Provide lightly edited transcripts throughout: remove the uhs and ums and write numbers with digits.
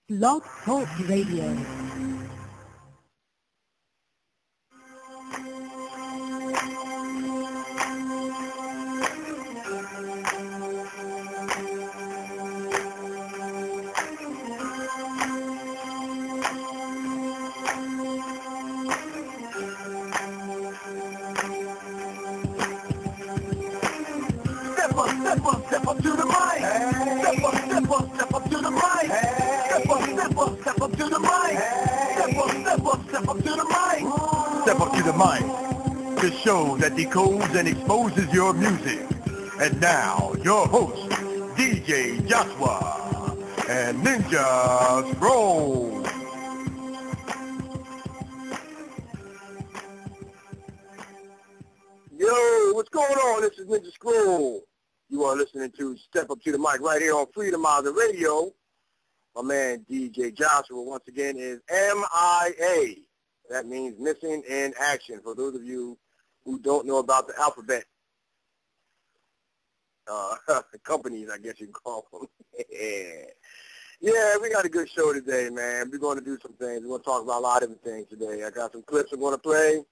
Blog Talk Radio. Step up to the mic. Step up to the mic. Step up to the mic. Step up to the mic. Step up to the mic. The show that decodes and exposes your music. And now, your host, DJ Joshua and Ninja Scroll. Yo, what's going on? This is Ninja Scroll. You are listening to Step Up to the Mic right here on Freedomizer Radio. My man DJ Joshua once again is MIA. That means missing in action. For those of you who don't know about the alphabet companies, I guess you can call them. Yeah, we got a good show today, man. We're going to do some things. We're going to talk about a lot of different things today. I got some clips I'm going to play.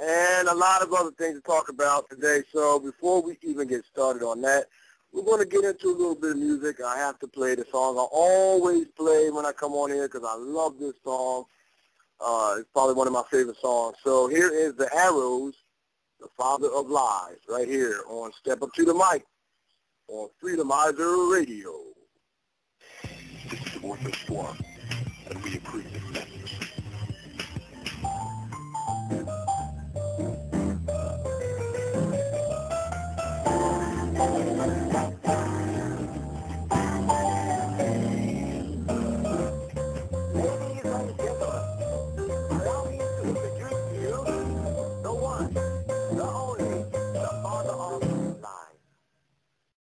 And a lot of other things to talk about today. So before we even get started on that, we're going to get into a little bit of music. I have to play the song I always play when I come on here because I love this song. It's probably one of my favorite songs. So here is The Arrows, The Father of Lies, right here on Step Up to the Mic on Freedomizer Radio. This is Ortho Swarm, and we approve this message.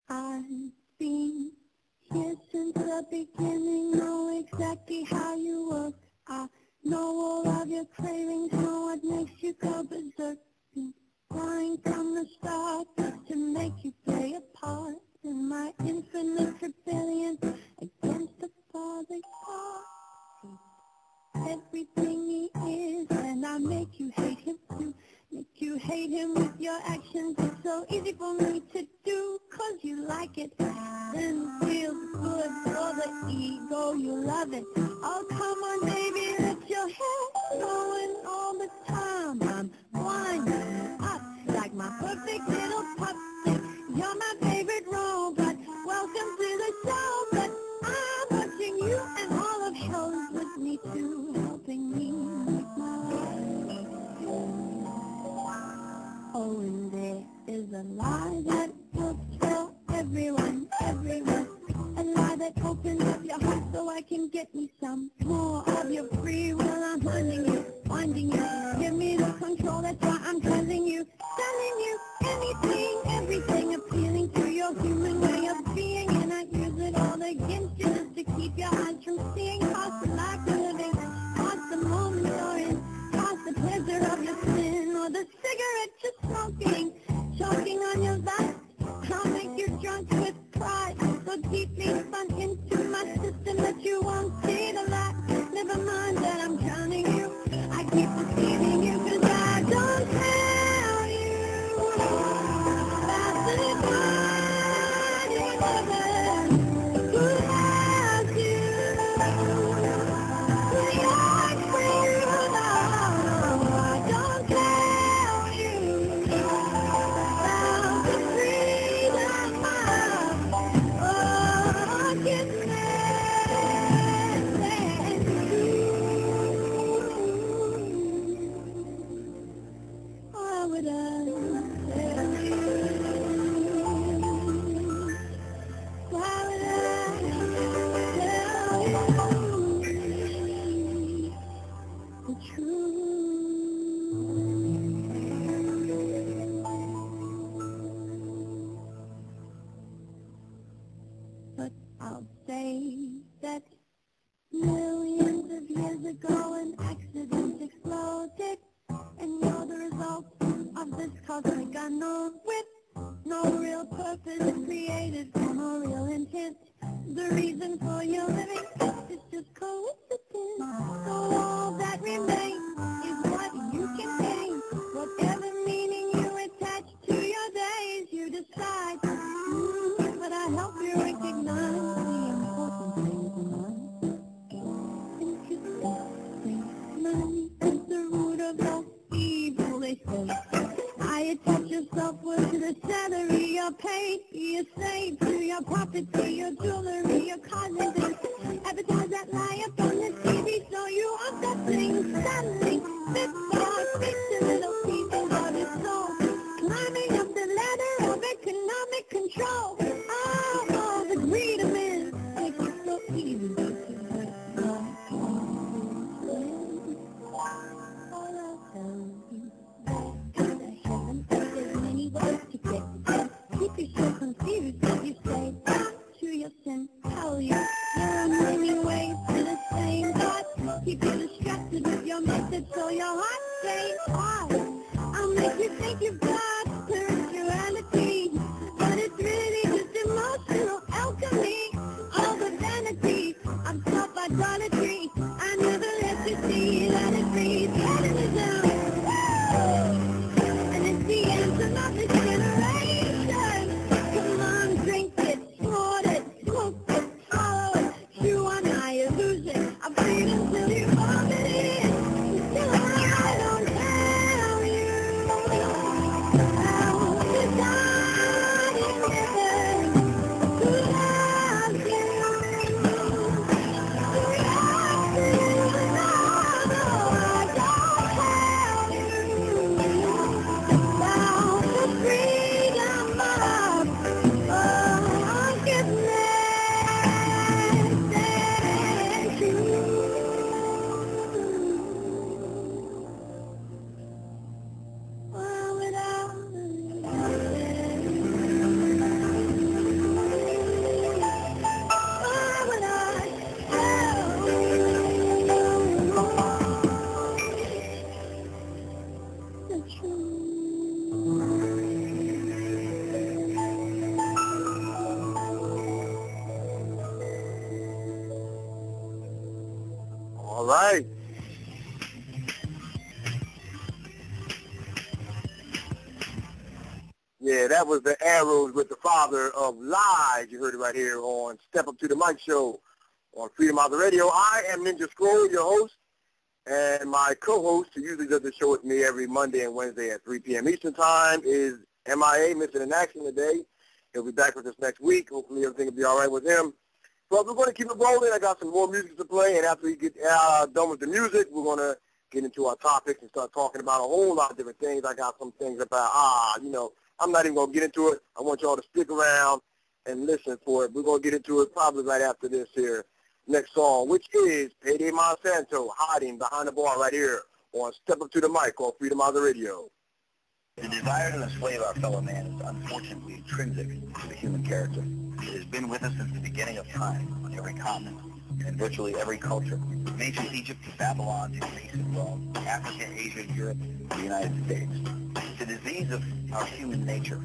I've been here since the beginning, know exactly how you work. I know all of your cravings, know what makes you go berserk. Been trying from the start just to make you play a part in my infinite rebellion against the Father God. Everything he is, and I make you hate him too. Make you hate him with your actions. It's so easy for me to do, 'cause you like it. Then feels good for the ego, you love it. Oh, come on, baby, let your hair going all the time. I'm winding up like my perfect little puppet. You're my favorite robot. Welcome to the show, but I'm watching you and all of shows with me too, helping me make my life. Oh, and there is a lie that works for everyone. A lie that opens up your heart so I can get me some more of your free will. I'm finding you. Give me the control, that's why I'm telling you. Telling you anything, everything, appealing to your human way of being. And I use it all against you just to keep your eyes from seeing past the life you're living, past the moment you're in, past the pleasure of your sin, or the cigarette you're smoking, choking on your lust. I'll make you drunk with pride, so deeply spun into my system that you won't see the light. Never mind that I'm drowning you, I keep deceiving you, 'cause I don't tell you about the body lovers who has you, who you're free love. I don't tell you about the freedom of forgiveness and why would I tell you? Why would I tell you the truth? But I'll say that millions of years ago an accident exploded, and you're the result of this cosmic unknown with no real purpose created for no real intent. The reason for your living is just coincidence. So all that remains is what you can gain. Whatever meaning you attach to your days, you decide. But I help you recognize the important things in life. Money is the root of all evil, they say. I attach yourself to the salary, your pay, your slave, to your property, your jewelry, your cosmetics. Advertise that lie up on the TV, so you are settling, settling, bit by bit, the little pieces of your soul, climbing up the ladder of economic control. Oh, the greed of men makes it so easy to hurt my all I'll tell you. There's many ways to get there. Keep yourself confused if you say to your sin. Tell you there are many ways to the same thought. Keep you distracted with your message so your heart stays hard. I'll make you think you've got spirituality, but it's really just emotional alchemy. All the vanity of self-idolatry. I never let you see, let it breathe. Hedonism. The anthem of this generation. Come on, drink it, snort it, smoke it, swallow it. Chew on my illusion of freedom till you vomit it. Still I don't tell you how to die in heaven. To love you, to love you. No, I don't tell you. Freedom of All right. Yeah, that was the Arrows with the Father of Lies. You heard it right here on Step Up to the Mic Show on Freedomizer Radio. I am Ninja Scroll, your host, and my co-host, who usually does the show with me every Monday and Wednesday at 3 p.m. Eastern Time, is MIA, missing in action today. He'll be back with us next week. Hopefully everything will be all right with him. But we're going to keep it rolling. I got some more music to play, and after we get done with the music, we're going to get into our topics and start talking about a whole lot of different things. I got some things about, I'm not even going to get into it. I want y'all to stick around and listen for it. We're going to get into it probably right after this here next song, which is Payday Monsanto, Hiding Behind the Bar, right here on Step Up to the Mic on Freedomizer Radio. The desire to enslave our fellow man is unfortunately intrinsic to the human character. It has been with us since the beginning of time on every continent and in virtually every culture. From ancient Egypt to Babylon to Greece and Rome, Africa, Asia, Europe, and the United States. It's a disease of our human nature,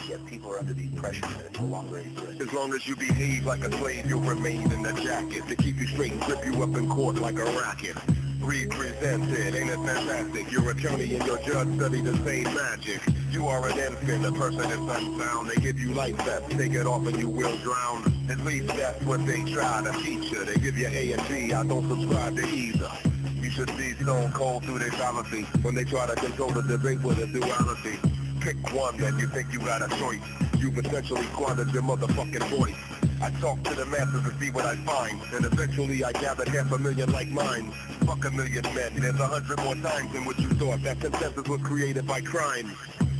yet people are under the impression that it no longer exists. As long as you behave like a slave, you'll remain in the jacket to keep you straight and grip you up in court like a racket. Represented, ain't it fantastic? Your attorney and your judge study the same magic. You are an infant, a person is unsound. They give you life vests, take it off and you will drown. At least that's what they try to teach you. They give you A and B, I don't subscribe to either. You should be stone cold through their fallacy when they try to control the debate with a duality. Pick one and you think you got a choice. You've essentially squandered your motherfucking voice. I talk to the masses to see what I find, and eventually I gathered 500,000 like mine. Fuck 1,000,000 men, there's 100 more times than what you thought. That consensus was created by crime.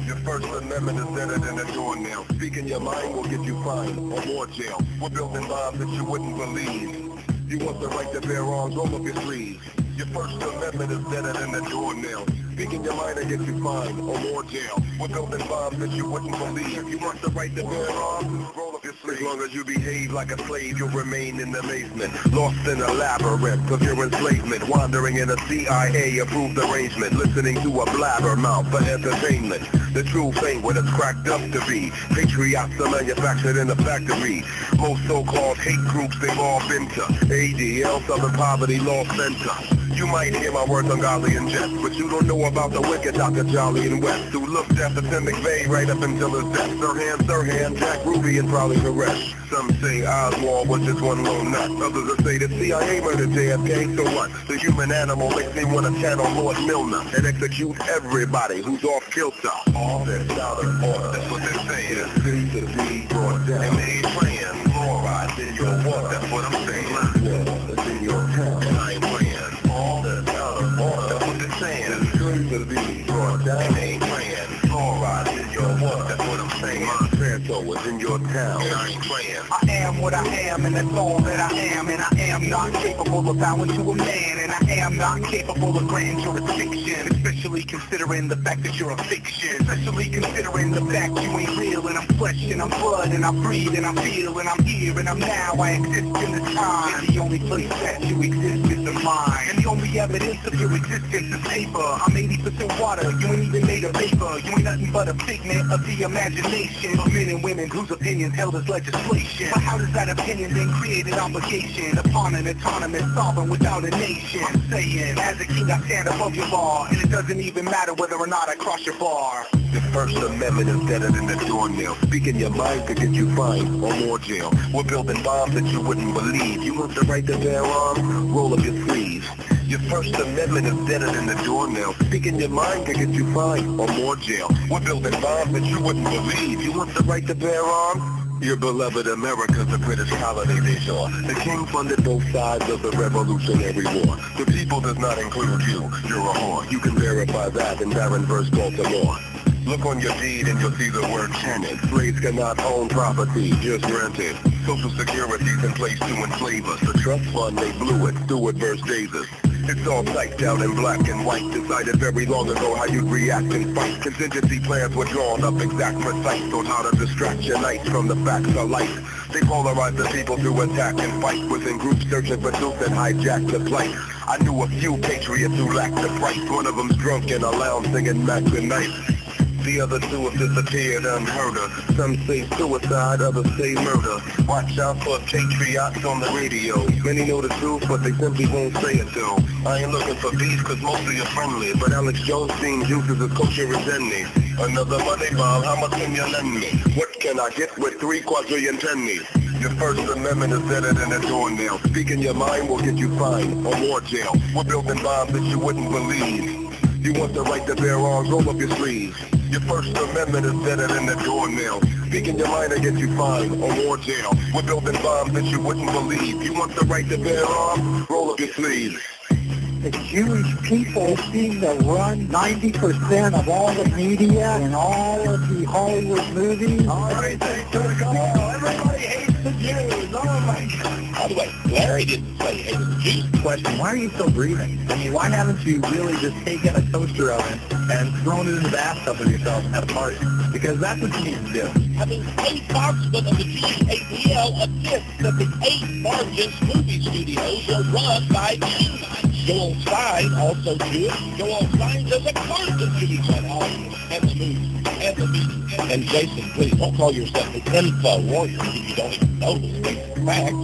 Your First Amendment is better than a doornail. Speaking your mind will get you fined or more jail. We're building bombs that you wouldn't believe. You want the right to bear arms, roll up your sleeves. Your First Amendment is better than a doornail. Speaking your mind will get you fined or more jail. We're building bombs that you wouldn't believe. You want the right to bear arms, roll up your As long as you behave like a slave, you'll remain in amazement, lost in a labyrinth of your enslavement, wandering in a CIA-approved arrangement, listening to a blabbermouth for entertainment. The truth ain't what it's cracked up to be. Patriots are manufactured in a factory. Most so-called hate groups, they've all been to ADL, Southern Poverty Law Center. You might hear my words ungodly and jest, but you don't know about the wicked Dr. Jolly and West, who looked after Tim McVeigh right up until his death. Sirhan, Jack Ruby, and probably the rest. Some say Oswald was just one lone nut. Others will say the CIA murdered JFK, so what? The human animal makes me want to channel Lord Milner and execute everybody who's off kilter. All that's out of order, that's what they're saying. It's free to be brought down. And they ain't playing fluoride in your water, that's what I'm saying. Yeah, it's in your town, and I ain't playing. All that's out of order, that's what they're saying. It's free to be brought down. And they ain't playing fluoride in your water, that's what I'm saying. Monsanto is in your town, and I ain't playing. I am what I am, and that's all that I am, and I am not capable of bowing to a man, and I am not capable of grand jurisdiction, especially considering the fact that you're a fiction, especially considering the fact you ain't real, and I'm flesh, and I'm blood, and I breathe, and I feel, and I'm here, and I'm now, I exist in this time, and the only place that you exist is the mind, and the only evidence of your existence is paper. I'm 80% water, you ain't even made of vapor, you ain't nothing but a figment of the imagination of men and women whose opinions held as legislation. But how does that opinion then create an obligation upon an autonomous sovereign without a nation? I'm saying, as a king I stand above your law, and it doesn't even matter whether or not I cross your bar. The First Amendment is deader than the doornail. Speaking your mind could get you fined or more jail. We're building bombs that you wouldn't believe. You want the right to bear arms? Roll up your sleeves. Your First Amendment is deader than the doornail. Speaking your mind could get you fined or more jail. We're building bombs that you wouldn't believe. You want the right to bear arms? Your beloved America's a British colony de jure. The king funded both sides of the Revolutionary War. The people does not include you. You're a whore. You can verify that in Barron vs. Baltimore. Look on your deed and you'll see the word tenant. Slaves cannot own property, just rent it. Social Security's in place to enslave us. The trust fund, they blew it. Stewart versus Davis. It's all typed out in black and white. Decided very long ago how you'd react and fight. Contingency plans were drawn up exact precise on how to distract your nights from the facts of life. They polarize the people to attack and fight within groups searching for truth and hijack the plight. I knew a few patriots who lacked the price. One of them's drunk in a lounge singing Mac the Knife. The other two have disappeared unheard of. Some say suicide, others say murder. Watch out for patriots on the radio. Many know the truth, but they simply won't say it though. I ain't looking for beef, cause most of you friendly. But Alex Jones seen juices as kosher as any. Another money bomb, how much can you lend me? What can I get with 3 quadrillion pennies? Your First Amendment is deader than a doornail. Speaking your mind will get you fined or more jail. We're building bombs that you wouldn't believe. You want the right to bear arms, roll up your sleeves. Your First Amendment is deader than the doornail. Speaking your mind will get you fined or more jail. We're building bombs that you wouldn't believe. You want the right to bear arms, roll up your sleeves. The Jewish people seem to run 90% of all the media and all of the Hollywood movies. Everything to go. Everybody hates the Jews. Oh my God. By the way, Larry didn't say hate the Jews. Question, why are you still breathing? I mean, why haven't you really just taken a toaster oven and thrown it in the bathtub with yourself at a party? Because that's what you need to do. I mean, a spokesman of the Jewish ADL admits that the 8 largest movie studios are run by Jews. Joel Stein, also Jewish. Joel Stein does a constant Jews on Hollywood and the movies and the media. And Jason, please don't call yourself an info warrior if you don't even know the basic facts.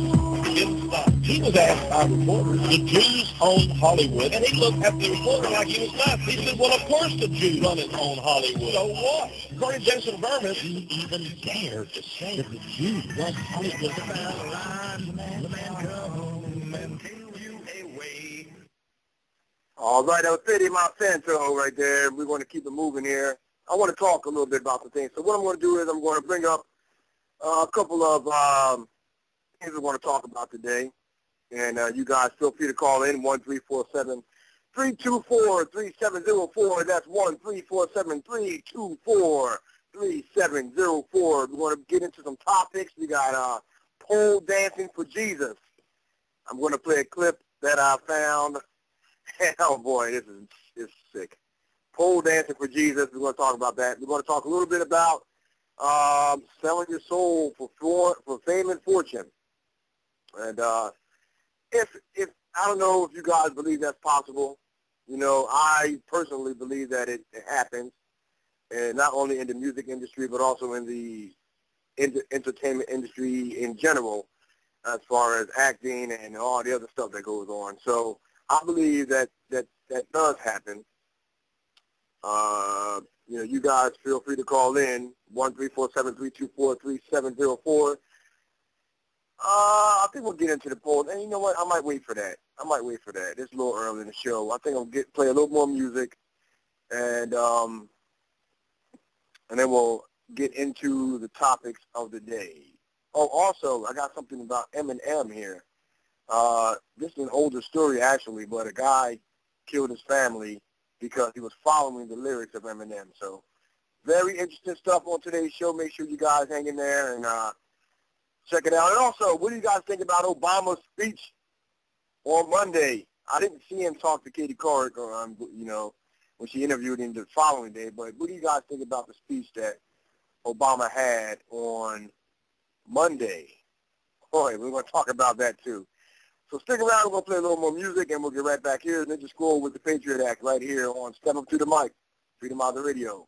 He was asked by reporters, the Jews own Hollywood, and he looked at the reporter like he was nuts. He said, well, of course the Jews run and own Hollywood. So what? According to Jason Vermis, he even dared to say that the Jews run Hollywood. All right, that was Fede Monsanto right there. We're going to keep it moving here. I want to talk a little bit about the thing. So what I'm going to do is I'm going to bring up a couple of things we want to talk about today. And you guys feel free to call in, 1-347-324-3704. That's 1-347-324-3704. We're going to get into some topics. We got pole dancing for Jesus. I'm going to play a clip that I found. Oh, boy, this is sick. Pole dancing for Jesus. We're going to talk about that. We're going to talk a little bit about selling your soul for fame and fortune. And if I don't know if you guys believe that's possible. You know, I personally believe that it happens, and not only in the music industry, but also in the entertainment industry in general, as far as acting and all the other stuff that goes on. So I believe that does happen. You know, you guys feel free to call in 1-347-324-3704. I think we'll get into the polls, and you know what? I might wait for that. It's a little early in the show. I think I'll play a little more music, and then we'll get into the topics of the day. Oh, also, I got something about Eminem here. This is an older story, actually, but a guy killed his family because he was following the lyrics of Eminem. So very interesting stuff on today's show. Make sure you guys hang in there and check it out. And also, what do you guys think about Obama's speech on Monday? I didn't see him talk to Katie Couric, you know, when she interviewed him the following day. But what do you guys think about the speech that Obama had on Monday? Boy, we're going to talk about that too. So stick around. We're going to play a little more music, and we'll get right back here. Ninja Scroll with the Patriot Act right here on Step Up to the Mic, Freedomizer Radio.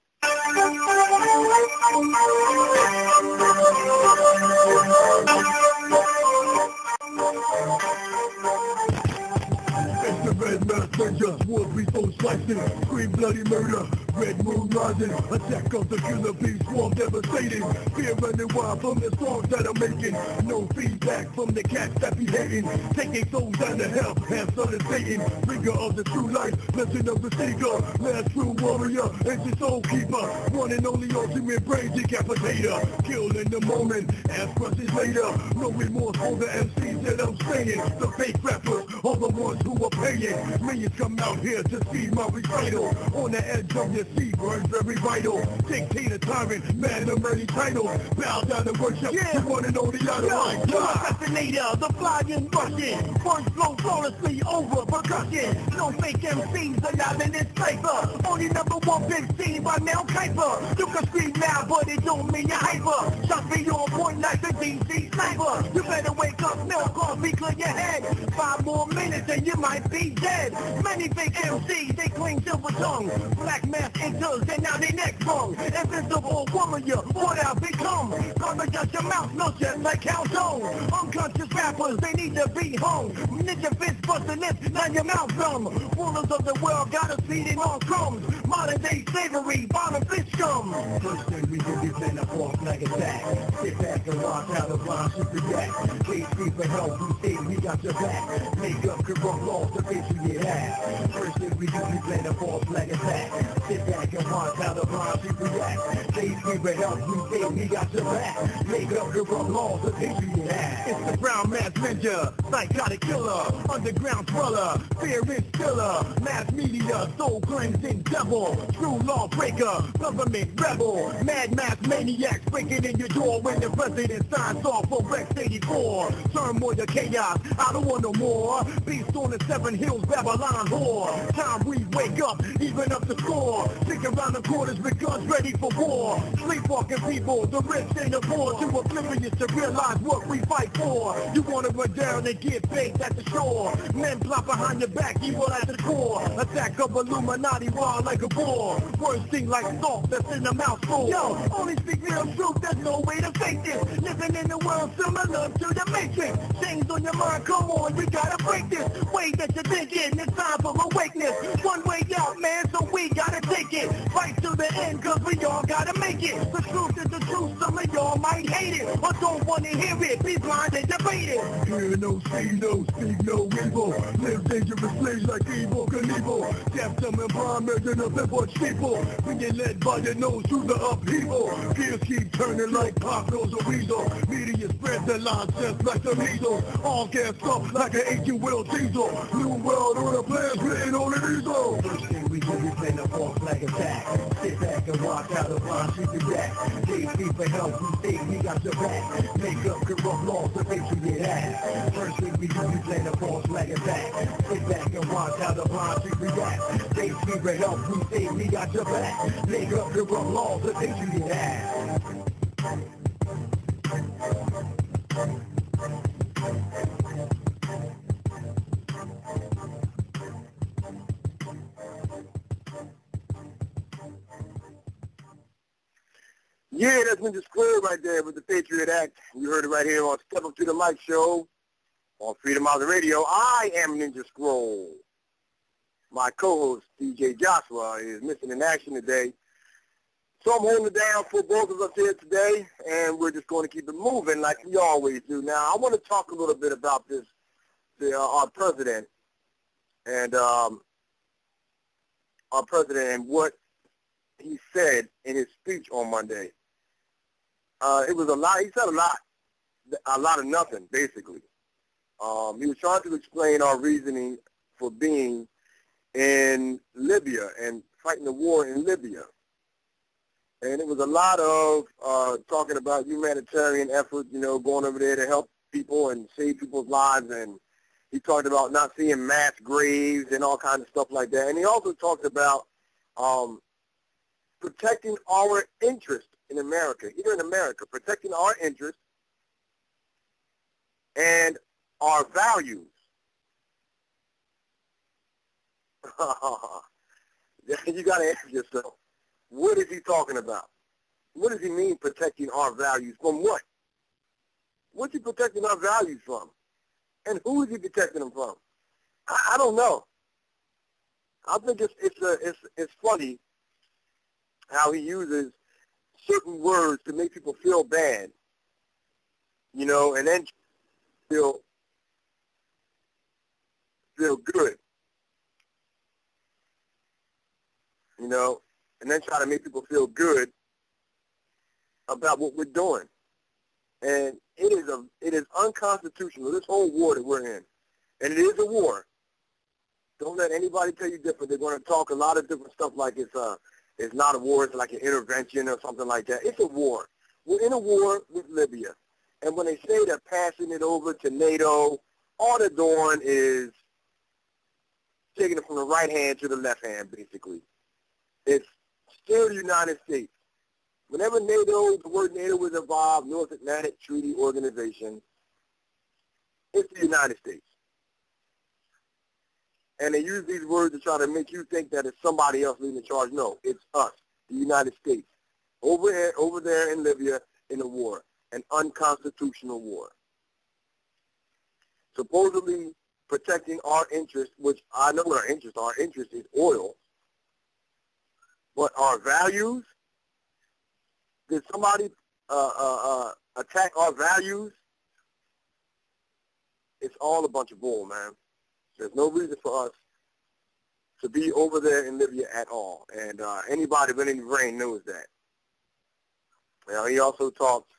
It's the red mask ninja, war be so slicing, scream bloody murder, red moon rising, attack of the killer bees, swarm devastating, fear running wild from the songs that I'm making, no feedback from the cats that be hating, taking souls down to hell, half son of Satan, bringer of the true light, blessing of the seeker, last true warrior, ancient soul keeper, one and only ultimate brain decapitator, kill in the moment, ask questions later, no remorse for the MCs that I'm saying, the fake rappers are the ones who are paying, millions come out here to see my recital, on the edge of your seat, words very vital, dictator tyrant, man of many titles, bow down and worship, the one and only idolize, Assassinator, the flying Russian, words flow flawlessly over percussion, no fake MCs allowed in this paper, only number one big scene by Mel Kiper, you can scream loud but it don't mean you're hyper, shots be on point like the DC sniper, you better wake up, smell coffee, clear your head, 5 more minutes and you might be dead, many fake MCs, they cling silver tongue, black mask enters and now they neck wrong, invincible warrior, what I've become, garbage out your mouth, no just like Helton, unconscious rappers, they need to be hung, ninja fist busting lips, now your mouth dumb, rulers of the world got us feeding on crumbs, modern day slavery, bottom fish scum. First thing we do is send a false flag attack, sit back and watch how the blind should react, case free for help, we say we got your back, make up corrupt laws to Patriot Act. First thing we do is send a false flag attack, sit back and watch how the blind should react, case free for help, we say we got your back, make up corrupt laws to Patriot Act. It's the brown mass ninja, psychotic killer, underground dweller, fear instiller, mass media, soul cleansing devil, true law breaker, government rebel, mad mass maniacs breaking in your door when the president signs off for Rex 84. Turmoil to chaos, I don't want no more. Beast on the 7 hills, Babylon whore. Time we wake up, even up the score. Stick around the corners with guns ready for war. Sleepwalking people, the rich and the poor, too oblivious to realize what we fight for. You wanna run down and get baked at the shore. Men plot behind your back, evil at the core. Attack of Illuminati raw like a boar. Words sting like salt that's in the mouth full. Yo, only speak real truth, there's no way to fake this. Living in a world similar to the Matrix. Chains on your mind, come on, we gotta break this. Way that you're thinking, it's time for awakeness. One way out, man, so we gotta take it. Fight to the end, cause we all gotta make it. The truth is the truth, some of y'all might hate it. Or don't wanna hear it, be blind and debate it. Hear no, see no, speak no evil. Live dangerously like evil Knievel. Death, dumb and blind, measuring up and watch people. When you're led by your nose through the upheaval. Gears keep turning like pop goes a weasel. Media spread the nonsense like the measles. All gassed up like an 18-wheel diesel. New world order plans written on an easel. First thing we do is send a false flag attack. Sit back and watch how the blind shoot react. KC for help, we say we got your back. Make up corrupt laws to Patriot Act. First thing we do is send a false flag attack. Sit back and watch how the blind shoot react. KC for help, we say we got your back. Make up corrupt laws to Patriot Act. Yeah, that's Ninja Square right there with the Patriot Act. You heard it right here on Step Up to the Mic show on Freedomizer Radio. I am Ninja Scroll. My co-host, DJ Joshua, is missing in action today. So I'm holding it down for both of us here today, and we're just going to keep it moving like we always do. Now, I want to talk a little bit about this, our president, and what he said in his speech on Monday. It was a lot. He said a lot of nothing, basically. He was trying to explain our reasoning for being in Libya and fighting the war in Libya. And it was a lot of talking about humanitarian efforts, you know, going over there to help people and save people's lives. And he talked about not seeing mass graves and all kinds of stuff like that. And he also talked about protecting our interest in America, here in America, protecting our interests and our values. You got to ask yourself, what is he talking about? What does he mean protecting our values? From what? What's he protecting our values from? And who is he protecting them from? I don't know. I think it's funny how he uses certain words to make people feel bad, you know, and then feel good, you know, and then try to make people feel good about what we're doing. And it is unconstitutional, this whole war that we're in. And it is a war. Don't let anybody tell you different. They're going to talk a lot of different stuff like it's not a war, it's like an intervention or something like that. It's a war. We're in a war with Libya. And when they say they're passing it over to NATO, all they're doing is taking it from the right hand to the left hand, basically. It's still the United States. Whenever NATO, the word NATO was involved, North Atlantic Treaty Organization, it's the United States. And they use these words to try to make you think that it's somebody else leading the charge. No, it's us, the United States, over there in Libya in a war, an unconstitutional war. Supposedly protecting our interests, which I know what our interests are. Our interest is oil. But our values, did somebody attack our values? It's all a bunch of bull, man. There's no reason for us to be over there in Libya at all. And anybody with any brain knows that. You know, he also talked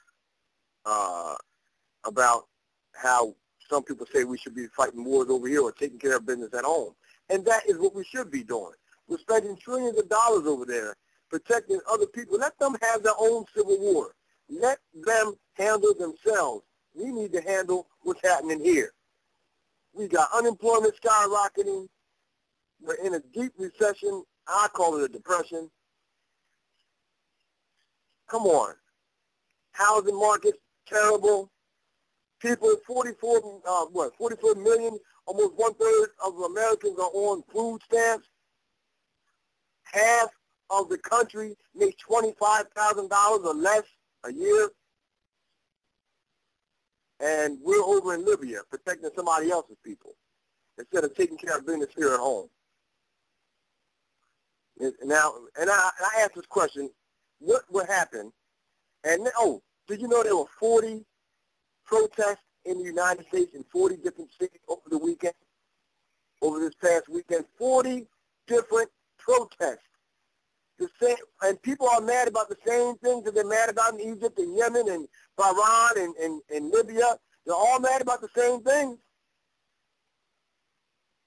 about how some people say we should be fighting wars over here or taking care of business at home. And that is what we should be doing. We're spending trillions of dollars over there protecting other people. Let them have their own civil war. Let them handle themselves. We need to handle what's happening here. We got unemployment skyrocketing. We're in a deep recession. I call it a depression. Come on. Housing market, terrible. People, 44 million, almost one-third of Americans are on food stamps. Half of the country makes $25,000 or less a year. And we're over in Libya protecting somebody else's people instead of taking care of business here at home. Now, and I asked this question, what would happen? And, did you know there were 40 protests in the United States in 40 different cities over the weekend? Over this past weekend, 40 different protests. The same, and people are mad about the same things that they're mad about in Egypt and Yemen and Bahrain and Libya. They're all mad about the same things.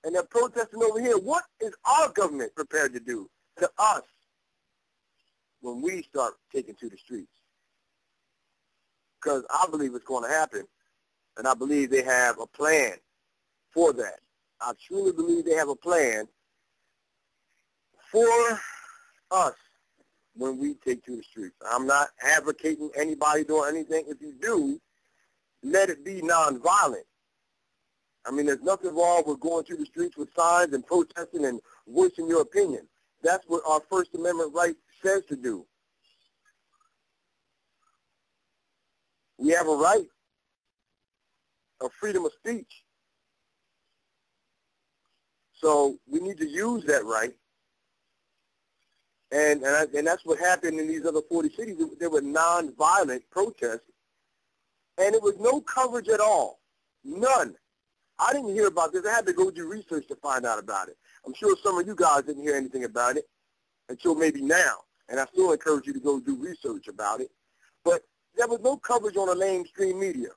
And they're protesting over here. What is our government prepared to do to us when we start taking to the streets? Because I believe it's going to happen. And I believe they have a plan for that. I truly believe they have a plan for us when we take to the streets. I'm not advocating anybody doing anything. If you do, let it be nonviolent. I mean, there's nothing wrong with going to the streets with signs and protesting and voicing your opinion. That's what our First Amendment right says to do. We have a right of freedom of speech. So we need to use that right. And that's what happened in these other 40 cities. There were nonviolent protests, and it was no coverage at all. None. I didn't hear about this. I had to go do research to find out about it. I'm sure some of you guys didn't hear anything about it until maybe now, and I still encourage you to go do research about it. But there was no coverage on the mainstream media.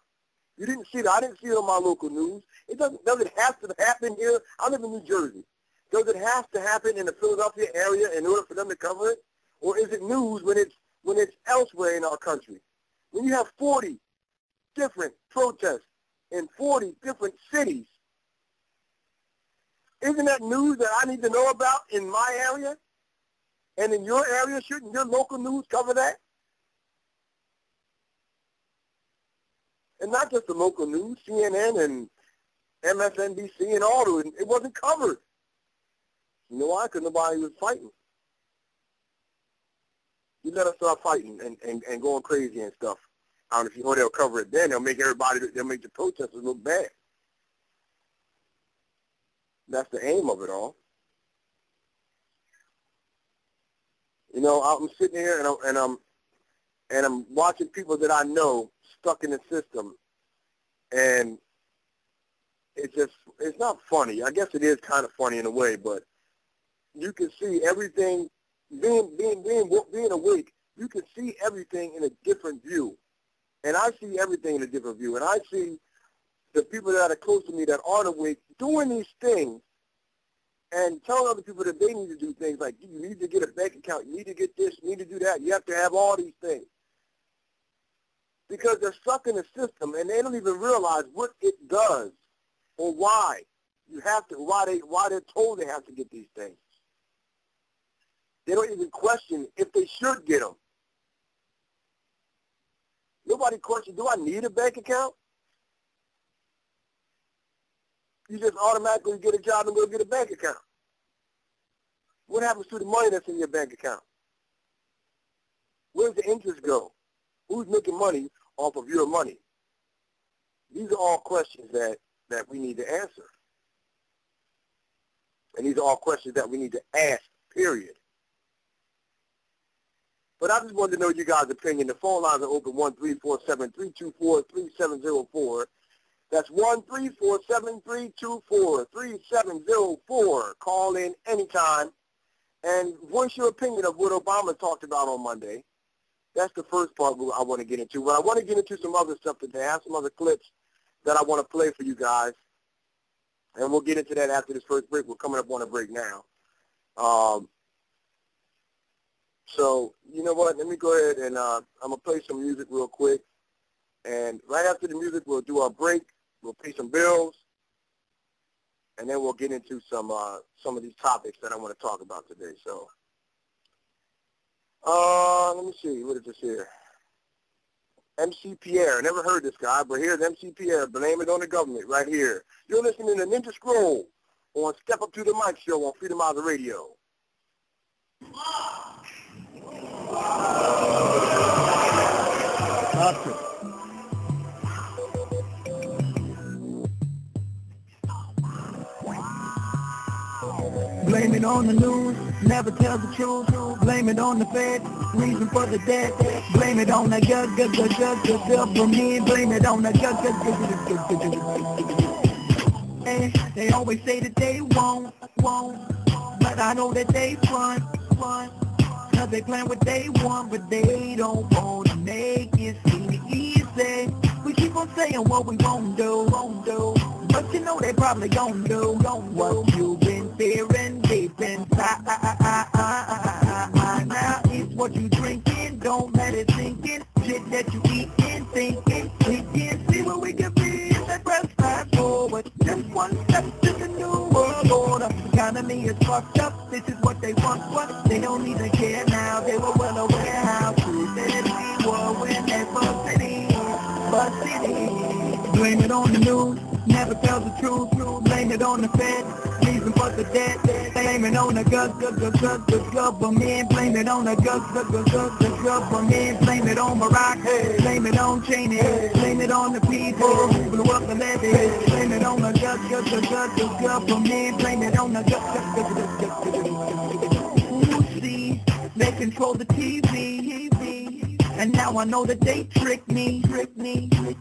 You didn't see it. I didn't see it on my local news. Does it have to happen here? I live in New Jersey. Does it have to happen in the Philadelphia area in order for them to cover it? Or is it news when it's elsewhere in our country? When you have 40 different protests in 40 different cities, isn't that news that I need to know about in my area? And in your area, shouldn't your local news cover that? And not just the local news, CNN and MSNBC and all of it. It wasn't covered. You know why? Because nobody was fighting. You let us start fighting and going crazy and stuff. I don't know if you know they'll cover it then. They'll make the protesters look bad. That's the aim of it all. You know, I'm sitting here and I'm watching people that I know stuck in the system, and it's not funny. I guess it is kind of funny in a way, but you can see everything being awake. You can see everything in a different view, and I see everything in a different view, and I see the people that are close to me that aren't awake doing these things and telling other people that they need to do things like you need to get a bank account, you need to get this, you need to do that, you have to have all these things. Because they're stuck in the system and they don't even realize what it does or why they're told they have to get these things. They don't even question if they should get them. Nobody questions, do I need a bank account? You just automatically get a job and go get a bank account. What happens to the money that's in your bank account? Where does the interest go? Who's making money off of your money? These are all questions that we need to answer. And these are all questions that we need to ask, period. But I just wanted to know your guys' opinion. The phone lines are open 1-347-324-3704. That's 1-347-324-3704. Call in anytime and voice your opinion of what Obama talked about on Monday. That's the first part I want to get into. But I want to get into some other stuff today. I have some other clips that I want to play for you guys. And we'll get into that after this first break. We're coming up on a break now. So, you know what? Let me go ahead and I'm going to play some music real quick. And right after the music, we'll do our break. We'll pay some bills. And then we'll get into some of these topics that I want to talk about today. So, let me see. What is this here? MC Pierre. Never heard this guy, but here's MC Pierre. Blame it on the government right here. You're listening to Ninja Scroll on Step Up to the Mic show on Freedomizer Radio. Blame it on the news, never tell the truth. Blame it on the Fed, reason for the debt. Blame it on the government. Blame it on the They always say that they won't, but I know that they front. Cause they plan what they want, but they don't want to make it seem easy. We keep on saying what we won't do, but you know they probably gon' do what you've been fearing deep inside. Now it's what you drinking, don't let it sink in. Shit that you eating, thinking, we can see where we can be. That press fast forward, just one step to the new world order. Economy is fucked up, this is what they want, what? They don't even care now. They were well aware how true that we were when they busted in. Blame it on the news, never tell the truth. Blame it on the Fed, reason for the debt. Blame it on the government. Blame it on the government. Blame it on Barack. Blame it on Cheney. Blame it on the people who blew up the levee. Blame it on the government. Blame it on the who see they control the TV. And now I know that they tricked me.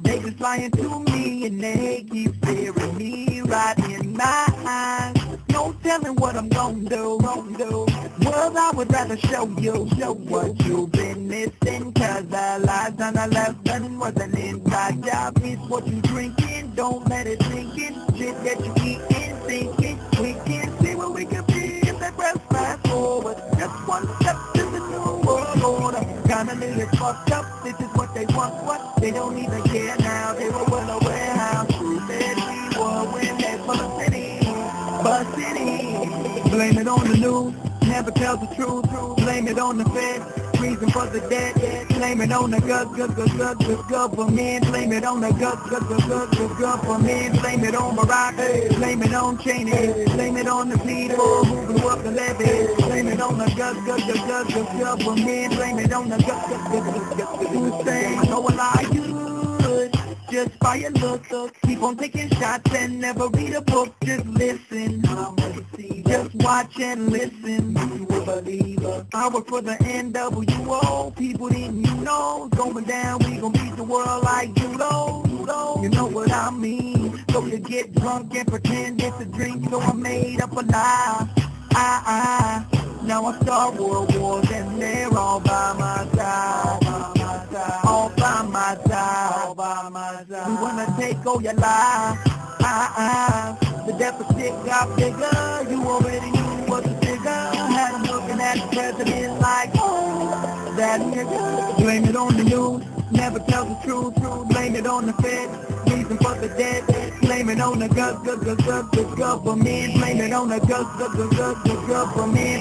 They just lying to me, and they keep staring me right in my eyes. No telling what I'm gonna do. Well, I would rather show what you've been missing. Cause the lies on the left button was an inside job. It's what you drinking, don't let it sink in. Shit that you eating, thinking. We can see where we can be if that press fast forward. Just one step to the new world order. Kinda little fucked up, this is what they want, what? They don't even care now, they were well aware how true that we were when they busted in. Blame it on the news, never tell the truth. Blame it on the Fed, reason for the debt. Blame it on the government. Blame it on the government. Blame it on Barack. Blame it on Cheney. Blame it on the people who blew up the levee. Blame it on the government. Blame it on the who's saying I know a lie you would. Just by your look, keep on taking shots and never read a book. Just listen, just watch and listen. You will believe us. I work for the NWO. People didn't you know going down. We gon' beat the world like judo. You know what I mean? So you get drunk and pretend it's a drink. So I made up a lie. Now I start world wars and they're all by my side. All by my side. We wanna take all your lies. The deficit got bigger. You already knew what the figure. Had them looking at the president like, oh, that nigga. Blame it on the news, never tell the truth. Blame it on the Fed, reason for the debt. Blame it on the government. Blame it on the government.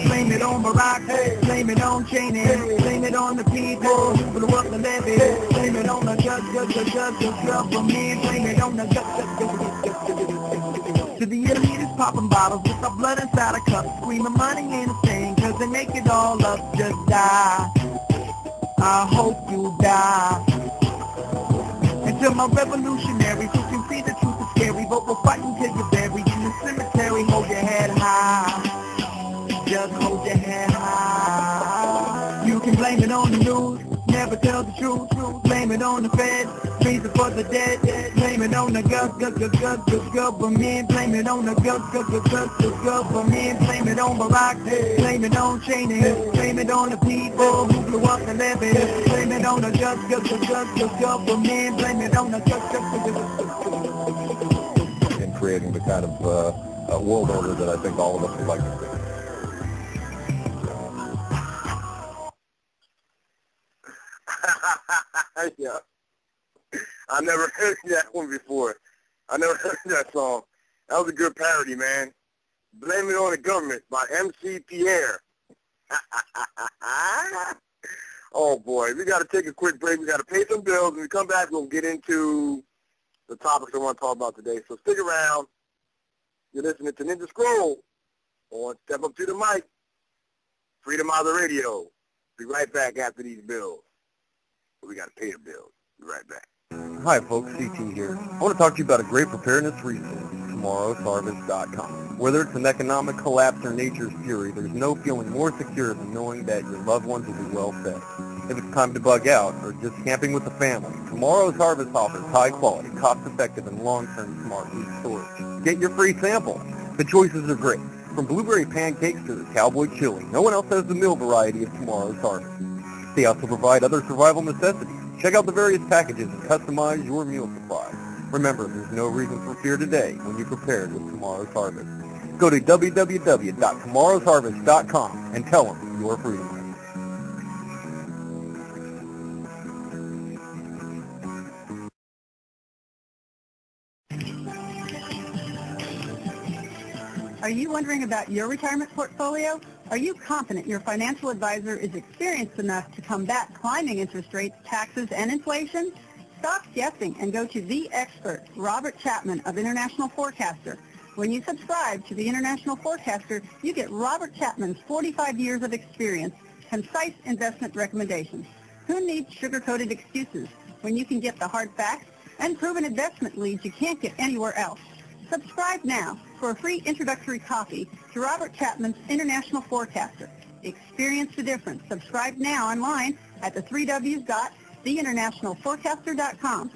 Blame it on Barack. Blame it on Cheney. Blame it on the people who blew up the levee. Blame it on the government. Blame it on the to the elitists popping bottles with the blood inside a cup, screaming money ain't a thing, cause they make it all up. Just die. I hope you die. Until my revolutionaries who can see the truth is scary, but we'll fight until you're buried in the cemetery. Hold your head high. Just hold your head high. You can blame it on the news, never tell the truth. Blame it on the Fed, reason for the debt. Blame it on the government. Blame it on the government. Blame it on Barack. Blame it on Cheney. Blame it on the people who blew up the levee. Blame it on the government. Blame it on the in creating the kind of world order that I think all of us would like to see. Yeah. I never heard that one before. I never heard that song. That was a good parody, man. Blame It on the Government by MC Pierre. Oh, boy. We got to take a quick break. We got to pay some bills. When we come back, we'll get into the topics I want to talk about today. So stick around. You're listening to Ninja Scroll on Step Up to the Mic, Freedomizer Radio. Be right back after these bills. We got to pay the bills. Be right back. Hi folks, CT here. I want to talk to you about a great preparedness resource, tomorrowsharvest.com. Whether it's an economic collapse or nature's fury, there's no feeling more secure than knowing that your loved ones will be well fed. If it's time to bug out or just camping with the family, Tomorrow's Harvest offers high-quality, cost-effective, and long-term smart food storage. Get your free sample. The choices are great. From blueberry pancakes to the cowboy chili, no one else has the meal variety of Tomorrow's Harvest. They also provide other survival necessities. Check out the various packages and customize your meal supply. Remember, there's no reason for fear today when you're prepared with Tomorrow's Harvest. Go to www.tomorrowsharvest.com and tell them you're Freedomizer. Are you wondering about your retirement portfolio? Are you confident your financial advisor is experienced enough to combat climbing interest rates, taxes, and inflation? Stop guessing and go to the expert, Robert Chapman of International Forecaster. When you subscribe to the International Forecaster, you get Robert Chapman's 45 years of experience, concise investment recommendations. Who needs sugar-coated excuses when you can get the hard facts and proven investment leads you can't get anywhere else? Subscribe now for a free introductory copy to Robert Chapman's International Forecaster. Experience the difference. Subscribe now online at the 3Ws.theinternationalforecaster.com.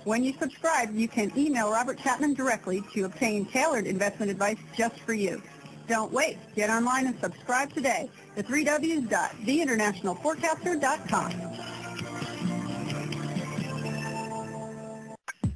When you subscribe, you can email Robert Chapman directly to obtain tailored investment advice just for you. Don't wait. Get online and subscribe today. The 3Ws.theinternationalforecaster.com.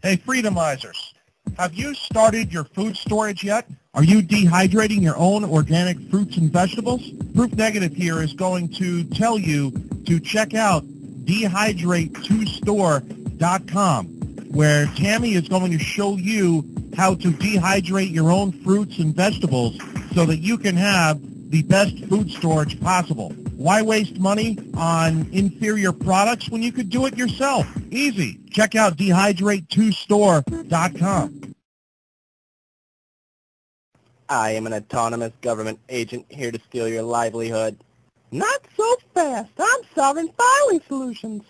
Hey, Freedomizers, have you started your food storage yet? Are you dehydrating your own organic fruits and vegetables? Proof Negative here is going to tell you to check out dehydrate2store.com, where Tammy is going to show you how to dehydrate your own fruits and vegetables so that you can have the best food storage possible. Why waste money on inferior products when you could do it yourself? Easy. Check out dehydrate2store.com. I am an autonomous government agent here to steal your livelihood. Not so fast. I'm Sovereign Filing Solutions.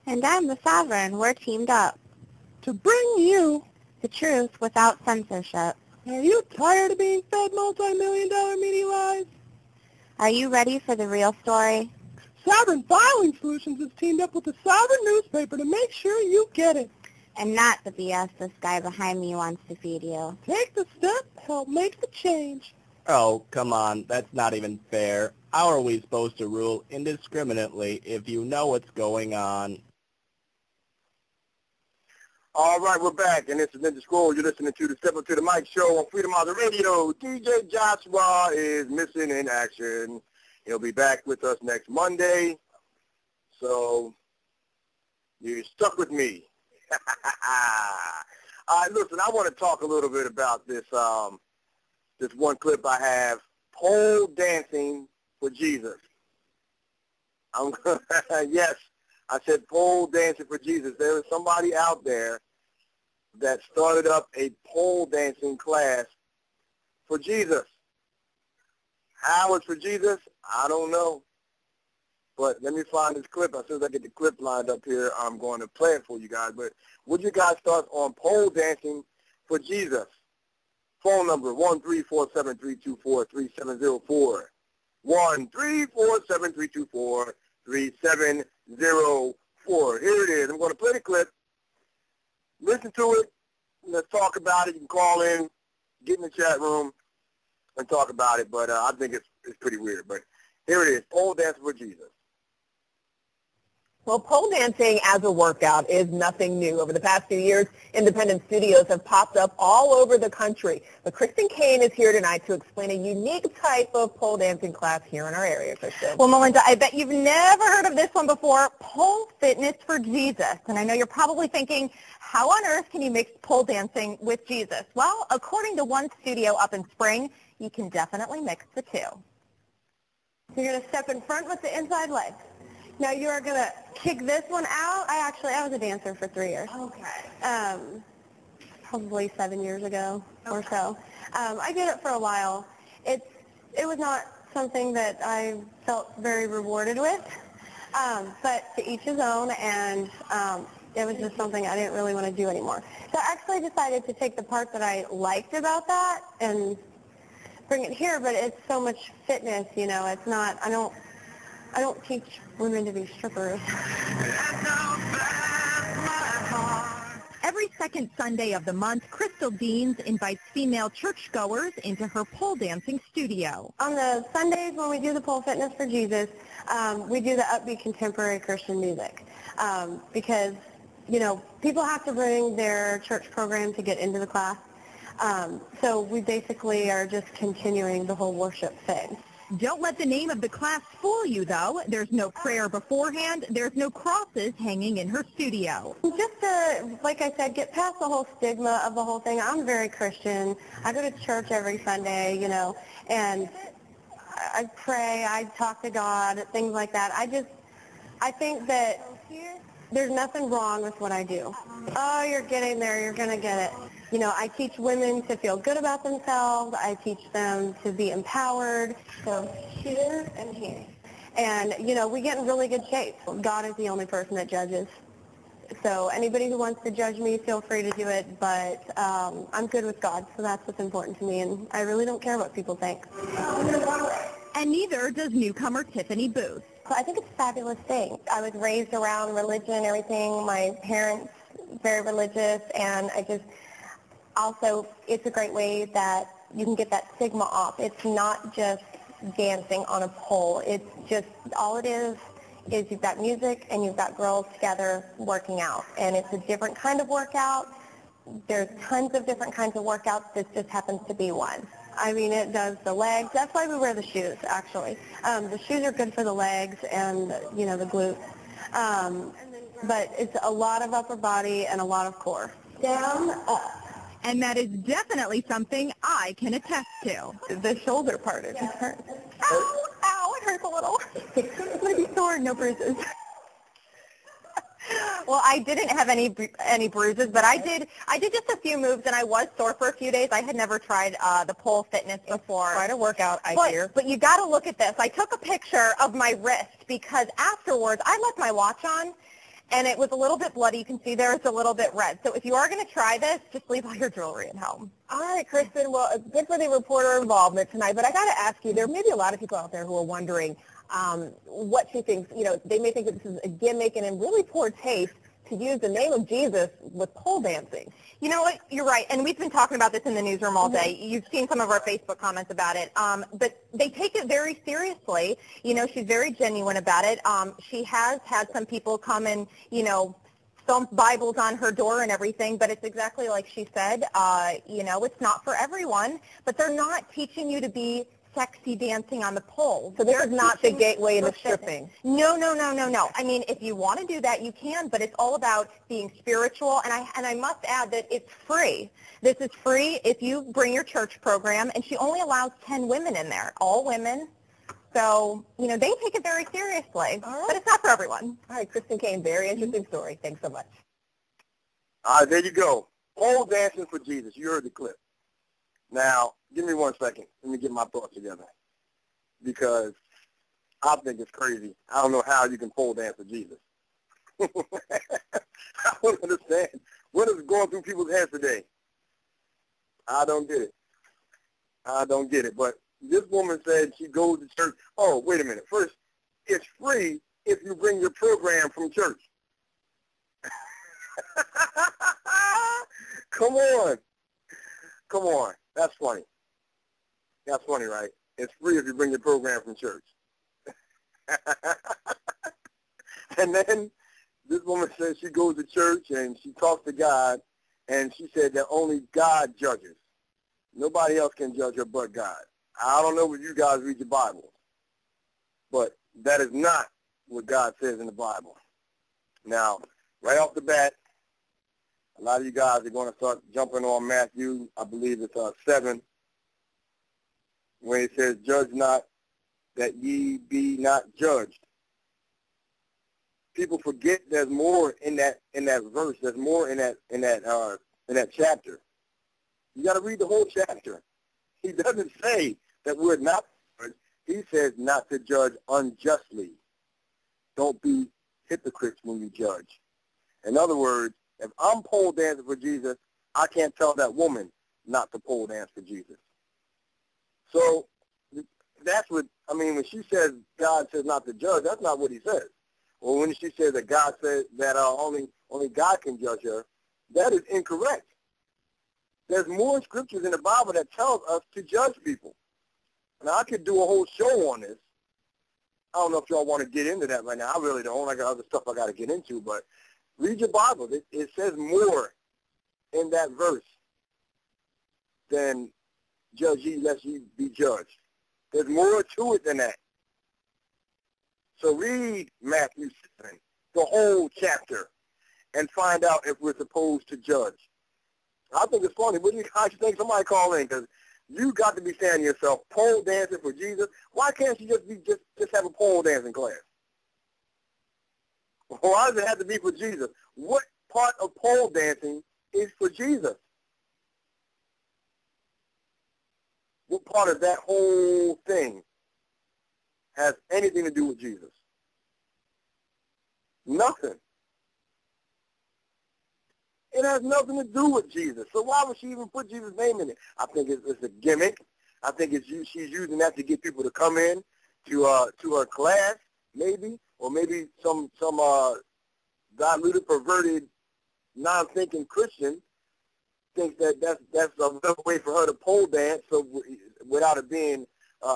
And I'm the Sovereign. We're teamed up to bring you the truth without censorship. Are you tired of being fed multi-million-dollar media lies? Are you ready for the real story? Sovereign Filing Solutions has teamed up with the Sovereign newspaper to make sure you get it. And not the BS this guy behind me wants to feed you. Take the step, help make the change. Oh, come on. That's not even fair. How are we supposed to rule indiscriminately if you know what's going on? All right, we're back, and this is Ninja Scroll. You're listening to the Step Up to the Mic show on Freedomizer Radio. DJ Joshua is missing in action. He'll be back with us next Monday, so you're stuck with me. All right, listen, I want to talk a little bit about this this one clip I have, pole dancing for Jesus. Yes, I said pole dancing for Jesus. There is somebody out there that started up a pole dancing class for Jesus. How it's for Jesus, I don't know. But let me find this clip. As soon as I get the clip lined up here, I'm going to play it for you guys. But would you guys start on pole dancing for Jesus? Phone number 1-347-324-3704. 1-347-324-3704. Here it is. I'm going to play the clip. Listen to it. Let's talk about it. You can call in, get in the chat room, and talk about it. But I think it's pretty weird. But here it is. Pole dancing for Jesus. Well, pole dancing as a workout is nothing new. Over the past few years, independent studios have popped up all over the country. But Kristen Kane is here tonight to explain a unique type of pole dancing class here in our area, Kristen. Well, Melinda, I bet you've never heard of this one before, pole fitness for Jesus. And I know you're probably thinking, how on earth can you mix pole dancing with Jesus? Well, according to one studio up in Spring, you can definitely mix the two. So you're going to step in front with the inside leg. Now you are going to kick this one out. I was a dancer for 3 years. Okay. Probably 7 years ago or so. I did it for a while. It was not something that I felt very rewarded with, but to each his own, and it was just something I didn't really want to do anymore. So I actually decided to take the part that I liked about that and bring it here, but it's so much fitness, you know. It's not, I don't teach women to be strippers. Every second Sunday of the month, Crystal Deans invites female churchgoers into her pole dancing studio. On the Sundays when we do the pole fitness for Jesus, we do the upbeat contemporary Christian music because, you know, people have to bring their church program to get into the class. So we basically are just continuing the whole worship thing. Don't let the name of the class fool you, though. There's no prayer beforehand. There's no crosses hanging in her studio. Just to, like I said, get past the whole stigma of the whole thing. I'm very Christian. I go to church every Sunday, you know, and I pray, I talk to God, things like that. I think that there's nothing wrong with what I do. Oh, you're getting there. You're going to get it. You know, I teach women to feel good about themselves. I teach them to be empowered. So here and here. And, you know, we get in really good shape. God is the only person that judges. So anybody who wants to judge me, feel free to do it. But I'm good with God, so that's what's important to me. And I really don't care what people think. And neither does newcomer Tiffany Booth. So I think it's a fabulous thing. I was raised around religion and everything. My parents, very religious, and also, it's a great way that you can get that stigma off. It's not just dancing on a pole. It's just, all it is you've got music and you've got girls together working out. And it's a different kind of workout. There's tons of different kinds of workouts. This just happens to be one. I mean, it does the legs. That's why we wear the shoes, actually. The shoes are good for the legs and, you know, the glutes. But it's a lot of upper body and a lot of core. Down, up. And that is definitely something I can attest to. The shoulder part, it just hurts. Ow, ow, it hurts a little. It's going to be sore, no bruises. Well, I didn't have any bruises, but I did just a few moves, and I was sore for a few days. I had never tried the pole fitness before. Quite a workout, I hear. But you got to look at this. I took a picture of my wrist because afterwards I left my watch on, and it was a little bit bloody. You can see there it's a little bit red. So if you are going to try this, just leave all your jewelry at home. All right, Kristen. Well, it's good for the reporter involvement tonight, but I got to ask you, there may be a lot of people out there who are wondering what she thinks. You know, they may think that this is a gimmick and in really poor taste to use the name of Jesus with pole dancing. You know what? You're right. And we've been talking about this in the newsroom all day. You've seen some of our Facebook comments about it. But they take it very seriously. You know, she's very genuine about it. She has had some people come and, you know, thump Bibles on her door and everything, but it's exactly like she said. You know, it's not for everyone, but they're not teaching you to be sexy dancing on the pole. So this is not the gateway into stripping. No. I mean, if you want to do that, you can, but it's all about being spiritual. And I must add that it's free. This is free if you bring your church program, and she only allows 10 women in there, all women. So, you know, they take it very seriously, but it's not for everyone. All right, Kristen Kane, very interesting story. Thanks so much. All right, there you go. Pole dancing for Jesus. You heard the clip. Now, give me 1 second. Let me get my thoughts together, because I think it's crazy. I don't know how you can pole dance for Jesus. I don't understand. What is going through people's heads today? I don't get it. But this woman said she goes to church. Oh, wait a minute. First, it's free if you bring your program from church. Come on. That's funny. That's funny, right? It's free if you bring your program from church. And then this woman says she goes to church and she talks to God, and she said that only God judges. Nobody else can judge her but God. I don't know if you guys read your Bible, but that is not what God says in the Bible. Now, right off the bat, a lot of you guys are going to start jumping on Matthew, I believe it's 7, when it says, "Judge not, that ye be not judged." People forget there's more in that verse. There's more in that chapter. You got to read the whole chapter. He doesn't say that we're not judged. He says not to judge unjustly. Don't be hypocrites when you judge. In other words, if I'm pole dancing for Jesus, I can't tell that woman not to pole dance for Jesus. So that's what, I mean, when she says God says not to judge, that's not what he says. Or when she says that God says that only God can judge her, that is incorrect. There's more scriptures in the Bible that tells us to judge people. Now, I could do a whole show on this. I don't know if y'all want to get into that right now. I really don't. I got other stuff I got to get into, but read your Bible. It says more in that verse than judge ye lest ye be judged. There's more to it than that. So read Matthew 7, the whole chapter, and find out if we're supposed to judge. I think it's funny. How you think somebody call in? Because you got to be saying to yourself, pole dancing for Jesus. Why can't you just have a pole dancing class? Why does it have to be for Jesus? What part of pole dancing is for Jesus? What part of that whole thing has anything to do with Jesus? Nothing. It has nothing to do with Jesus. So why would she even put Jesus' name in it? I think it's a gimmick. I think she's using that to get people to come in to her class, maybe, or maybe some diluted, perverted, non-thinking Christian thinks that's a way for her to pole dance, so without it being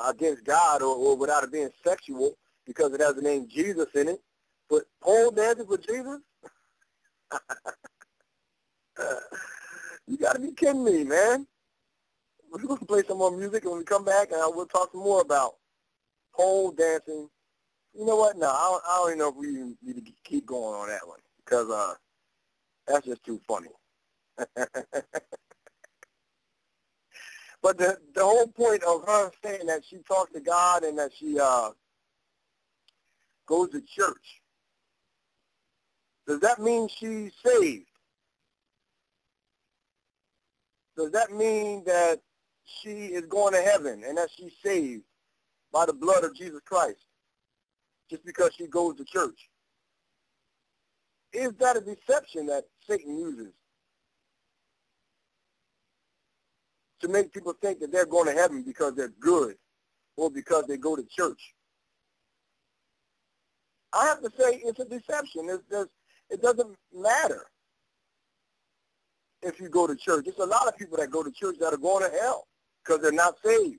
against God or without it being sexual, because it has the name Jesus in it. But pole dancing for Jesus? You got to be kidding me, man. We're going to play some more music, and when we come back, we'll talk some more about pole dancing. You know what? No, I don't even know if we need to keep going on that one, because that's just too funny. But the whole point of her saying that she talks to God and that she goes to church, does that mean she's saved? Does that mean that she is going to heaven and that she's saved by the blood of Jesus Christ just because she goes to church? Is that a deception that Satan uses to make people think that they're going to heaven because they're good or because they go to church? I have to say it's a deception. It doesn't matter if you go to church. There's a lot of people that go to church that are going to hell because they're not saved.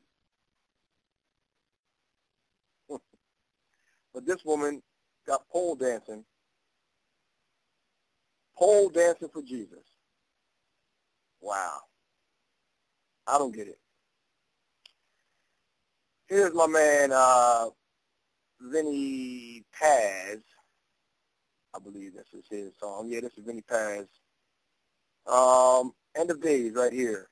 But this woman got pole dancing for Jesus. Wow. I don't get it. Here's my man, Vinny Paz. I believe this is his song. Yeah, this is Vinny Paz. End of Days right here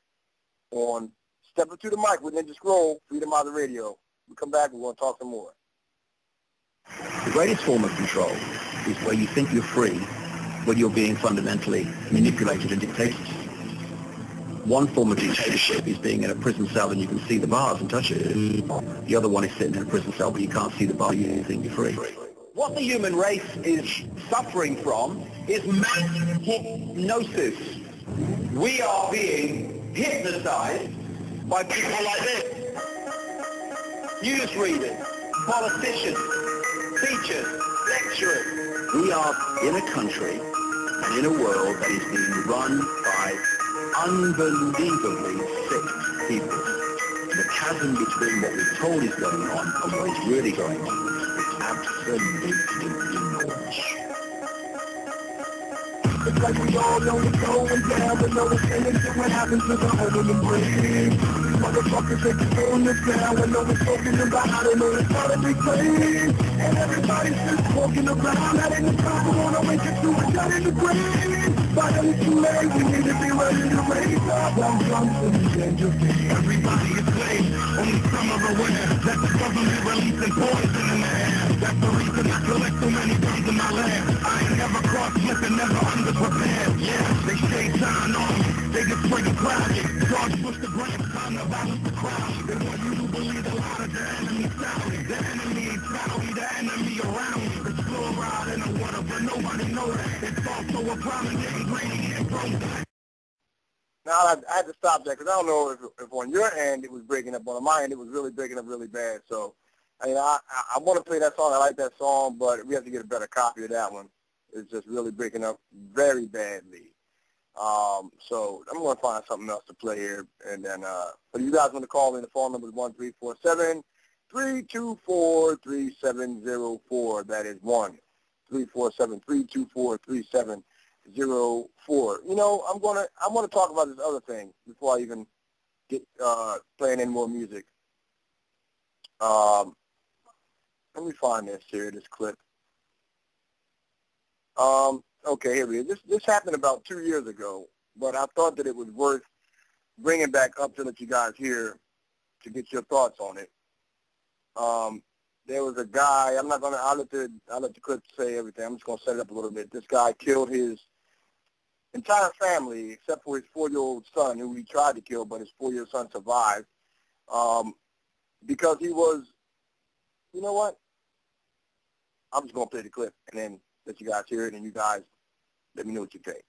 on Step Up to the Mic with Ninja Scroll, Freedomizer Radio. We come back, we're going to talk some more. The greatest form of control is where you think you're free, when you're being fundamentally manipulated and dictated. One form of dictatorship is being in a prison cell and you can see the bars and touch it. The other one is sitting in a prison cell but you can't see the bar, you think you're free. What the human race is suffering from is mass hypnosis. We are being hypnotized by people like this. Newsreaders, politicians, teachers, lecturers. We are in a country and in a world that is being run by unbelievably sick people. The chasm between what we're told is going on and what is really going on is absolutely enormous. It's like we all know what's going down, but no one's saying what happens to the home and brain. Motherfuckers take the phone this down when no one's talking about how they know it's not a big thing. And everybody's just walking around, that ain't the time we wanna wake up to a shot in the brain. But it's too late, we need to be ready to raise up. Well, drums and danger. Everybody is slaves, only some are aware that the government releasing poison in the air. That's the reason I collect so many guns in my lab. I ain't never cross-slipping, never underprepared. Yeah, they shade sign on me, they just spray the crowd. George Bush the Grand, time to balance the crowd. They want you to believe a lot of the enemy Saudi. The enemy ain't Saudi, the enemy around me. It's fluoride in the water, but nobody knows that. It's also a problem getting greedy and broke. Now, I had to stop that because I don't know if on your end it was breaking up. On my end, it was really breaking up really bad. So, I want to play that song. I like that song, but we have to get a better copy of that one. It's just really breaking up very badly. So I'm going to find something else to play here. And then, but you guys want to call in, the phone number is 1-347-324-3704. That is 1-347-324-3704. You know, I want to talk about this other thing before I even get playing any more music. Let me find this here, this clip. Okay, here we go. This happened about 2 years ago, but I thought that it was worth bringing back up to let you guys hear to get your thoughts on it. There was a guy. I'll let the clip say everything. I'm just gonna set it up a little bit. This guy killed his entire family except for his 4-year-old son, who he tried to kill, but his 4-year-old son survived because he was. You know what? I'm just gonna play the clip and then let you guys hear it, and you guys let me know what you think.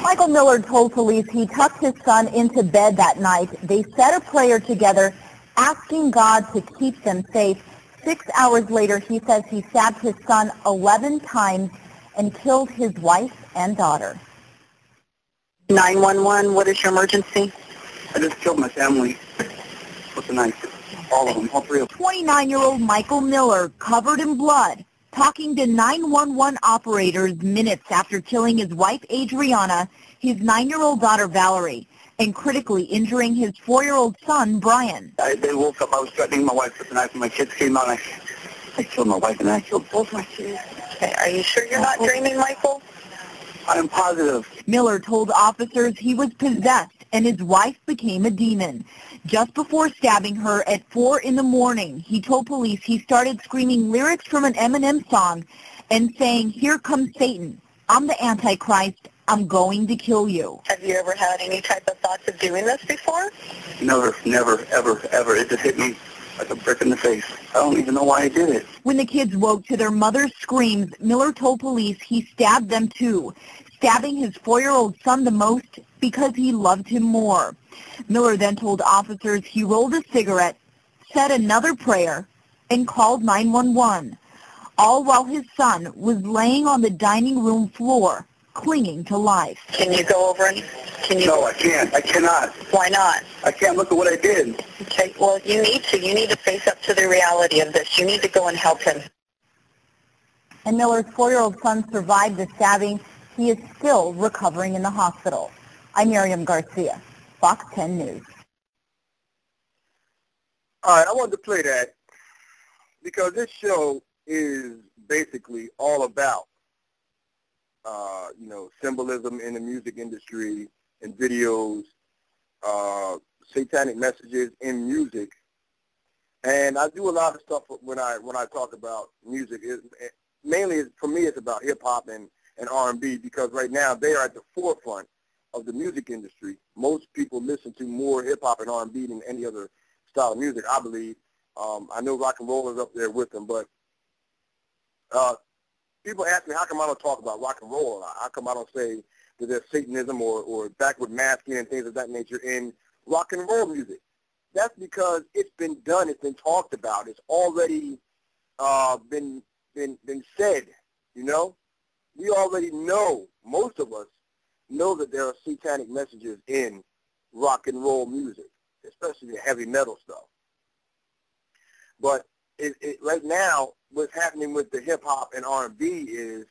Michael Miller told police he tucked his son into bed that night. They said a prayer together, asking God to keep them safe. 6 hours later, he says he stabbed his son 11 times and killed his wife and daughter. 911, what is your emergency? I just killed my family with a knife. All of them, all three of them. 29-year-old Michael Miller, covered in blood, talking to 911 operators minutes after killing his wife Adriana, his 9-year-old daughter Valerie, and critically injuring his 4-year-old son Brian. They woke up, I was threatening my wife with a knife, and my kids came out, and I killed my wife, and I killed both my kids. Okay, are you sure you're not dreaming, Michael? I am positive. Miller told officers he was possessed and his wife became a demon. Just before stabbing her at 4 in the morning, he told police he started screaming lyrics from an Eminem song and saying, "Here comes Satan. I'm the Antichrist. I'm going to kill you." Have you ever had any type of thoughts of doing this before? Never, ever. It just hit me like a brick in the face. I don't even know why I did it. When the kids woke to their mother's screams, Miller told police he stabbed them too, stabbing his 4-year-old son the most because he loved him more. Miller then told officers he rolled a cigarette, said another prayer, and called 911, all while his son was laying on the dining room floor, clinging to life. Can you go over and No, I can't. I cannot. Why not? I can't look at what I did. Okay, well, you need to. You need to face up to the reality of this. You need to go and help him. And Miller's 4-year-old son survived the stabbing. He is still recovering in the hospital. I'm Miriam Garcia, Fox 10 News. All right, I wanted to play that because this show is basically all about, symbolism in the music industry and videos, satanic messages in music. And I do a lot of stuff when I talk about music. Mainly, for me, it's about hip-hop and R&B because right now they are at the forefront of the music industry. Most people listen to more hip-hop and R&B than any other style of music, I believe. I know rock and roll is up there with them, but people ask me, how come I don't talk about rock and roll a lot? How come I don't say that there's Satanism or backward masking and things of that nature in rock and roll music? That's because it's been done. It's been talked about. It's already been said, We already know, most of us know that there are satanic messages in rock and roll music, especially the heavy metal stuff. But right now, what's happening with the hip-hop and R&B is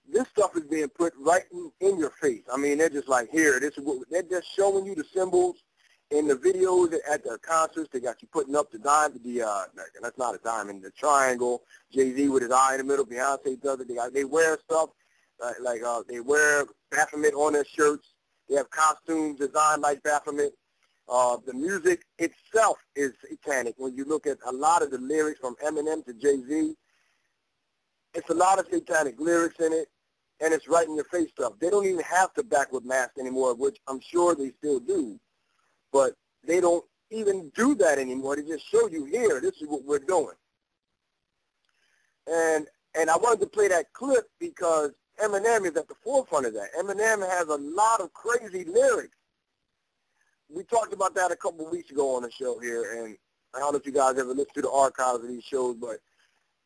this stuff is being put right in your face. I mean, they're just like, here, they're just showing you the symbols in the videos at the concerts. They got you putting up the diamond, that's not a diamond, the triangle, Jay-Z with his eye in the middle, Beyonce does it. They wear stuff, they wear Baphomet on their shirts. They have costumes designed like Baphomet. The music itself is satanic. When you look at a lot of the lyrics from Eminem to Jay-Z, it's a lot of satanic lyrics in it, and it's right in your face stuff. They don't even have to backward mask anymore, which I'm sure they still do, but they don't even do that anymore. They just show you here, this is what we're doing. And I wanted to play that clip because Eminem is at the forefront of that. Eminem has a lot of crazy lyrics. We talked about that a couple of weeks ago on the show here, and I don't know if you guys ever listened to the archives of these shows, but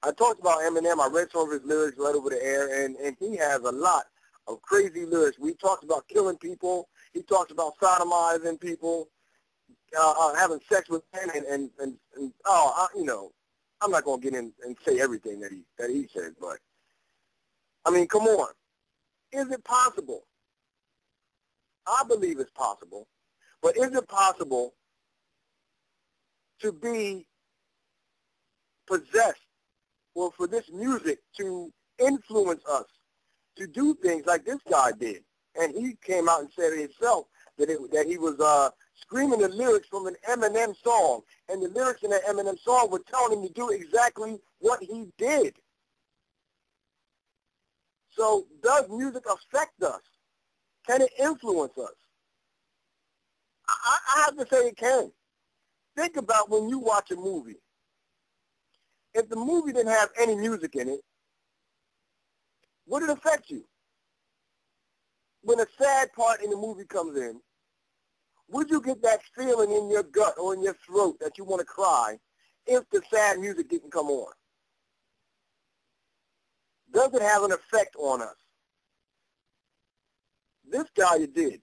I talked about Eminem. I read some of his lyrics right over the air, and he has a lot of crazy lyrics. We talked about killing people. He talks about sodomizing people, having sex with men, I'm not going to get in and say everything that he said, but, I mean, come on. Is it possible? I believe it's possible. But is it possible to be possessed, or for this music to influence us to do things like this guy did. And he came out and said himself that he was screaming the lyrics from an Eminem song, and the lyrics in that Eminem song were telling him to do exactly what he did. So does music affect us? Can it influence us? I have to say it can. Think about when you watch a movie. If the movie didn't have any music in it, would it affect you? When a sad part in the movie comes in, would you get that feeling in your gut or in your throat that you want to cry if the sad music didn't come on? Does it have an effect on us? This guy did.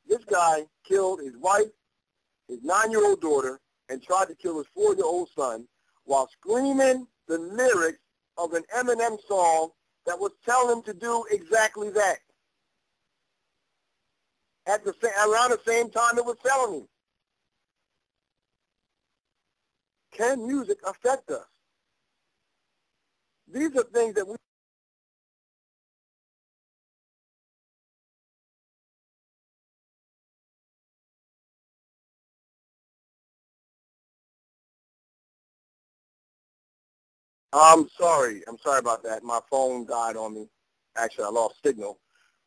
This guy killed his wife, his 9-year-old daughter, and tried to kill his 4-year-old son while screaming the lyrics of an Eminem song that was telling him to do exactly that. Around the same time it was telling him. Can music affect us? These are things that we I'm sorry about that. My phone died on me. Actually, I lost signal.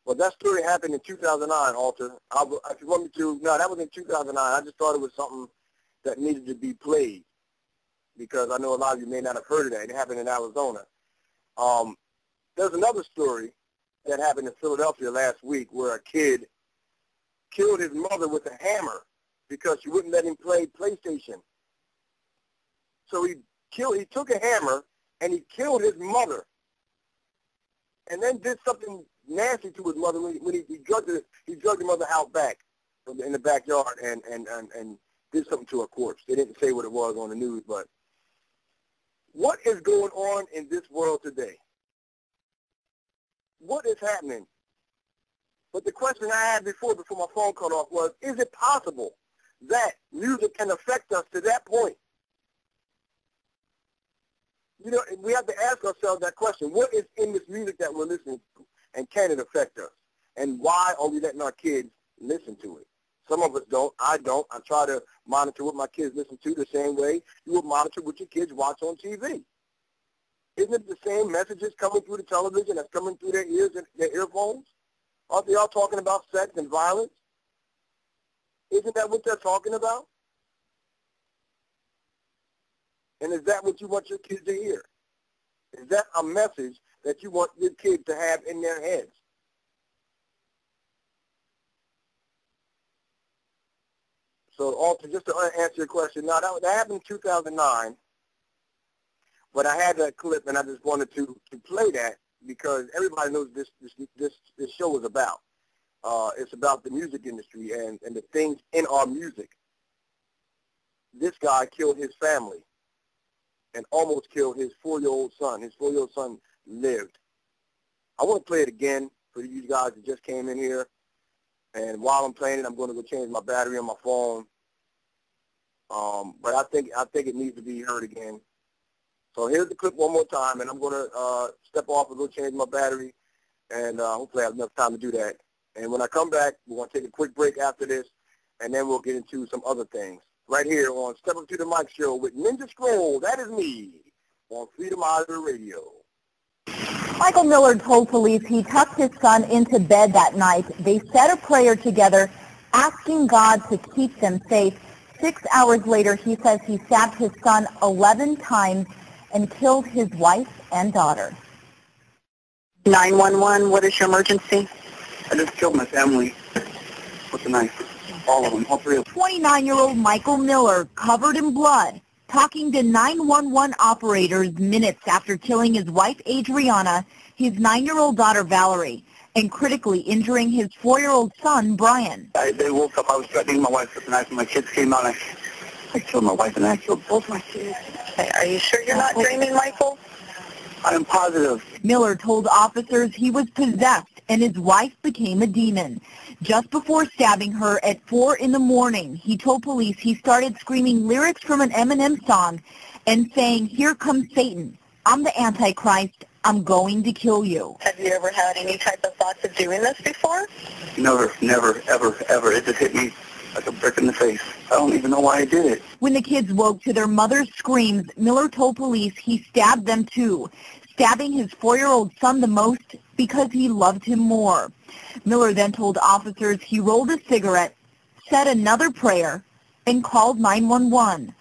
Well, that story happened in 2009, Alter. If you want me to, no, that was in 2009. I just thought it was something that needed to be played because I know a lot of you may not have heard of that. It happened in Arizona. There's another story that happened in Philadelphia last week where a kid killed his mother with a hammer because she wouldn't let him play PlayStation. So he took a hammer and he killed his mother, and then did something nasty to his mother when he drugged the mother out back in the backyard and did something to her corpse. They didn't say what it was on the news, but what is going on in this world today? What is happening? But the question I had before my phone cut off was, is it possible that music can affect us to that point? You know, we have to ask ourselves that question. What is in this music that we're listening to, and can it affect us? And why are we letting our kids listen to it? Some of us don't. I don't. I try to monitor what my kids listen to the same way you would monitor what your kids watch on TV. Isn't it the same messages coming through the television that's coming through their ears and their earphones? Aren't they all talking about sex and violence? Isn't that what they're talking about? And is that what you want your kids to hear? Is that a message that you want your kids to have in their heads? So, also, just to answer your question, now that happened in 2009, but I had that clip, and I just wanted to play that because everybody knows this show is about. It's about the music industry and the things in our music. This guy killed his family and almost killed his 4-year-old son. His 4-year-old son lived. I want to play it again for you guys that just came in here. And while I'm playing it, I'm going to go change my battery on my phone. But I think it needs to be heard again. So here's the clip one more time, and I'm going to step off and go change my battery. And hopefully I have enough time to do that. And when I come back, we're going to take a quick break after this, and then we'll get into some other things. Right here on Step Up to the Mic Show with Ninja Scroll, that is me, on Freedomizer Radio. Michael Miller told police he tucked his son into bed that night. They said a prayer together, asking God to keep them safe. 6 hours later, he says he stabbed his son 11 times and killed his wife and daughter. 911, what is your emergency? I just killed my family with a knife. All of them, all three of them. 29-year-old Michael Miller, covered in blood, talking to 911 operators minutes after killing his wife Adriana, his 9-year-old daughter Valerie, and critically injuring his 4-year-old son Brian. They woke up, I was threatening my wife with a knife, and my kids came out. I killed my wife and I killed both my kids. Okay, are you sure you're not dreaming, Michael? I am positive. Miller told officers he was possessed and his wife became a demon. Just before stabbing her at 4 in the morning, he told police he started screaming lyrics from an Eminem song and saying, "Here comes Satan. I'm the Antichrist. I'm going to kill you." Have you ever had any type of thoughts of doing this before? Never, ever, ever. It just hit me like a brick in the face. I don't even know why I did it. When the kids woke to their mother's screams, Miller told police he stabbed them too, stabbing his 4-year-old son the most because he loved him more. Miller then told officers he rolled a cigarette, said another prayer, and called 911,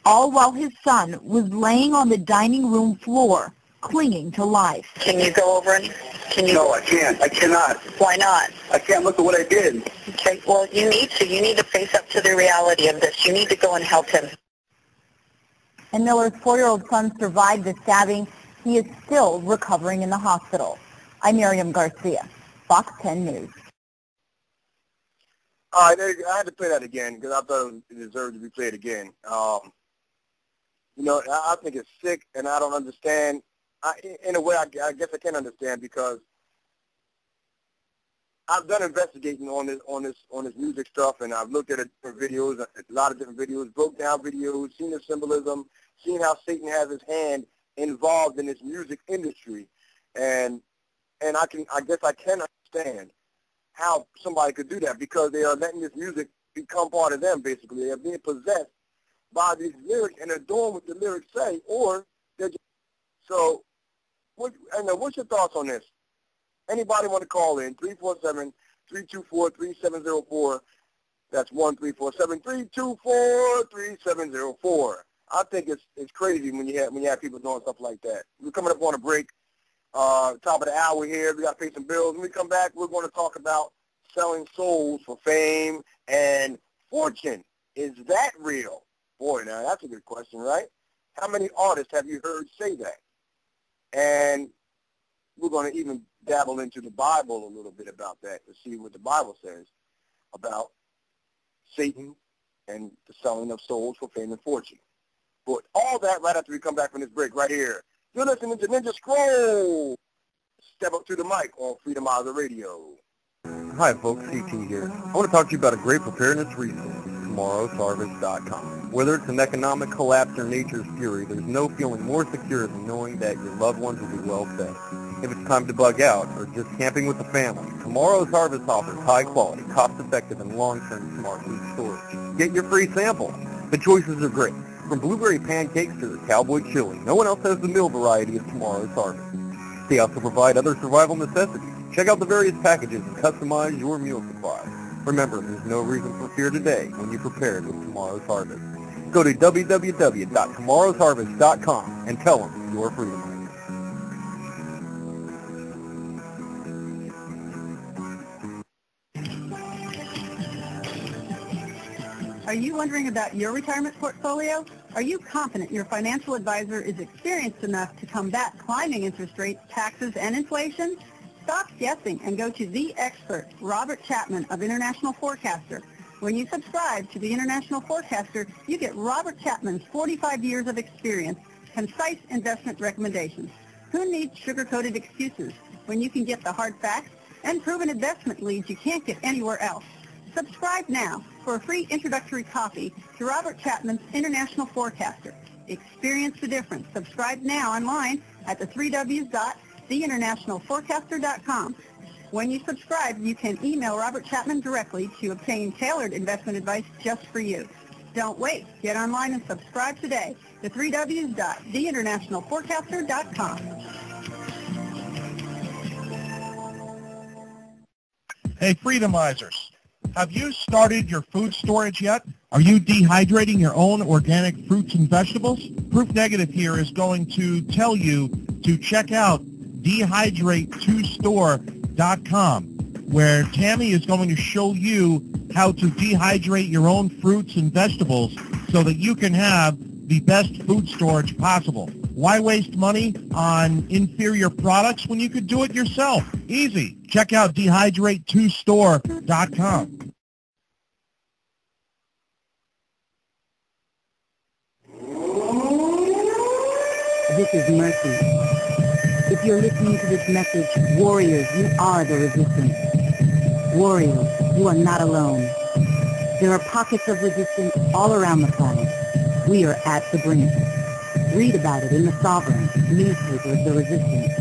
all while his son was laying on the dining room floor, clinging to life. Can you go over and No, I can't. I cannot. Why not? I can't look at what I did. Okay, well, you need to. You need to face up to the reality of this. You need to go and help him. And Miller's 4-year-old son survived the stabbing. He is still recovering in the hospital. I'm Miriam Garcia, Fox 10 News. All right, I had to play that again because I thought it deserved to be played again. I think it's sick, and I don't understand. In a way, I guess I can understand because I've done investigating on this music stuff, and I've looked at different videos, a lot of different videos, broke down videos, seen the symbolism, seen how Satan has his hand involved in this music industry, and I guess I can understand how somebody could do that because they are letting this music become part of them. Basically, they are being possessed by these lyrics, and they're doing what the lyrics say, or they're just so. What's your thoughts on this? Anybody want to call in? 347-324-3704. That's 1-347-324-3704. I think it's crazy when you have people doing stuff like that. We're coming up on a break. Top of the hour here. We got to pay some bills. When we come back, we're going to talk about selling souls for fame and fortune. Is that real? Boy, now that's a good question, right? How many artists have you heard say that? And we're going to even dabble into the Bible a little bit about that to see what the Bible says about Satan and the selling of souls for fame and fortune. But all that right after we come back from this break right here. You're listening to Ninja Scroll. Step up to the mic on Freedomizer Radio. Hi folks, CT here. I want to talk to you about a great preparedness resource, tomorrowsharvest.com. Whether it's an economic collapse or nature's fury, there's no feeling more secure than knowing that your loved ones will be well fed. If it's time to bug out or just camping with the family, Tomorrow's Harvest offers high-quality, cost-effective, and long-term smart food storage. Get your free sample. The choices are great. From blueberry pancakes to the cowboy chili, no one else has the meal variety of Tomorrow's Harvest. They also provide other survival necessities. Check out the various packages and customize your meal supply. Remember, there's no reason for fear today when you prepare with Tomorrow's Harvest. Go to www.tomorrowsharvest.com and tell them you're Freedomizer. Are you wondering about your retirement portfolio? Are you confident your financial advisor is experienced enough to combat climbing interest rates, taxes, and inflation? Stop guessing and go to the expert, Robert Chapman of International Forecaster. When you subscribe to the International Forecaster, you get Robert Chapman's 45 years of experience, concise investment recommendations. Who needs sugar-coated excuses when you can get the hard facts and proven investment leads you can't get anywhere else? Subscribe now for a free introductory copy to Robert Chapman's International Forecaster. Experience the difference. Subscribe now online at the 3Ws.theinternationalforecaster.com. When you subscribe, you can email Robert Chapman directly to obtain tailored investment advice just for you. Don't wait. Get online and subscribe today to 3Ws.theinternationalforecaster.com. Hey, Freedomizers. Have you started your food storage yet? Are you dehydrating your own organic fruits and vegetables? Proof Negative here is going to tell you to check out dehydrate2store.com, where Tammy is going to show you how to dehydrate your own fruits and vegetables so that you can have the best food storage possible. Why waste money on inferior products when you could do it yourself? Easy. Check out dehydrate2store.com. This is Mercy. If you're listening to this message, warriors, you are the resistance. Warriors, you are not alone. There are pockets of resistance all around the planet. We are at the brink. Read about it in The Sovereign, newspaper of the resistance.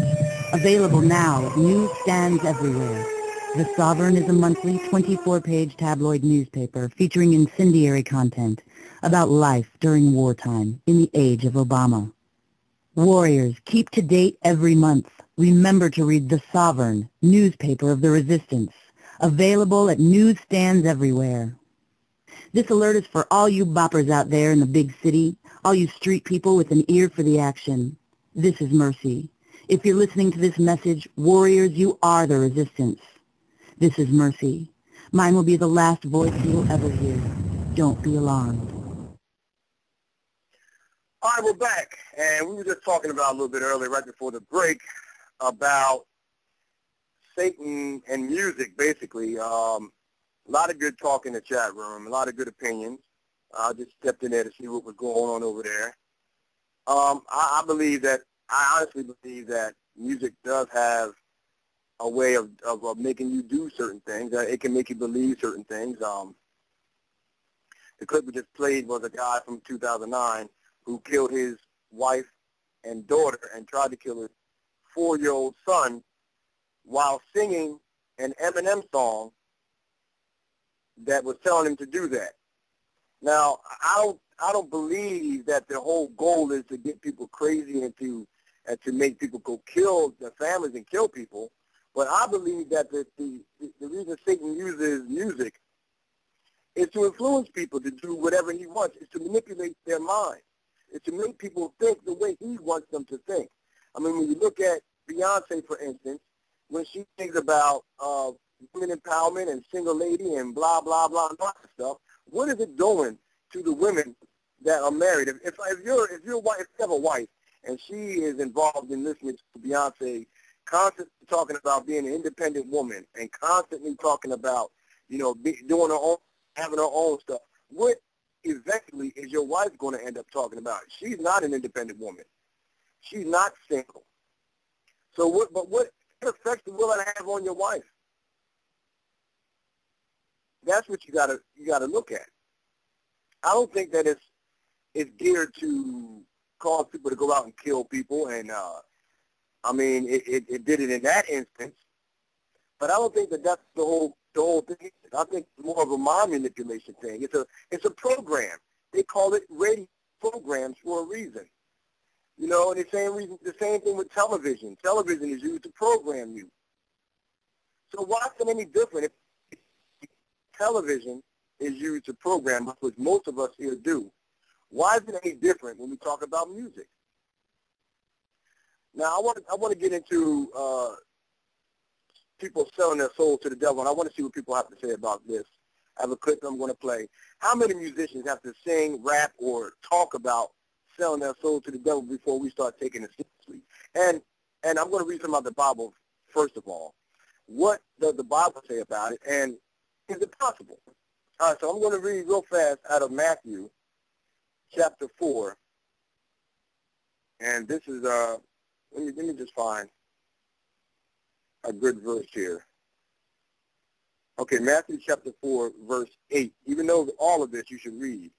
Available now at newsstands everywhere. The Sovereign is a monthly 24-page tabloid newspaper featuring incendiary content about life during wartime in the age of Obama. Warriors, keep to date every month. Remember to read The Sovereign, newspaper of the resistance. Available at newsstands everywhere. This alert is for all you boppers out there in the big city, all you street people with an ear for the action. This is Mercy. If you're listening to this message, warriors, you are the resistance. This is Mercy. Mine will be the last voice you will ever hear. Don't be alarmed. All right, we're back, and we were just talking about a little bit earlier, right before the break, about Satan and music, basically. A lot of good talk in the chat room, a lot of good opinions. I just stepped in there to see what was going on over there. I honestly believe that music does have a way of making you do certain things. It can make you believe certain things. The clip we just played was a guy from 2009 who killed his wife and daughter and tried to kill his 4-year-old son while singing an Eminem song that was telling him to do that. Now, I don't believe that the whole goal is to get people crazy and to make people go kill their families and kill people. But I believe that the reason Satan uses music is to influence people to do whatever he wants. It's to manipulate their mind. It's to make people think the way he wants them to think. I mean, when you look at Beyonce, for instance, when she thinks about women empowerment and single lady and blah, blah, blah, and all that stuff, what is it doing to the women that are married? If you have a wife and she is involved in listening to Beyonce, constantly talking about being an independent woman and constantly talking about, doing her own, having her own stuff, what eventually is your wife going to end up talking about? She's not an independent woman. She's not single. So what effect will it have on your wife? That's what you gotta look at. I don't think that it's geared to cause people to go out and kill people, and it did it in that instance. But I don't think that that's the whole thing. I think it's more of a mind manipulation thing. It's a program. They call it radio programs for a reason. And the same thing with television. Television is used to program you. So why is it any different if television is used to program, which most of us here do? Why is it any different when we talk about music? Now, I want to get into people selling their soul to the devil, and I want to see what people have to say about this. I have a clip I'm going to play. How many musicians have to sing, rap, or talk about selling their soul to the devil before we start taking it seriously? And I'm going to read some of the Bible first of all. What does the Bible say about it, and is it possible? All right, so I'm going to read real fast out of Matthew chapter 4, and this is let me just find a good verse here. Okay, Matthew chapter 4, verse 8. Even though all of this you should read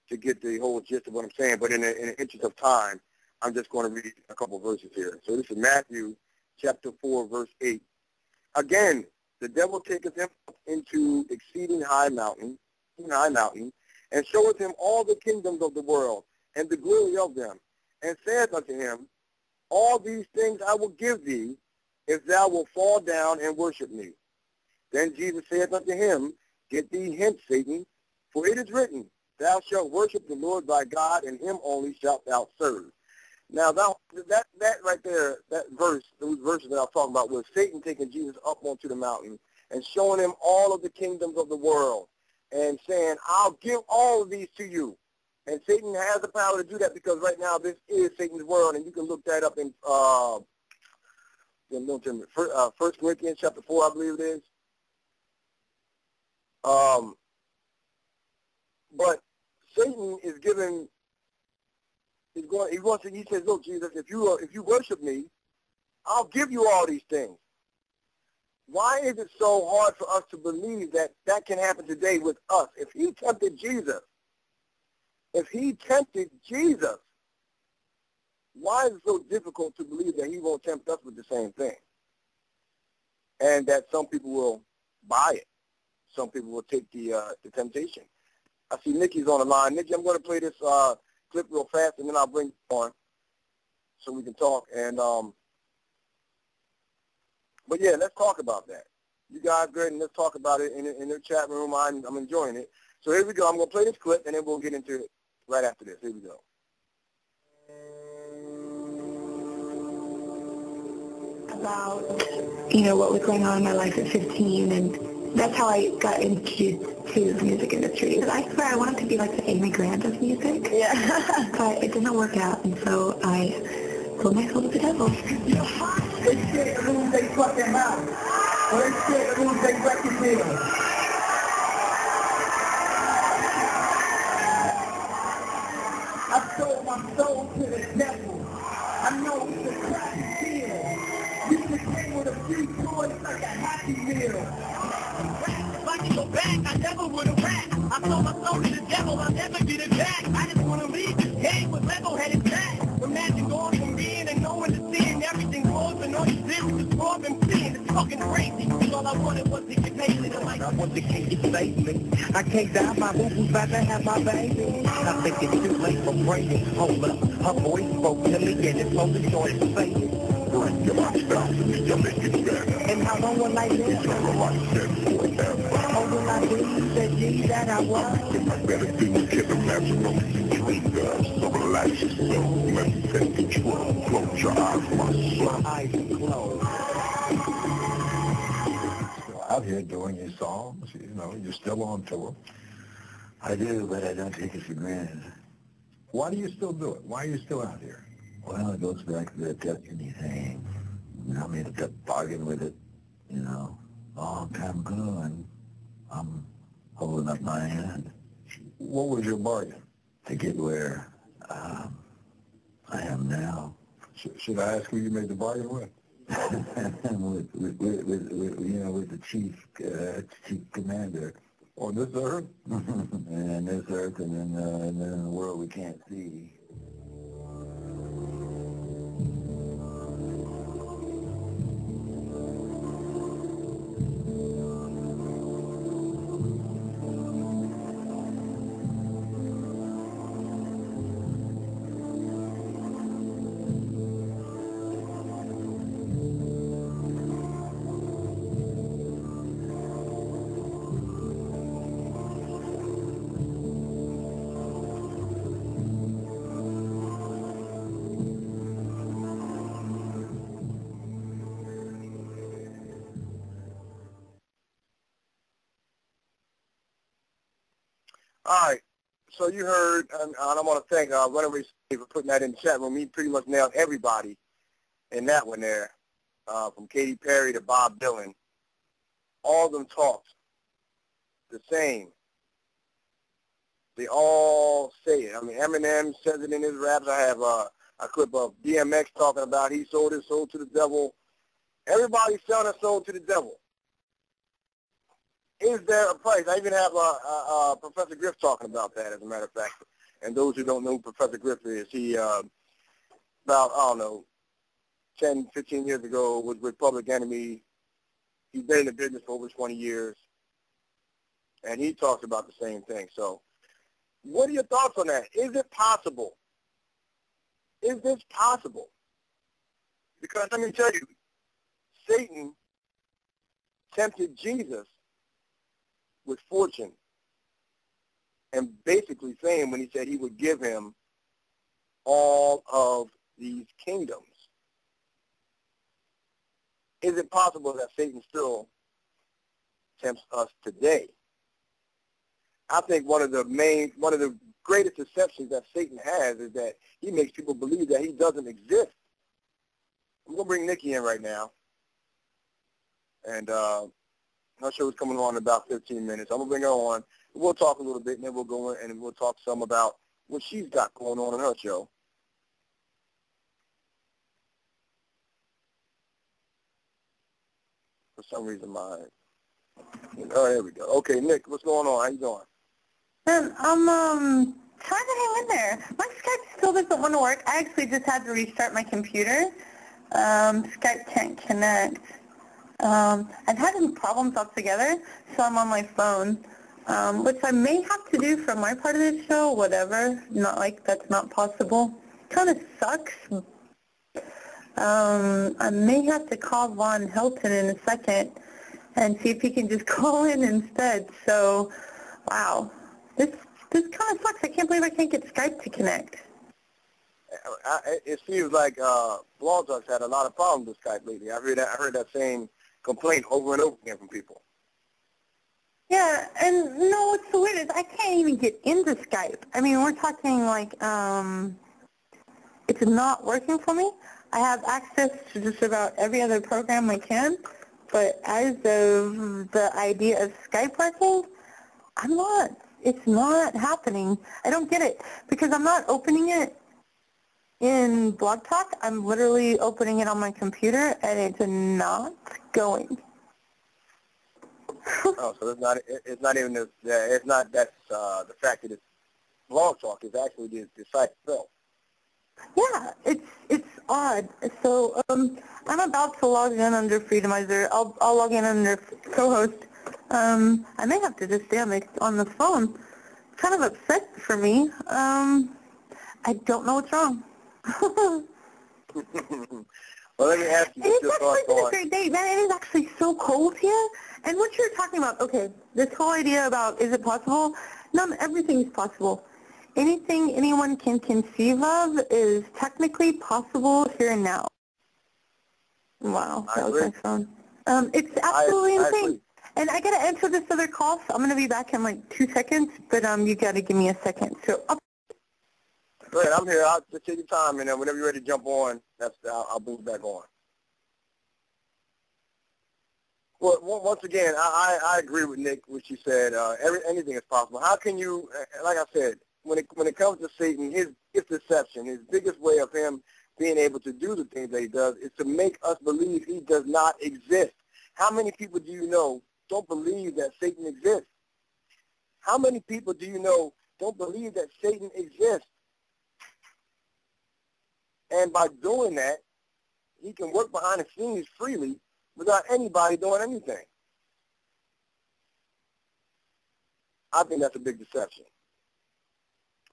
to get the whole gist of what I'm saying, but in the interest of time, I'm just going to read a couple verses here. So this is Matthew chapter 4, verse 8. Again, the devil taketh him up into exceeding high mountain, and showeth him all the kingdoms of the world, and the glory of them, and saith unto him, all these things I will give thee, if thou wilt fall down and worship me. Then Jesus saith unto him, get thee hence, Satan, for it is written, thou shalt worship the Lord thy God, and him only shalt thou serve. Now, that right there, that verse, those verses that I was talking about, was Satan taking Jesus up onto the mountain and showing him all of the kingdoms of the world and saying, I'll give all of these to you. And Satan has the power to do that because right now this is Satan's world, and you can look that up in 1 Corinthians chapter 4, I believe it is. But Satan is given. He says, look, Jesus, if you worship me, I'll give you all these things. Why is it so hard for us to believe that that can happen today with us? If he tempted Jesus, why is it so difficult to believe that he won't tempt us with the same thing? And that some people will buy it. Some people will take the temptation. I see Nikki's on the line. Nikki, I'm going to play this clip real fast, and then I'll bring you on so we can talk. And but yeah, let's talk about that. You guys good, and let's talk about it in the chat room. I'm enjoying it. So here we go. I'm going to play this clip, and then we'll get into it right after this. Here we go. About, what was going on in my life at 15, and that's how I got introduced to the music industry. I swear I wanted to be like the Amy Grant of music. Yeah. But it didn't work out, and so I sold my soul to the devil. They scared to lose their fucking house. Or they scared to lose their record deal. I sold my soul to the devil. I know it's a crack deal. You can play with a few toys like a Happy Meal. If I could go back, I never would have rapped. I sold my soul to the devil, I'll never get it back. I just want to leave this game with level-headed back. Imagine going from being and knowing to seeing everything close, and all you did was just rob and seeing. It's fucking crazy. And all I wanted was to get paid. And like, I want to can't get saved me. I can't die, my boo-boo's about to have my baby. I think it's too late for praying. Hold up, her voice spoke to me and it slowly started to fade. Bring your lifestyle to me, you'll make it better. And how long will I live? How will I be the G that I was? If I better do get a maximum dream, girl. So relax yourself, let me take control. Close your eyes, my son. My eyes are closed. Still out here doing your songs, you're still on tour. I do, but I don't take it for granted. Why do you still do it? Why are you still out here? Well, it goes back to the destiny thing. I made a bargain with it, a long time ago, and I'm holding up my hand. What was your bargain? To get where I am now. Should I ask who you made the bargain with? with the chief commander. On this earth? And this earth, and then in the world we can't see. All right, so you heard, and I want to thank Runaway Slave for putting that in the chat room. He pretty much nailed everybody in that one there, from Katy Perry to Bob Dylan. All of them talked the same. They all say it. I mean, Eminem says it in his raps. I have a clip of DMX talking about he sold his soul to the devil. Everybody's selling their soul to the devil. Is there a price? I even have Professor Griff talking about that, as a matter of fact. And those who don't know who Professor Griff is, he, about, 10, 15 years ago was with Public Enemy. He's been in the business for over 20 years. And he talks about the same thing. So what are your thoughts on that? Is it possible? Is this possible? Because let me tell you, Satan tempted Jesus with fortune, and basically saying when he said he would give him all of these kingdoms. Is it possible that Satan still tempts us today? I think one of the greatest deceptions that Satan has is that he makes people believe that he doesn't exist. I'm going to bring Nickie in right now. And her show is coming on in about 15 minutes. I'm going to bring her on. We'll talk a little bit, and then we'll go in and we'll talk some about what she's got going on in her show. For some reason, mine. Oh, there we go. Okay, Nick, what's going on? How you doing? I'm trying to hang in there. My Skype still doesn't want to work. I actually just had to restart my computer. Skype can't connect. I've had some problems altogether, so I'm on my phone, which I may have to do from my part of the show, whatever. Not like that's not possible. Kind of sucks. I may have to call Helton in a second and see if he can just call in insteed. So, wow. This kind of sucks. I can't believe I can't get Skype to connect. It seems like Blog Talk's had a lot of problems with Skype lately. I heard that same complaint over and over again from people. Yeah, and no, what's so weird is I can't even get into Skype. I mean, we're talking like it's not working for me. I have access to just about every other program I can, but as of the idea of Skype working, it's not happening. I don't get it because I'm not opening it in Blog Talk. I'm literally opening it on my computer and it's not going. Oh, so it's not even the fact that it's Blog Talk. It's actually the site itself. Yeah, it's odd. So I'm about to log in under Freedomizer. I'll log in under co-host. I may have to just stay on the phone. It's kind of upset for me. I don't know what's wrong. Well, let me ask you what your thoughts It's actually been a great day, man. It is actually so cold here. And what you're talking about, okay, this whole idea about is it possible? No, everything is possible. Anything anyone can conceive of is technically possible here and now. Wow, that was my phone. It's absolutely insane. And I got to answer this other call, so I'm going to be back in like 2 seconds, but you got to give me a second. So go ahead, I'm here. I'll just take your time, and then whenever you're ready to jump on, I'll bring you back on. Well, once again, I agree with Nick, what you said. Anything is possible. How can you, like I said, when it comes to Satan, his deception, his biggest way of him being able to do the things that he does is to make us believe he does not exist. How many people do you know don't believe that Satan exists? How many people do you know don't believe that Satan exists? And by doing that, he can work behind the scenes freely without anybody doing anything. I think that's a big deception.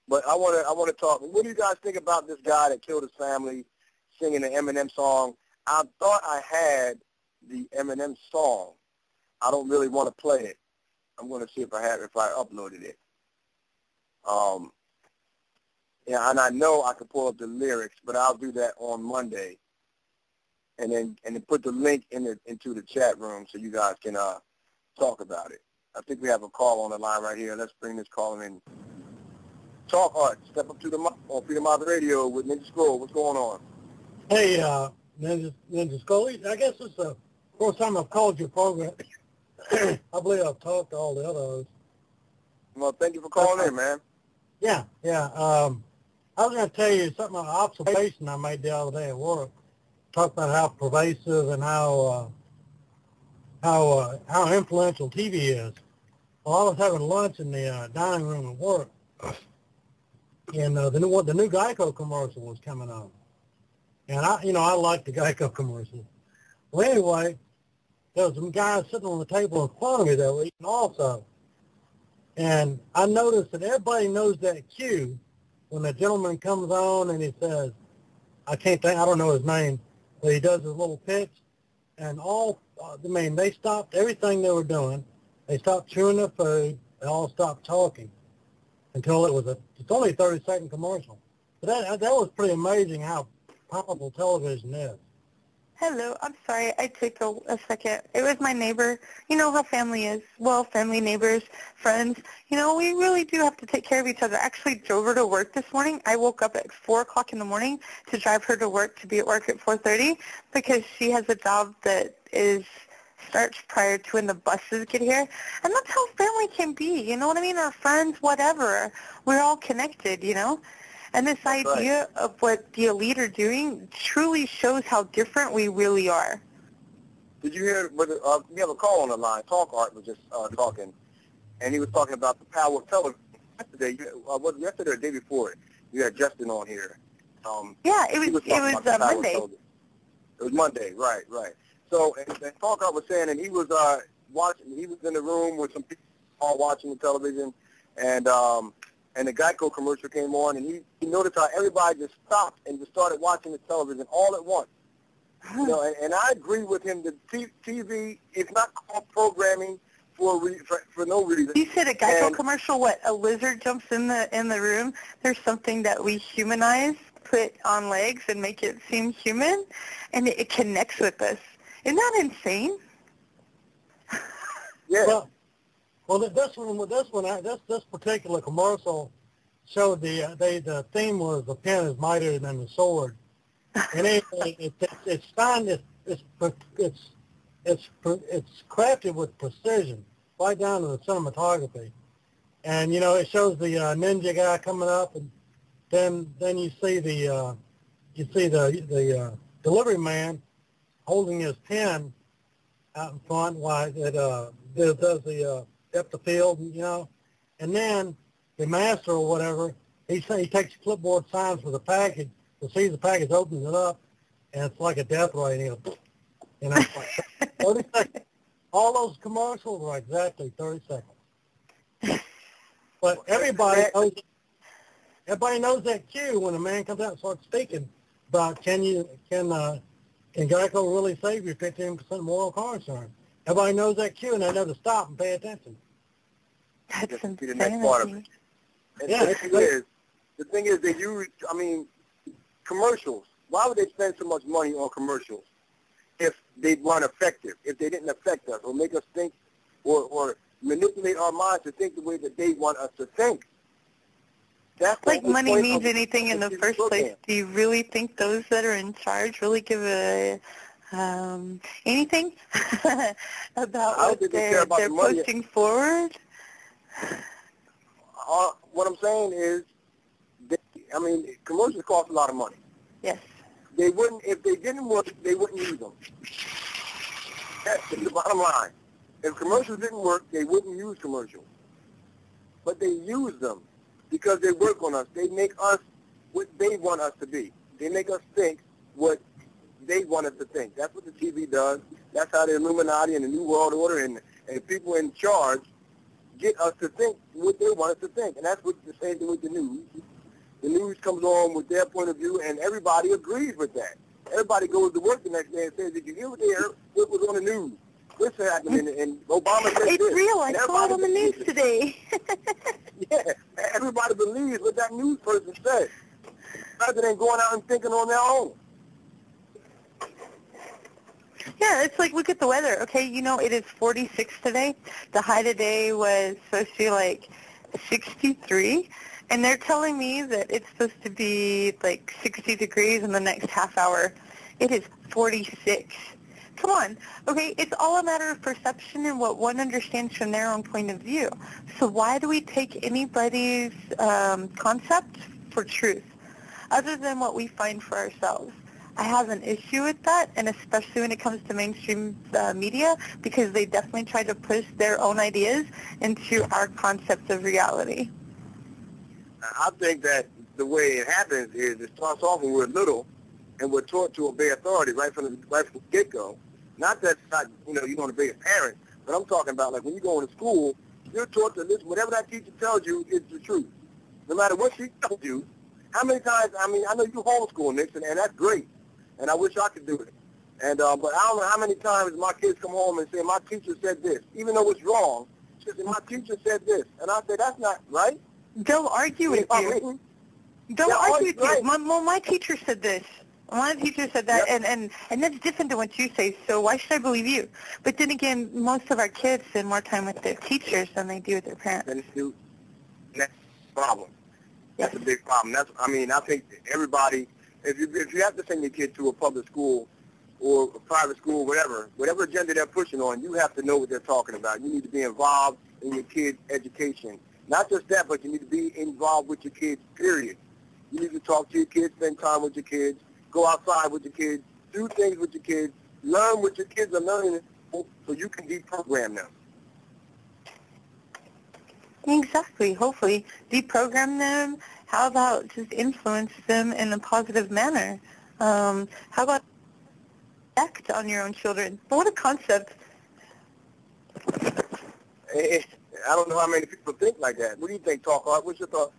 But I want to talk. What do you guys think about this guy that killed his family singing the Eminem song? I thought I had the Eminem song. I don't really want to play it. I'm going to see if I uploaded it. Yeah, and I know I can pull up the lyrics, but I'll do that on Monday, and then put the link into the chat room so you guys can talk about it. I think we have a call on the line right here. Let's bring this call in. Talk Art, step up to the mic on Freedomizer Radio with Ninja Scroll. What's going on? Hey, Ninja Scully. I guess it's the first time I've called your program. I believe I've talked to all the others. Well, thank you for calling in, man. Yeah. I was going to tell you something, an observation I made the other day at work. Talk about how pervasive and how influential TV is. Well, I was having lunch in the dining room at work, and the new Geico commercial was coming on. And I like the Geico commercials. Well, anyway, there was some guys sitting on the table in front of me that were eating also. And I noticed that everybody knows that cue when the gentleman comes on and he says, I don't know his name, but he does his little pitch. And they stopped everything they were doing. They stopped chewing their food. They all stopped talking until it's only a 30-second commercial. But that was pretty amazing how powerful television is. Hello, I'm sorry, I took a second. It was my neighbor. You know how family is. Well, family, neighbors, friends. We really do have to take care of each other. I actually drove her to work this morning. I woke up at 4 o'clock in the morning to drive her to work, to be at work at 4:30, because she has a job that starts prior to when the buses get here. And that's how family can be, you know what I mean? Our friends, whatever. We're all connected, And this idea of what the elite are doing truly shows how different we really are. Did you hear? We have a call on the line. Talk Art was just talking, and he was talking about the power of television. Yesterday, was it yesterday or the day before? You had Justin on here. Yeah, it was Monday. It was Monday, right. So, and Talk Art was saying, and he was watching. He was in the room with some people all watching the television, and the Geico commercial came on, and he noticed how everybody just stopped and just started watching the television all at once. You know, and I agree with him that TV is not called programming for no reason. You said a Geico commercial. What? A lizard jumps in the room. There's something that we humanize, put on legs, and make it seem human, and it connects with us. Isn't that insane? Yeah. Well, this particular commercial showed the theme was the pen is mightier than the sword, and it's crafted with precision, right down to the cinematography, and you know it shows the ninja guy coming up, and then you see the delivery man holding his pen out in front while it does the depth of field, you know, and then the master or whatever, he takes clipboard signs for the package, sees the package, opens it up, and it's like a death ray, you know, it's like 30 seconds. All those commercials are exactly 30 seconds. But everybody knows that cue when a man comes out and starts speaking about can Geico really save you 15% more on car insurance? Everybody knows that cue, and they know to stop and pay attention. That's insane. The next part of it. And yeah, the thing is, they use, commercials. Why would they spend so much money on commercials if they weren't effective, if they didn't affect us or make us think or manipulate our minds to think the way that they want us to think? That's like money means anything in the first place. Do you really think those that are in charge really give a anything about what they're pushing forward? What I'm saying is, commercials cost a lot of money. Yes. They wouldn't, if they didn't work, they wouldn't use them. That's the bottom line. If commercials didn't work, they wouldn't use commercials. But they use them because they work on us. They make us what they want us to be. They make us think what they want us to think. That's what the TV does. That's how the Illuminati and the New World Order and people in charge get us to think what they want us to think. And that's what the same thing with the news. The news comes on with their point of view, and everybody agrees with that. Everybody goes to work the next day and says, did you hear what was on the news? This happened, and Obama said it's this. Real. I saw it on the news today. Yeah, everybody believes what that news person said, rather than going out and thinking on their own. Yeah, it's like, look at the weather. Okay, it is 46 today. The high today was supposed to be like 63. And they're telling me that it's supposed to be like 60 degrees in the next half hour. It is 46. Come on. Okay, it's all a matter of perception and what one understands from their own point of view. So why do we take anybody's concept for truth other than what we find for ourselves? I have an issue with that, and especially when it comes to mainstream media, because they definitely try to push their own ideas into our concepts of reality. I think that the way it happens is it starts off when we're little, and we're taught to obey authority right from the get-go. Not that you don't obey your parents, but I'm talking about like when you go into school, you're taught to listen. Whatever that teacher tells you is the truth, no matter what she tells you. How many times? I know you homeschool, Nix, and that's great, and I wish I could do it. And but I don't know how many times my kids come home and say my teacher said this, even though it's wrong. She said my teacher said this, and I say that's not right. They'll argue with you. They'll argue with you. My teacher said this. My teacher said that, and that's different than what you say, so why should I believe you? But then again, most of our kids spend more time with their teachers than they do with their parents. That's a problem. That's a big problem. I think everybody, if you have to send your kid to a public school or a private school, whatever agenda they're pushing on, you have to know what they're talking about. You need to be involved in your kid's education. Not just that, but you need to be involved with your kids, period. You need to talk to your kids, spend time with your kids, go outside with your kids, do things with your kids, learn what your kids are learning so you can deprogram them. Exactly. Hopefully, deprogram them. How about just influence them in a positive manner? How about act on your own children? What a concept. I don't know how many people think like that. What do you think, Talk Art? What's your thought?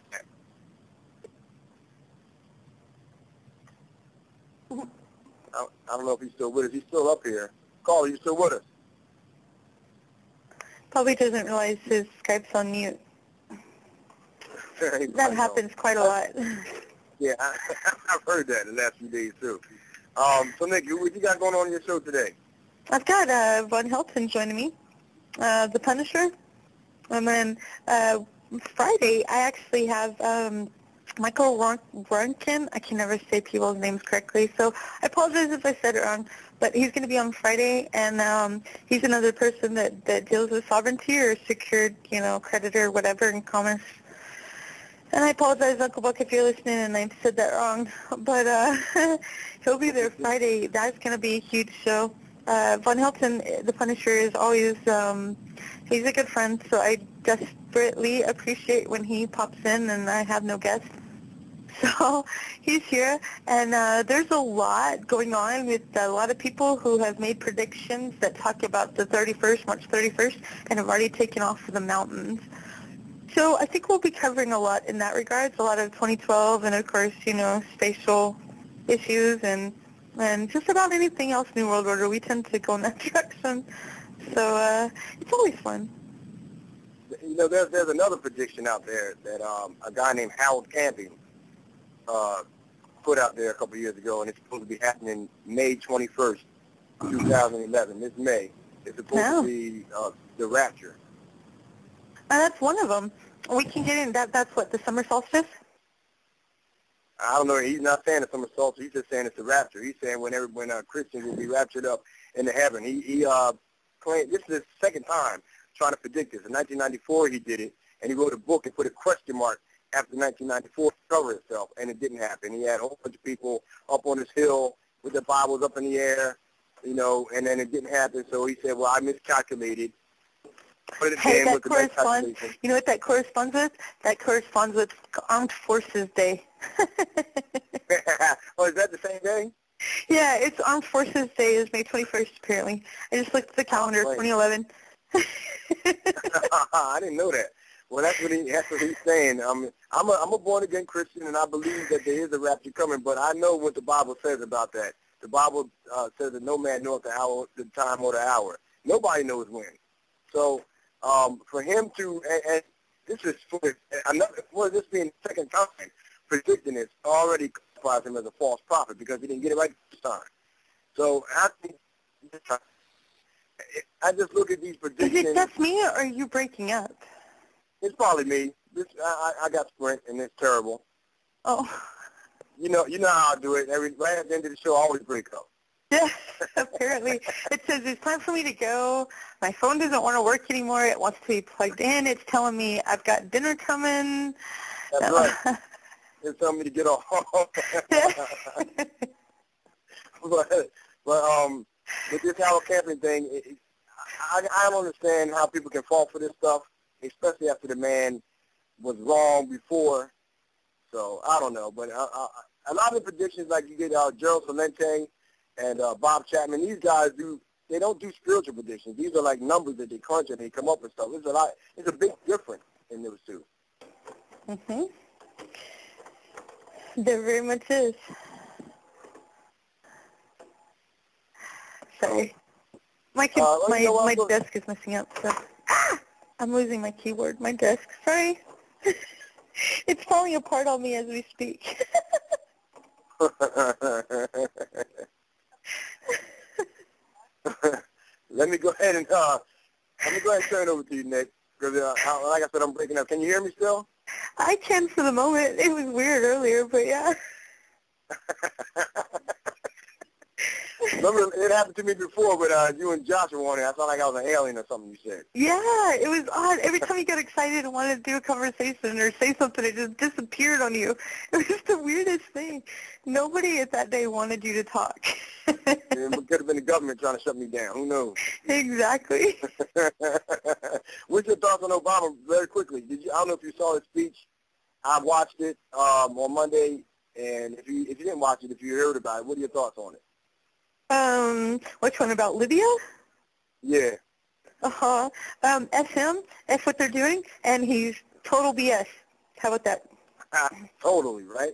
I don't know if he's still with us. He's still up here. Carl, are you still with us? Probably doesn't realize his Skype's on mute. That happens quite a lot. Yeah, I've heard that in the last few days, too. So, Nick, what you got going on in your show today? I've got Von Helton joining me, The Punisher. And then Friday, I actually have Michael Ronkin. I can never say people's names correctly, so I apologize if I said it wrong. But he's going to be on Friday, and he's another person that deals with sovereignty or secured, creditor, whatever, in commerce. And I apologize, Uncle Buck, if you're listening and I said that wrong. But he'll be there Friday. That's going to be a huge show. Von Helton, the Punisher, is always, he's a good friend, so I desperately appreciate when he pops in and I have no guests. So he's here, and there's a lot going on with a lot of people who have made predictions that talk about the 31st, March 31st, and have already taken off for the mountains. So I think we'll be covering a lot in that regard, a lot of 2012 and, of course, spatial issues and just about anything else New World Order. We tend to go in that direction. So it's always fun. There's another prediction out there that a guy named Harold Camping put out there a couple of years ago, and it's supposed to be happening May 21st, 2011. This May. It's supposed to be the rapture. That's one of them. We can get in. That's what, the summer solstice? I don't know. He's not saying the summer solstice. He's just saying it's the rapture. He's saying when Christians will be raptured up into heaven. He claimed, this is his second time trying to predict this. In 1994, he did it, and he wrote a book and put a question mark after 1994 to cover itself, and it didn't happen. He had a whole bunch of people up on his hill with their Bibles up in the air, and then it didn't happen. So he said, well, I miscalculated. Hey, that corresponds, you know what that corresponds with? That corresponds with Armed Forces Day. Oh, is that the same day? Yeah, it's Armed Forces Day is May 21st, apparently. I just looked at the calendar, 2011. I didn't know that. Well, that's what he's saying. I'm a born-again Christian, and I believe that there is a rapture coming, but I know what the Bible says about that. The Bible says that no man knoweth the time or the hour. Nobody knows when. So for him to, and this is for this being the second time predicting this, already classifies him as a false prophet because he didn't get it right this time. So I think I just look at these predictions. Is it just me, or are you breaking up? It's probably me. I got Sprint, and it's terrible. Oh. You know how I do it. Right at the end of the show, I always break up. Yeah, apparently. It says it's time for me to go. My phone doesn't want to work anymore. It wants to be plugged in. It's telling me I've got dinner coming. That's right. It's telling me to get off. but with this Harold Camping thing, I don't understand how people can fall for this stuff, especially after the man was wrong before. So I don't know. But a lot of the predictions, like you get Gerald Celente and Bob Chapman, these guys they don't do spiritual predictions. These are like numbers that they crunch and they come up with stuff. It's a big difference in those two. Mm-hmm. There very much is. Sorry. My desk is messing up. So. I'm losing my keyboard. My desk. Sorry. It's falling apart on me as we speak. Let me go ahead and turn it over to you, Nick. Because like I said, I'm breaking up. Can you hear me still? I can for the moment. It was weird earlier, but yeah. Remember, it happened to me before, but you and Josh were on it. I felt like I was an alien or something you said. Yeah, it was odd. Every time you got excited and wanted to do a conversation or say something, it just disappeared on you. It was just the weirdest thing. Nobody at that day wanted you to talk. It could have been the government trying to shut me down. Who knows? Exactly. What's your thoughts on Obama very quickly? I don't know if you saw his speech. I watched it on Monday, and if you didn't watch it, if you heard about it, what are your thoughts on it? Which one, about Libya? Yeah. F him, F what they're doing, and he's total BS. How about that? Totally, right?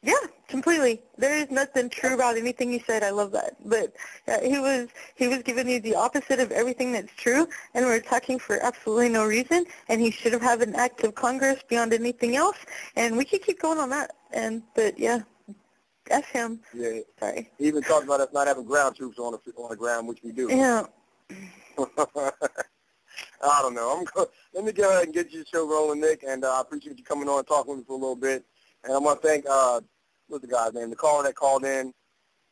Yeah, completely. There is nothing true about anything he said. I love that. But he was giving you the opposite of everything that's true, and we're attacking for absolutely no reason, and he should have had an act of Congress beyond anything else, and we could keep going on that. But yeah. F him. Yeah. Sorry. He even talked about us not having ground troops on the ground, which we do. Yeah. I don't know. Let me go ahead and get your show rolling, Nick, and I appreciate you coming on and talking with me for a little bit. And I want to thank, what's the guy's name, the caller that called in,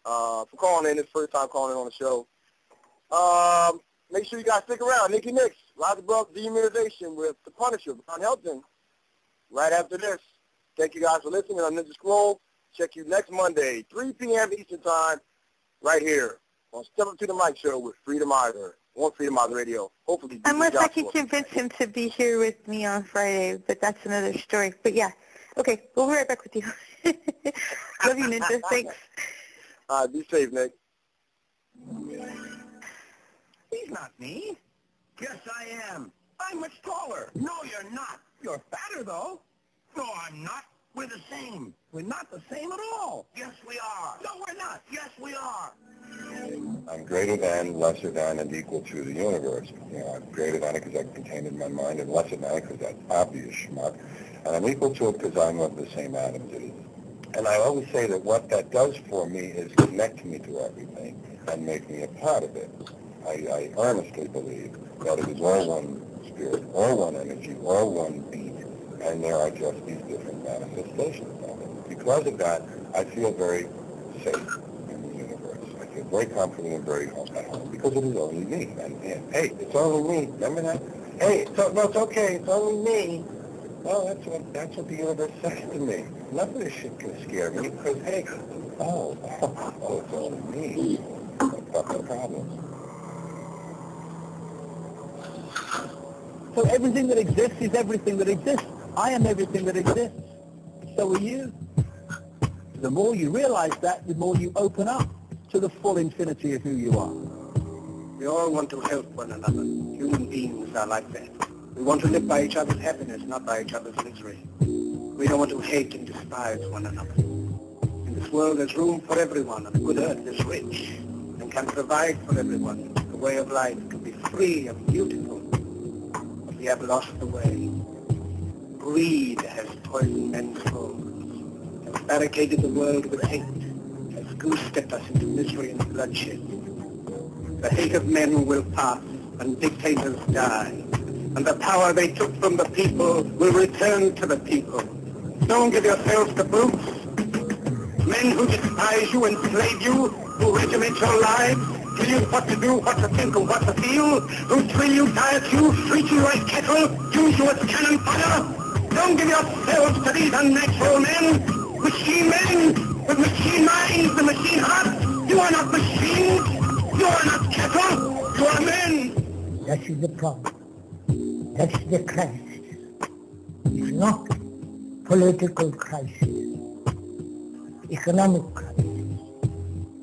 for calling in, his first time calling in on the show. Make sure you guys stick around. Nickie Nix, Rise Above Dehumnization with The Punisher on Helton. Right after this. Thank you guys for listening. I'm Ninja Scroll. Check you next Monday, 3 p.m. Eastern Time, right here on Step Up to the Mic Show with Freedomizer on Freedomizer Radio. Hopefully, unless I can convince him to be here with me on Friday, but that's another story. But yeah, okay, we'll be right back with you. Love you, Ninja. Thanks. Be safe, Nick. He's not me. Yes, I am. I'm much taller. No, you're not. You're fatter, though. No, I'm not. We're the same. We're not the same at all. Yes, we are. No, we're not. Yes, we are. I'm greater than, lesser than, and equal to the universe. I'm greater than it because I can contain it in my mind, and lesser than it because that's obvious schmuck. And I'm equal to it because I'm of the same atoms it is. And I always say that what that does for me is connect me to everything and make me a part of it. I earnestly believe that it is all one spirit, all one energy, all one being. And there are just these different manifestations of it. Because of that, I feel very safe in the universe. I feel very confident and very at home because it is only me. And hey, it's only me. Remember that? Hey, it's okay. It's only me. Well, that's what the universe says to me. None of this shit can scare me because hey, it's only me. That's the problem. So everything that exists is everything that exists. I am everything that exists. So are you. The more you realize that, the more you open up to the full infinity of who you are. We all want to help one another. Human beings are like that. We want to live by each other's happiness, not by each other's misery. We don't want to hate and despise one another. In this world, there's room for everyone, and the good earth is rich and can provide for everyone. The way of life can be free and beautiful, but we have lost the way. Greed has poisoned men's souls, has barricaded the world with hate, has goose-stepped us into misery and bloodshed. The hate of men will pass, and dictators die, and the power they took from the people will return to the people. Don't give yourselves to brutes. Men who despise you, enslave you, who regiment your lives, tell you what to do, what to think, and what to feel, who drill you, diet you, treat you like cattle, use you as cannon fodder. Don't give yourselves to these unnatural men, machine men, with machine minds and machine hearts. You are not machines. You are not cattle. You are men. That is the problem. That's the crisis. It's not political crisis, economic crisis,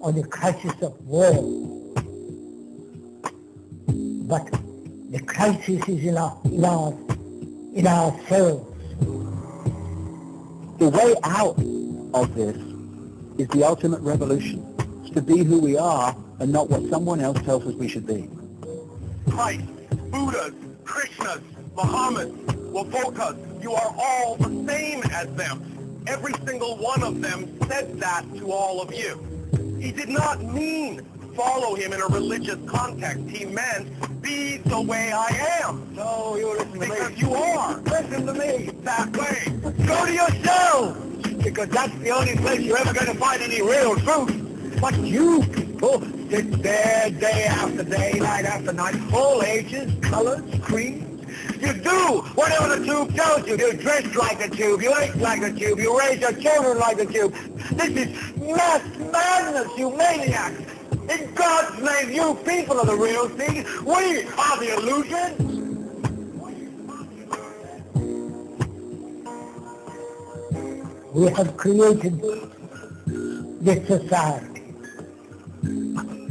or the crisis of war. But the crisis is in ourselves. The way out of this is the ultimate revolution. It's to be who we are and not what someone else tells us we should be. Christ, Buddhas, Krishnas, Muhammad, Wavokas, you are all the same as them. Every single one of them said that to all of you. He did not mean follow him in a religious context. He meant be the way I am. No, you listen to me. Because you are. Listen to me. That way. Go to yourself, because that's the only place you're ever going to find any real truth. But you people sit there day after day, night after night, all ages, colors, creeds. You do whatever the tube tells you. You dress like a tube, you act like a tube, you raise your children like a tube. This is mass madness, you maniacs. In God's name, you people are the real thing. We are the illusion. We have created this society,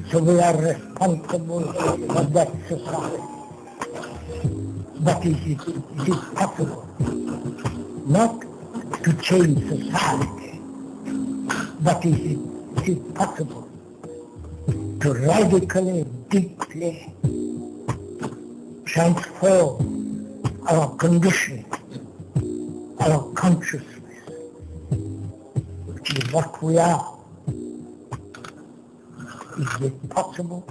so we are responsible for that society. But is it possible not to change society, but is it possible to radically, deeply transform our condition, our consciousness, which is what we are? Is it possible?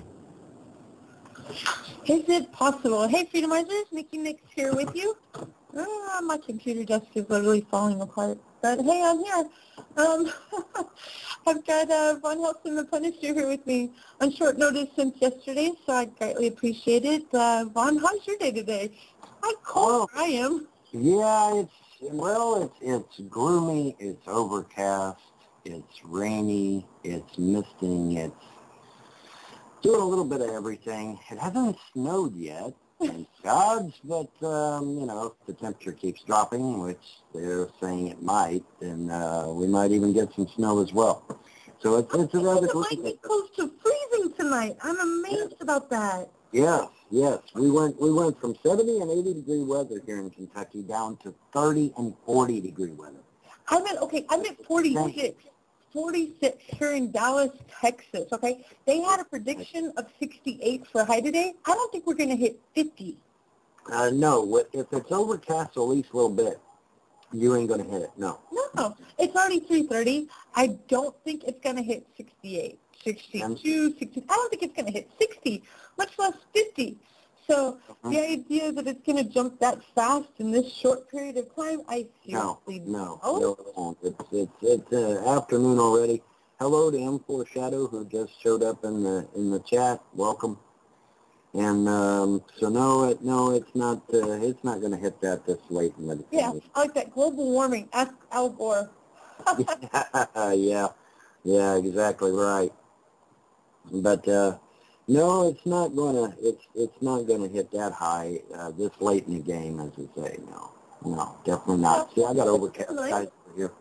Is it possible? Hey, Freedomizers, Nickie Nix here with you. My computer desk is literally falling apart. But hey, I'm here. I've got Von Helton the Punisher here with me on short notice since yesterday, so I greatly appreciate it. Von, how's your day today? How cold I am. Yeah, it's gloomy, it's overcast, it's rainy, it's misting, it's doing a little bit of everything. It hasn't snowed yet, thank God, but, if the temperature keeps dropping, which they're saying it might, then we might even get some snow as well. So it's a rather... It might be close to freezing tonight. I'm amazed about that. Yes. We went from 70 and 80 degree weather here in Kentucky down to 30 and 40 degree weather. I'm at 46. 46 here in Dallas, Texas, okay? They had a prediction of 68 for high today. I don't think we're going to hit 50. No, if it's overcast at least a little bit, you ain't going to hit it, no. No, it's already 3:30. I don't think it's going to hit 68, 62, 60. I don't think it's going to hit 60, much less 50. So the idea that it's going to jump that fast in this short period of time, I seriously No, it won't. It's afternoon already. Hello to M4 Shadow, who just showed up in the chat. Welcome. And so it's not going to hit that this late in the day. Yeah, I like that. Global warming. Ask Al Gore. Yeah, exactly right. But no, it's not gonna hit that high this late in the game, as we say. No, definitely not. See, I got overcast skies over here.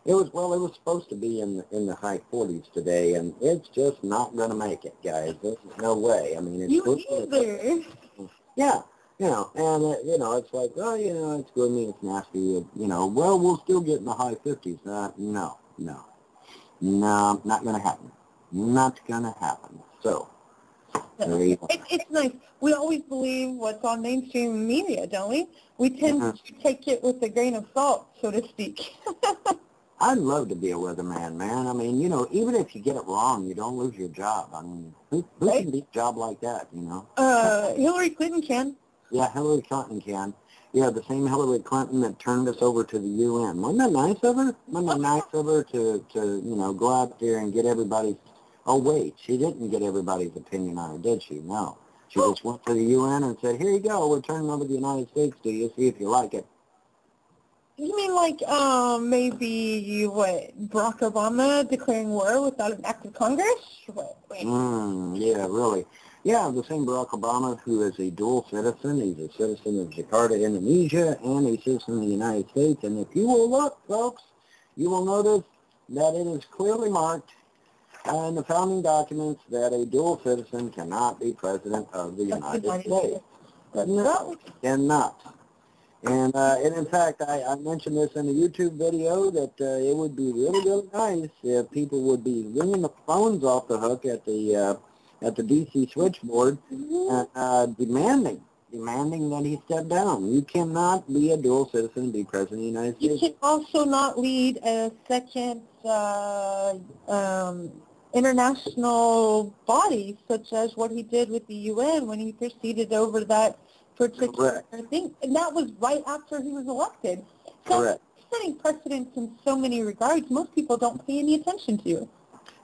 It was supposed to be in the high 40s today, and it's just not gonna make it, guys. There's no way. I mean, it's yeah, and it's like, it's gloomy, it's nasty, we'll still get in the high 50s. No, not gonna happen. Not gonna happen. So. It's nice. We always believe what's on mainstream media, don't we? We tend to take it with a grain of salt, so to speak. I'd love to be a weatherman, man. I mean, even if you get it wrong, you don't lose your job. I mean, who can do a job like that, Hillary Clinton can. Yeah, Hillary Clinton can. Yeah, the same Hillary Clinton that turned us over to the UN. Wasn't that nice of her? Wasn't that nice of her to go out there and get everybody's... Oh, wait, she didn't get everybody's opinion on it, did she? No. She just went to the UN and said, here you go, we're turning over the United States to you, see if you like it. You mean like maybe, Barack Obama declaring war without an act of Congress? Yeah, really. Yeah, the same Barack Obama, who is a dual citizen. He's a citizen of Jakarta, Indonesia, and a citizen of the United States. And if you will look, folks, you will notice that it is clearly marked in the founding documents that a dual citizen cannot be president of the United States. No, cannot. And in fact, I mentioned this in a YouTube video that it would be really, really nice if people would be ringing the phones off the hook at the DC switchboard, demanding that he step down. You cannot be a dual citizen and be president of the United States. You can also not lead a second international body, such as what he did with the UN when he proceeded over that particular thing. And that was right after he was elected. So setting precedents in so many regards, most people don't pay any attention to.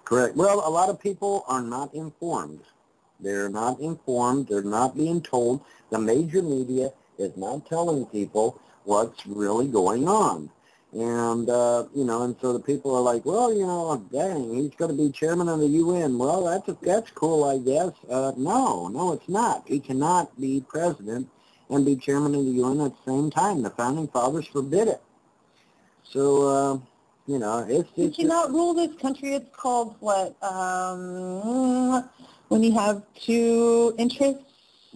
Correct. Well, a lot of people are not informed. They're not informed. They're not being told. The major media is not telling people what's really going on. And, and so the people are like, well, dang, he's going to be chairman of the UN. Well, that's cool, I guess. No, it's not. He cannot be president and be chairman of the UN at the same time. The Founding Fathers forbid it. So, it's You cannot rule this country. It's called what? When you have two interests.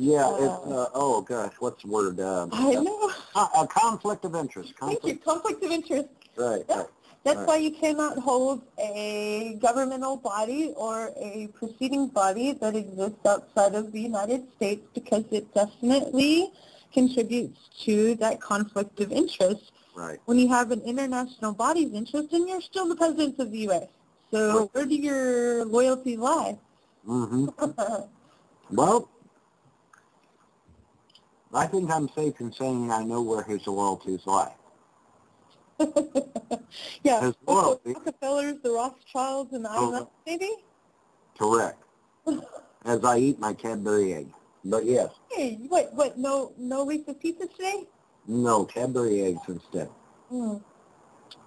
Yeah, it's, what's the word? I know. A conflict of interest. Thank you, conflict of interest. Right, yeah. Right. That's why you cannot hold a governmental body or a proceeding body that exists outside of the United States, because it definitely contributes to that conflict of interest. Right. When you have an international body's interest, then you're still the president of the U.S. So where do your loyalties lie? Mm-hmm. Well, I think I'm safe in saying I know where his loyalties lie. Yeah, His the loyalty, Rockefellers, the Rothschilds, and the IMF, maybe? correct. As I eat my Cadbury egg. But yes. Hey, what, no Reese's Pieces today? No, Cadbury eggs instead. Mm.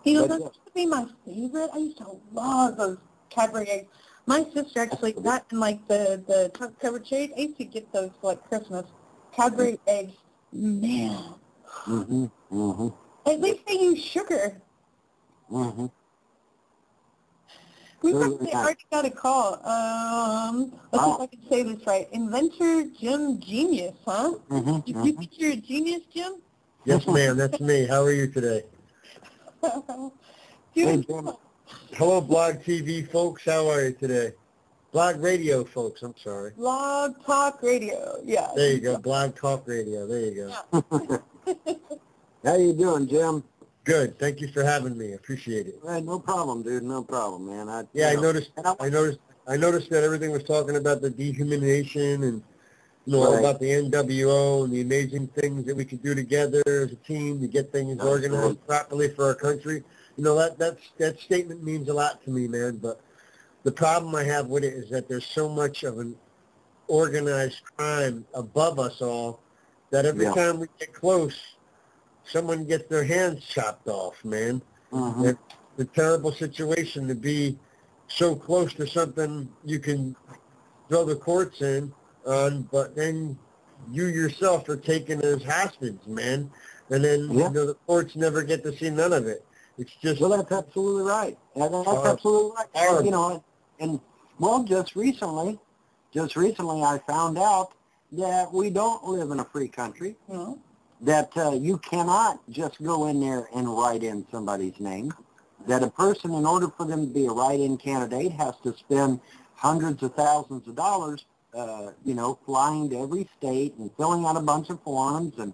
But That used to be my favorite. I used to love those Cadbury eggs. My sister actually got in like the trunk covered shade. I used to get those for like Christmas. Cadbury eggs, man. Mm-hmm. Mm-hmm. At least they use sugar. Mm-hmm. We probably already got a call. Let's see if I can say this right. Inventor Jim Genius, huh? Mm-hmm. You think you're a genius, Jim? Yes, ma'am. That's me. How are you today? Hey, Jim. Hello, Blog TV folks. How are you today? Blog Radio folks. I'm sorry. Blog Talk Radio. Yeah. There you go. Blog Talk Radio. There you go. Yeah. How you doing, Jim? Good. Thank you for having me. Appreciate it. Right, no problem, dude. No problem, man. I noticed that everything was talking about the dehumanization and about the NWO and the amazing things that we could do together as a team to get things organized properly for our country. That statement means a lot to me, man. But the problem I have with it is that there's so much of an organized crime above us all that every time we get close, someone gets their hands chopped off, man. Mm-hmm. It's a terrible situation to be so close to something you can throw the courts in on, but then you yourself are taken as hostage, man. And then the courts never get to see none of it. It's just... Well, that's absolutely right. That's absolutely right. And just recently I found out that we don't live in a free country. No. That you cannot just go in there and write in somebody's name. That a person, in order for them to be a write-in candidate, has to spend hundreds of thousands of dollars, flying to every state and filling out a bunch of forms, and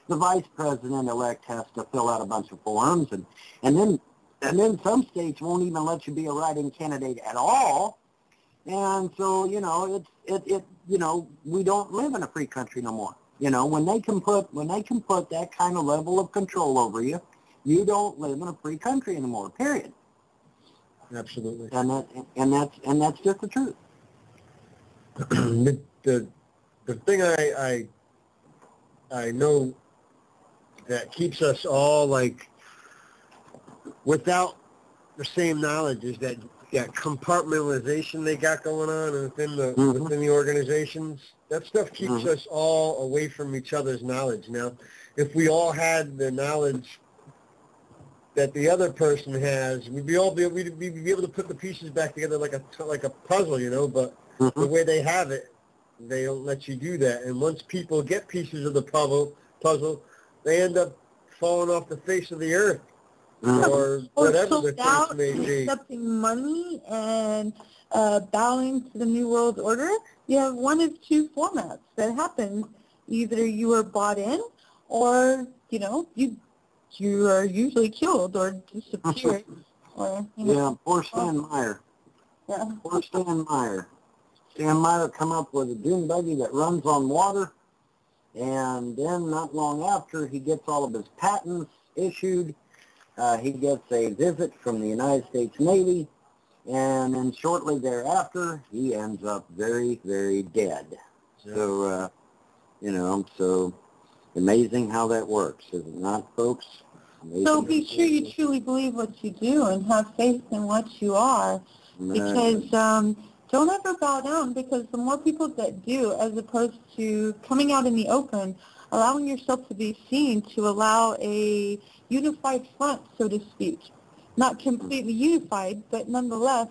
the vice president-elect has to fill out a bunch of forms, and then some states won't even let you be a write-in candidate at all. And so, we don't live in a free country no more. When they can put that kind of level of control over you, you don't live in a free country anymore. Period. Absolutely. And that's just the truth. The thing I know that keeps us all without the same knowledge is that compartmentalization they got going on within the organizations. That stuff keeps us all away from each other's knowledge. Now, if we all had the knowledge that the other person has, we'd be able to put the pieces back together like a puzzle, But the way they have it, they don't let you do that. And once people get pieces of the puzzle, they end up falling off the face of the earth. Or whatever the case may be. Accepting money and bowing to the New World Order, you have one of two formats that happens. Either you are bought in, or you are usually killed or disappeared. Poor Stan Meyer. Yeah. Poor Stan Meyer. Stan Meyer come up with a dune buggy that runs on water, and then not long after, he gets all of his patents issued. He gets a visit from the United States Navy, And then shortly thereafter, he ends up very, very dead. So, so amazing how that works, is it not, folks? Amazing. So be sure you truly believe what you do and have faith in what you are, because don't ever bow down, because the more people that do, as opposed to coming out in the open, allowing yourself to be seen, to allow a unified front, so to speak. Not completely unified, but nonetheless,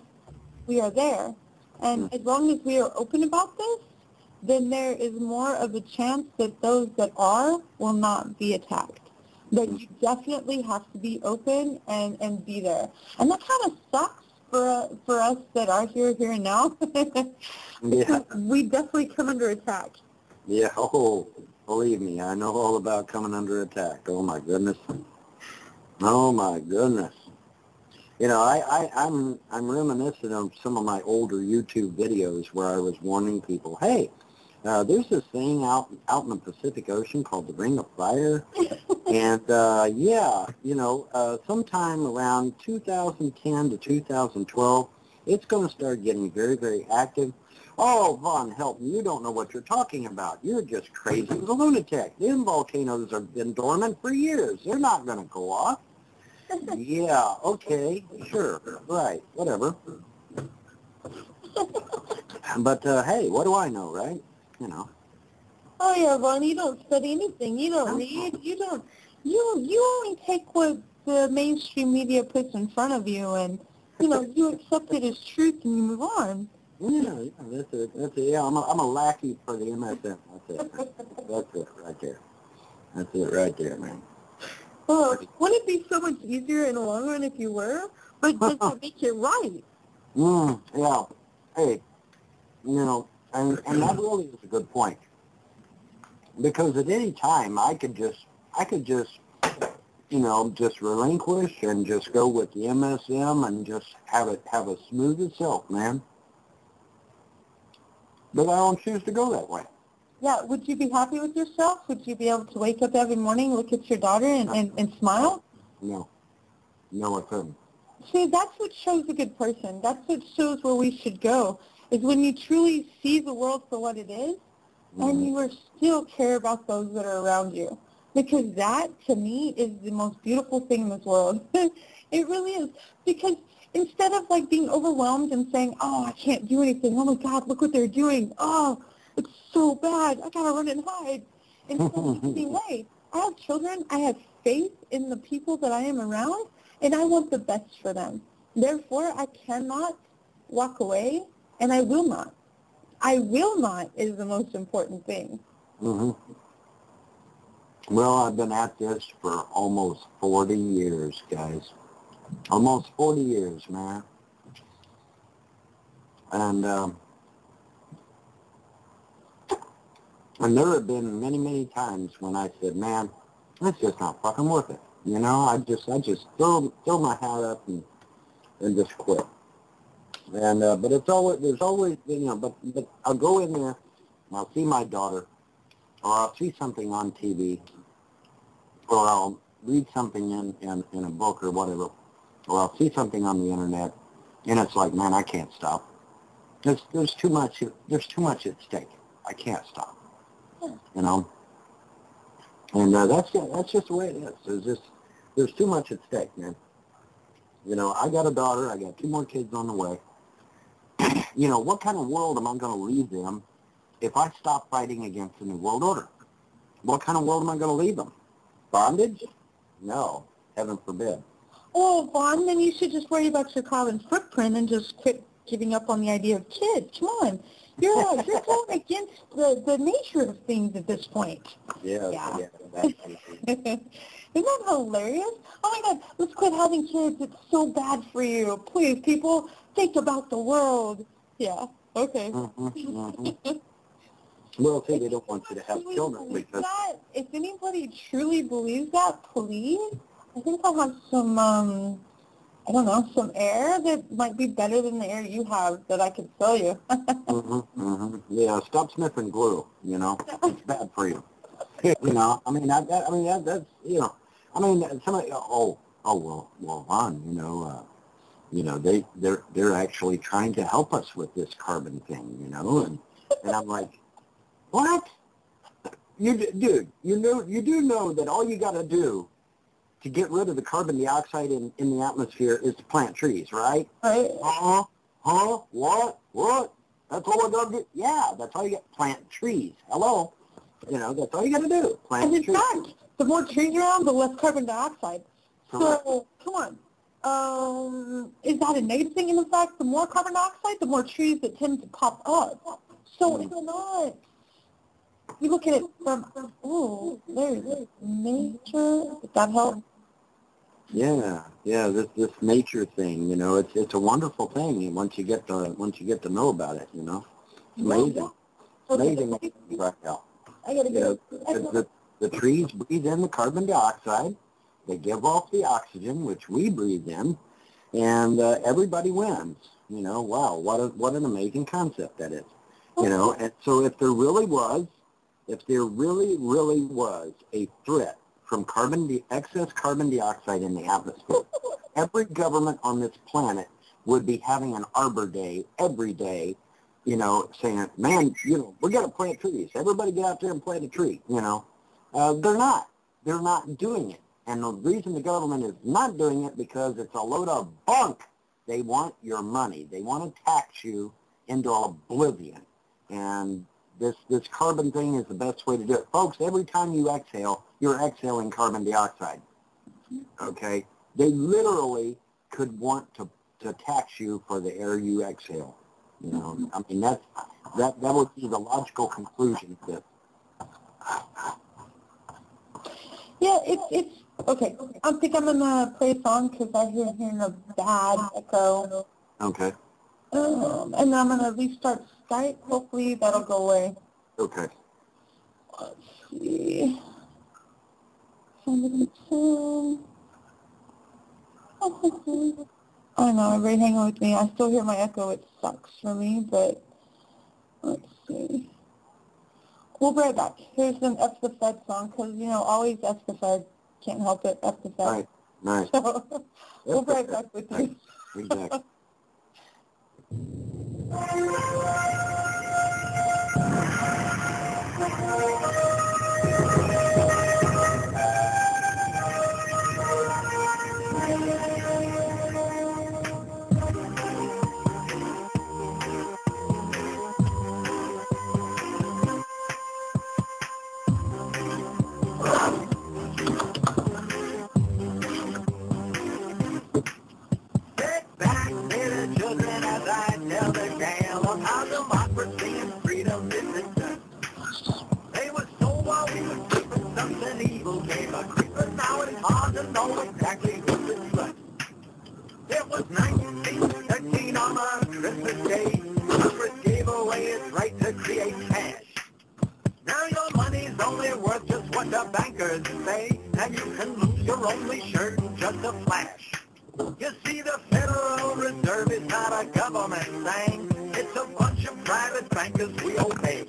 we are there. And as long as we are open about this, then there is more of a chance that those that are will not be attacked. But you definitely have to be open and be there. And that kind of sucks for us that are here and now. Yeah. We definitely come under attack. Yeah, oh, believe me, I know all about coming under attack. Oh, my goodness. Oh, my goodness. You know, I'm reminiscent of some of my older YouTube videos where I was warning people, hey, there's this thing out in the Pacific Ocean called the Ring of Fire. And, sometime around 2010 to 2012, it's going to start getting very, very active. Oh, Von Helton, you don't know what you're talking about. You're just crazy as a lunatic. These volcanoes have been dormant for years. They're not going to go off. Yeah, okay, sure, right, whatever. But, hey, what do I know, right? You know. Oh, yeah, Ron, you don't study anything. You don't read. You only take what the mainstream media puts in front of you, and, you accept it as truth and you move on. Yeah, that's it. Yeah, I'm a lackey for the MSM. That's it right there. That's it right there, man. Well, wouldn't it be so much easier in the long run if you were? But just to make it right. Yeah. Hey, and that really is a good point. Because at any time I could just just relinquish and just go with the MSM and just have a smooth itself, man. But I don't choose to go that way. Yeah, would you be happy with yourself? Would you be able to wake up every morning, look at your daughter, and smile? No, I couldn't. See, that's what shows a good person. That's what shows where we should go, is when you truly see the world for what it is, and you are still care about those that are around you. Because that, to me, is the most beautiful thing in this world. It really is. Because instead of, being overwhelmed and saying, oh, I can't do anything. Oh, my God, look what they're doing. Oh, it's so bad. I got to run and hide. Instead of thinking, wait, I have children. I have faith in the people that I am around, and I want the best for them. Therefore, I cannot walk away, and I will not. I will not is the most important thing. Well, I've been at this for almost 40 years, guys. Almost 40 years, man. And there have been many, many times when I said, man, it's just not fucking worth it. I just throw my hat up and just quit. And but there's always but I'll go in there and I'll see my daughter, or I'll see something on TV, or I'll read something in a book or whatever, or I'll see something on the internet, and it's like, man, I can't stop. There's too much at stake. I can't stop. And that's just the way it is. There's too much at stake, man. I got a daughter. I got 2 more kids on the way. What kind of world am I going to leave them if I stop fighting against the New World Order? What kind of world am I going to leave them? Bondage? No, heaven forbid. Oh, Vaughn, then you should just worry about your carbon footprint and just quit giving up on the idea of kids. Come on. You're going against the nature of things at this point. Yeah. Isn't that hilarious? Oh, my God, let's quit having kids. It's so bad for you. Please, people, think about the world. Yeah, okay. Well, see, they don't want you to have children because... If anybody truly believes that, please, I think I'll have some, some air that might be better than the air you have that I could sell you. Yeah, stop sniffing glue, It's bad for you. Somebody, well, Vaughn, You know, they're actually trying to help us with this carbon thing, you know, and I'm like, what? Dude, you do know that all you got to do to get rid of the carbon dioxide in the atmosphere is to plant trees, right? Right. What? That's all I got to do? Yeah, that's all you got. Plant trees. Hello. You know, that's all you got to do. Plant trees. And in fact, the more trees around, the less carbon dioxide. So, come on. Is that a negative thing? In fact, the more carbon dioxide, the more trees that tend to pop up. So it's not. You look at it from, there's nature. Does that help? Yeah, this nature thing, you know, it's a wonderful thing once you get to know about it, you know. It's amazing. Amazing right now. I gotta go. The trees breathe in the carbon dioxide. They give off the oxygen, which we breathe in, and everybody wins. You know, wow, what an amazing concept that is. You know, and so if there really was a threat from excess carbon dioxide in the atmosphere, every government on this planet would be having an Arbor Day every day, you know, saying, man, you know, we got to plant trees. Everybody get out there and plant a tree, you know. They're not doing it. And the reason the government is not doing it because it's a load of bunk. They want your money. They want to tax you into oblivion. And this carbon thing is the best way to do it. Folks, every time you exhale, you're exhaling carbon dioxide. Okay? They literally could want to tax you for the air you exhale. You know, I mean, that would be the logical conclusion of this. Yeah, it's okay. I think I'm gonna play a song because I hear a bad echo. Okay. And then I'm gonna restart Skype. Hopefully that'll go away. Okay. Let's see. I know, everybody hang on with me. I still hear my echo. It sucks for me, but let's see. We'll be right back. Here's an F the Fed song, because, you know, always F the Fed. Can't help it, F the Fed. Nice. So, we'll be right back with you. Exactly. Tell the tale of how democracy and freedom didn't exist. They were told while we were sleeping something evil came a creeper. Now it's hard to know exactly who it's like. It was 1913 on a Christmas day. Congress gave away its right to create cash. Now your money's only worth just what the bankers say, and you can lose your only shirt in just a flash. You see, the Federal Reserve is not a government thing. It's a bunch of private bankers we obey.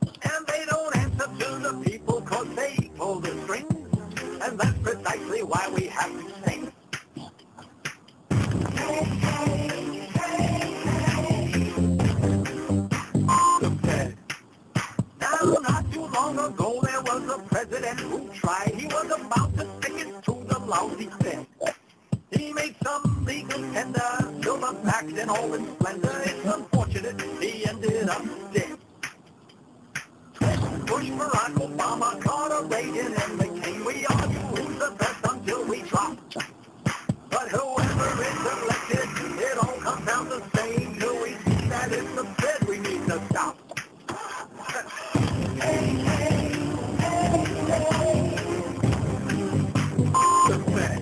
And they don't answer to the people because they pull the strings. And that's precisely why we have to sing. Hey, hey, hey, hey. Now, not too long ago, there was a president who tried. He was about to stick it to the lousy Fed. He made some legal tender, silver backed and all in splendor. It's unfortunate he ended up dead. Bush, Barack Obama, Carter, Reagan, and McCain. We argue who's the best until we drop. But whoever is elected, it all comes down the same. Till we see that it's the Fed we need to stop. Hey, hey, hey, hey. The Fed.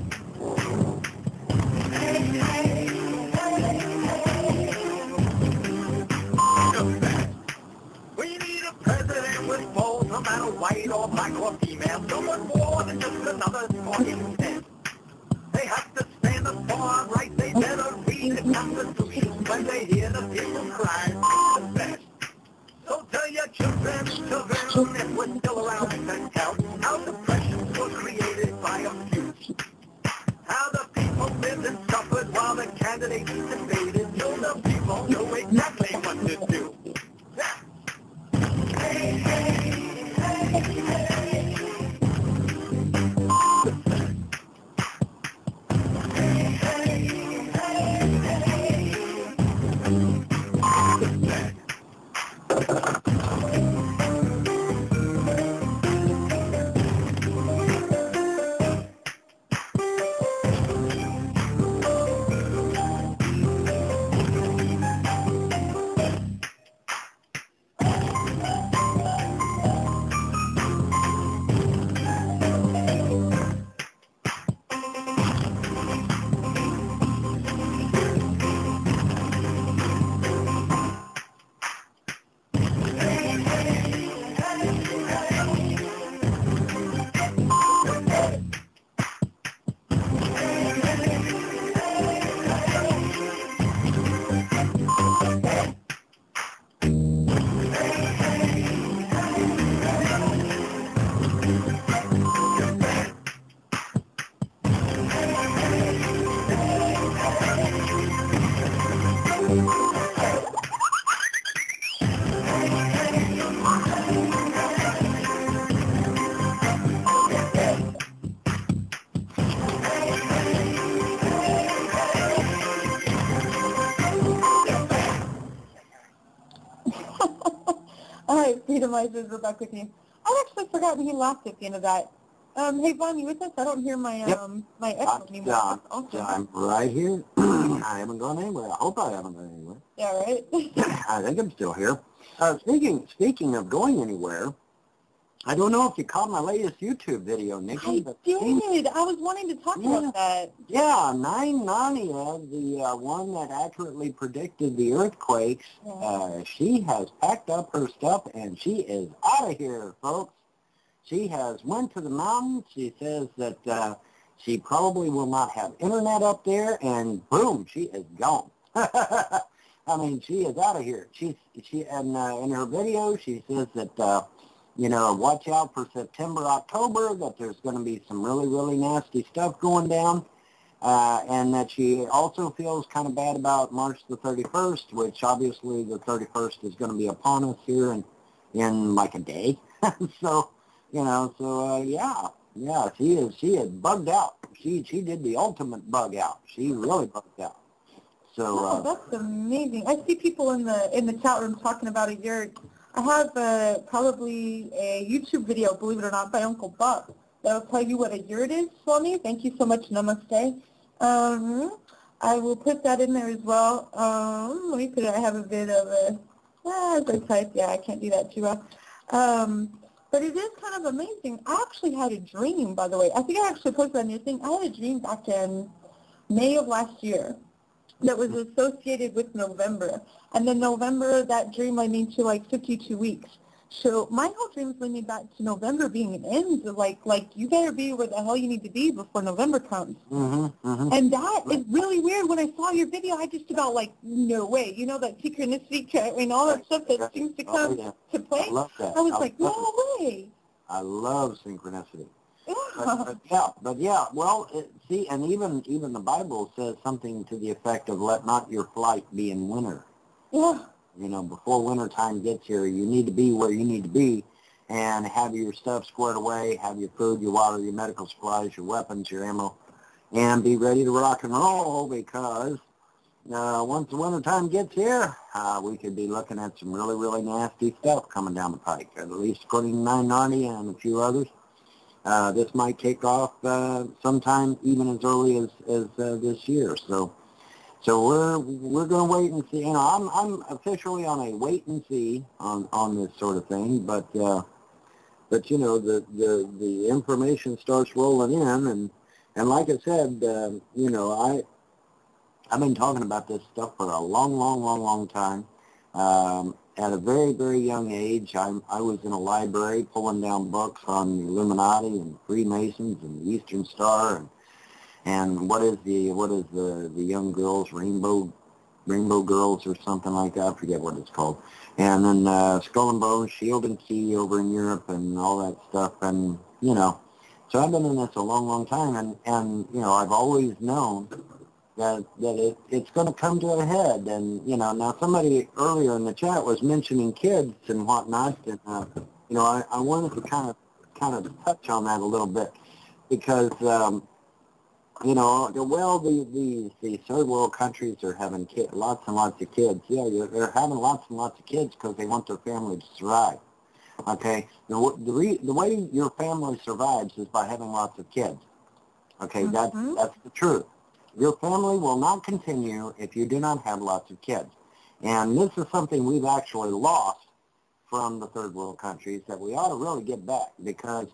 We need a president with balls, no matter white or black or female. Someone more than just another talking head. They have to stand up for our rights. They better read the Constitution when they hear the people cry. The best. So tell your children, if we're still around, and tell how depressions were created by a few. How the people lived and suffered while the candidates debated, so the people know exactly what to do. Hey, hey, hey, hey. All right, Freedomizers, we're back with you. I actually forgot he laughed at the end of that. Hey, Vaughn, you with us? I don't hear my my echo anymore. Awesome. I'm right here. I haven't gone anywhere. I hope I haven't gone anywhere. Yeah, right? I think I'm still here. Speaking of going anywhere, I don't know if you caught my latest YouTube video, Nickie. I did. I was wanting to talk about that. Yeah, Nania, the one that accurately predicted the earthquakes, she has packed up her stuff and she is out of here, folks. She has went to the mountains. She says that she probably will not have internet up there, and boom, she is gone. I mean, she is out of here. She and in her video, she says that watch out for September, October, that there's going to be some really, really nasty stuff going down, and that she also feels kind of bad about March the 31st, which obviously the 31st is going to be upon us here in like a day. So, she is bugged out. She did the ultimate bug out. She really bugged out. So that's amazing. I see people in the chat room talking about a yurt. I have probably a YouTube video, believe it or not, by Uncle Buck that will tell you what a yurt is, Swami. Thank you so much. Namaste. I will put that in there as well. Let me put it. I have a bit of a, as I type, I can't do that too well. But it is kind of amazing. I actually had a dream, by the way. I think I actually posted on your thing. I had a dream back in May of last year that was associated with November. And then November, that dream led me to like 52 weeks. So my whole dreams led me back to November being an end. Like you better be where the hell you need to be before November comes. And that is really weird. When I saw your video, I just about like, no way. You know, that synchronicity and all that stuff that seems to come to play. I love that. I was like, no way. I love synchronicity. See, and even the Bible says something to the effect of let not your flight be in winter. Yeah. Before winter time gets here, you need to be where you need to be and have your stuff squared away, have your food, your water, your medical supplies, your weapons, your ammo, and be ready to rock and roll because once the winter time gets here, we could be looking at some really, really nasty stuff coming down the pike, at least according to 990 and a few others. This might kick off sometime even as early as this year. So we're going to wait and see. I'm officially on a wait and see on this sort of thing. But the information starts rolling in, and like I said, I've been talking about this stuff for a long time. At a very, very young age, I was in a library pulling down books on the Illuminati and Freemasons and the Eastern Star and what is the young girls, Rainbow Girls or something like that. I forget what it's called. And then Skull and Bones, Shield and Key over in Europe and all that stuff. And so I've been in this a long time, and I've always known it's going to come to a head. And, you know, now somebody earlier in the chat was mentioning kids and whatnot, and, you know, I wanted to kind of touch on that a little bit because, you know, well, the third world countries are having lots and lots of kids. Yeah, they're having lots and lots of kids because they want their family to survive. Okay, the way your family survives is by having lots of kids. Okay, that's the truth. Your family will not continue if you do not have lots of kids. And this is something we've actually lost from the third world countries that we ought to really get back because,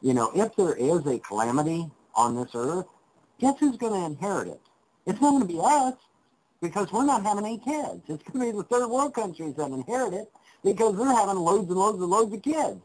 you know, if there is a calamity on this earth, guess who's going to inherit it? It's not going to be us because we're not having any kids. It's going to be the third world countries that inherit it because they're having loads and loads and loads of kids,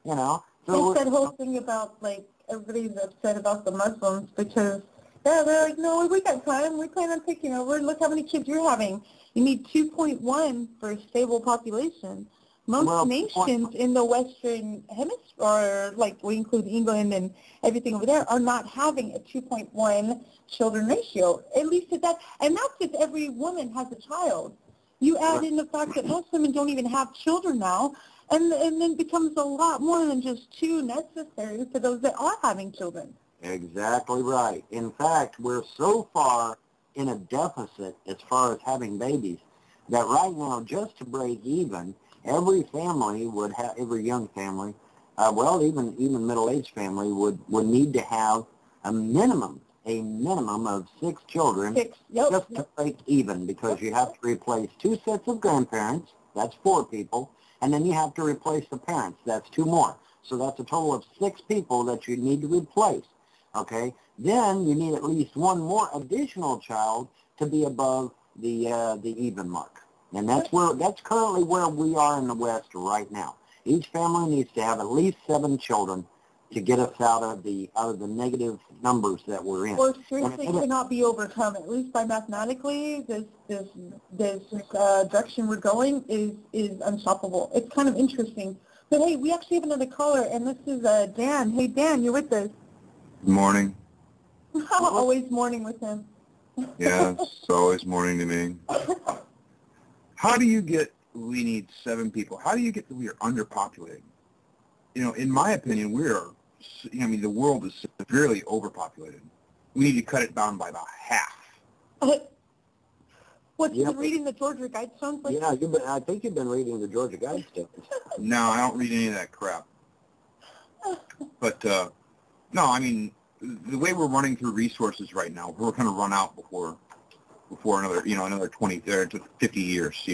you know. So it's that whole thing about, like, everybody's upset about the Muslims because, yeah, they're like, no, we got time. We plan on taking over. Look how many kids you're having. You need 2.1 for a stable population. Most nations in the Western Hemisphere, or like we include England and everything over there, are not having a 2.1 children ratio. At least at that, and that's if every woman has a child. You add in the fact that most women don't even have children now, and then it becomes a lot more than just 2 necessary for those that are having children. Exactly right. In fact, we're so far in a deficit as far as having babies that right now, just to break even, every family would have, every young family, well, even middle-aged family would need to have a minimum of 6 children just to break even because you have to replace 2 sets of grandparents, that's 4 people, and then you have to replace the parents, that's 2 more. So that's a total of 6 people that you need to replace, okay? Then you need at least 1 more additional child to be above the even mark. And that's currently where we are in the West right now. Each family needs to have at least 7 children to get us out of the negative numbers that we're in. Or seriously cannot be overcome. At least by mathematically, this direction we're going is unstoppable. It's kind of interesting. But hey, we actually have another caller, and this is Dan. Hey Dan, you're with us. Good morning. Always morning with him. Yeah, it's always morning to me. How do you get, we need 7 people, how do you get that we are underpopulated? You know, in my opinion, the world is severely overpopulated. We need to cut it down by about half. What, you've been reading the Georgia Guidestones? Like yeah, I think you've been reading the Georgia Guidestones. No, I don't read any of that crap. But, no, I mean, the way we're running through resources right now, we're going to run out before another 20 to 50 years,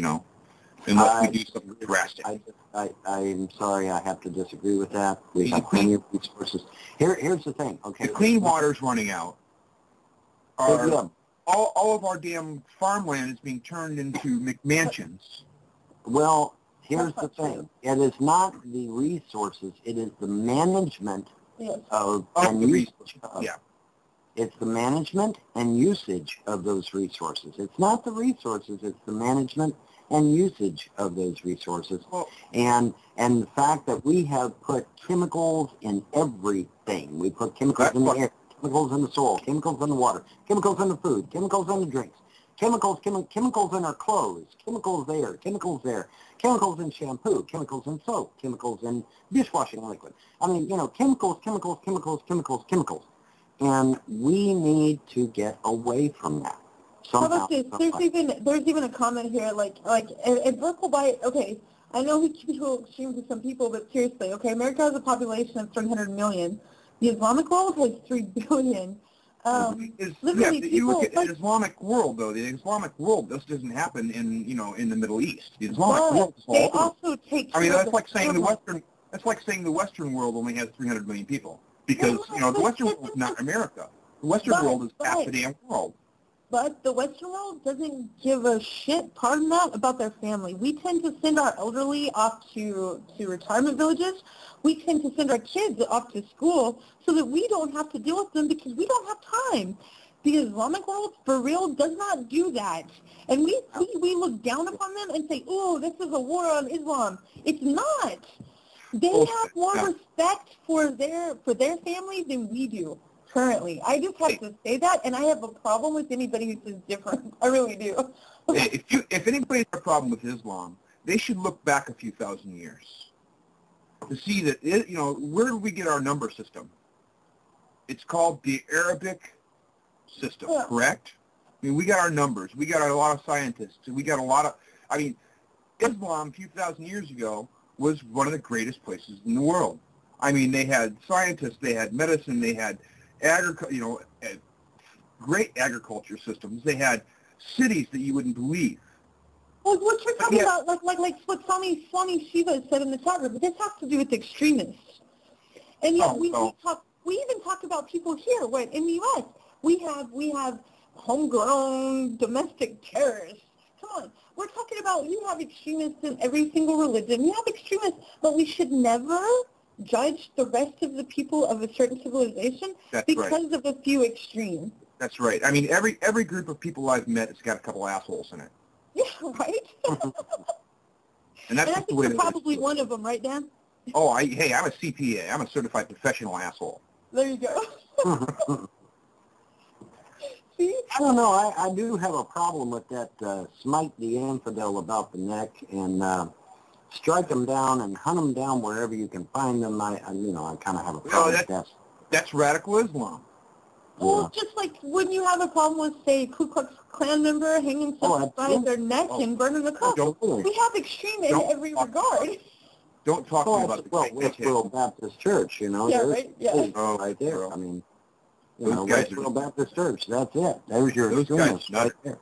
unless we do something drastic. I'm sorry, I have to disagree with that. We have plenty of resources. Here's the thing, okay? The clean water's running out. All of our damn farmland is being turned into McMansions. Well, here's the thing. It is not the resources. It is the management of and usage of. Yeah. It's the management and usage of those resources. It's not the resources. It's the management and usage of those resources. And the fact that we have put chemicals in everything. We put chemicals in the air, chemicals in the soil, chemicals in the water, chemicals in the food, chemicals in the drinks, chemicals in our clothes, chemicals there, chemicals in shampoo, chemicals in soap, chemicals in dishwashing liquid. I mean, chemicals. And we need to get away from that. How about this? There's even a comment here, like if vertical bias. Okay, I know we keep people extreme to some people, but seriously, okay, America has a population of 300 million. The Islamic world has 3 billion. You look at the Islamic world, though. The Islamic world, this doesn't happen in the Middle East. The Islamic world is all also take. I mean, that's like saying the Western. That's like saying the Western world only has 300 million people. Because, the Western world is not America. The Western world is half the damn world. But the Western world doesn't give a shit, pardon that, about their family. We tend to send our elderly off to retirement villages. We tend to send our kids off to school so that we don't have to deal with them because we don't have time. The Islamic world, for real, does not do that. And we look down upon them and say, oh, this is a war on Islam. It's not. They have more respect for their family than we do. currently. I just have to say that, and I have a problem with anybody who says different. I really do. If anybody has a problem with Islam, they should look back a few thousand years to see that, where do we get our number system? It's called the Arabic system, correct? I mean, we got our numbers. We got a lot of scientists. We got a lot of, Islam a few thousand years ago was one of the greatest places in the world. I mean, they had scientists, they had medicine, they had great agriculture systems. They had cities that you wouldn't believe. Well, what you're talking about, like what Swami Shiva said in the chat room, this has to do with extremists. And yet we even talk about people here. What in the U.S. we have homegrown domestic terrorists. Come on, we're talking about, you have extremists in every single religion. You have extremists, but we should never judge the rest of the people of a certain civilization because of a few extremes. That's right. I mean, every group of people I've met has got a couple assholes in it. Yeah, right? And that's I think you're probably one of them, right, Dan? Oh, I'm a CPA. I'm a certified professional asshole. There you go. See? I don't know. I do have a problem with that smite the infidel about the neck and strike them down and hunt them down wherever you can find them. I kind of have a problem with that. That's radical Islam. Well, just like when you have a problem with, say, Ku Klux Klan member hanging someone by their neck and burning the cross. We have extreme in every regard. Don't talk to me about the Westboro Baptist Church, Yeah, right? Yeah. Right there. I mean, Westboro Baptist Church, that's it. There's your extremists right there.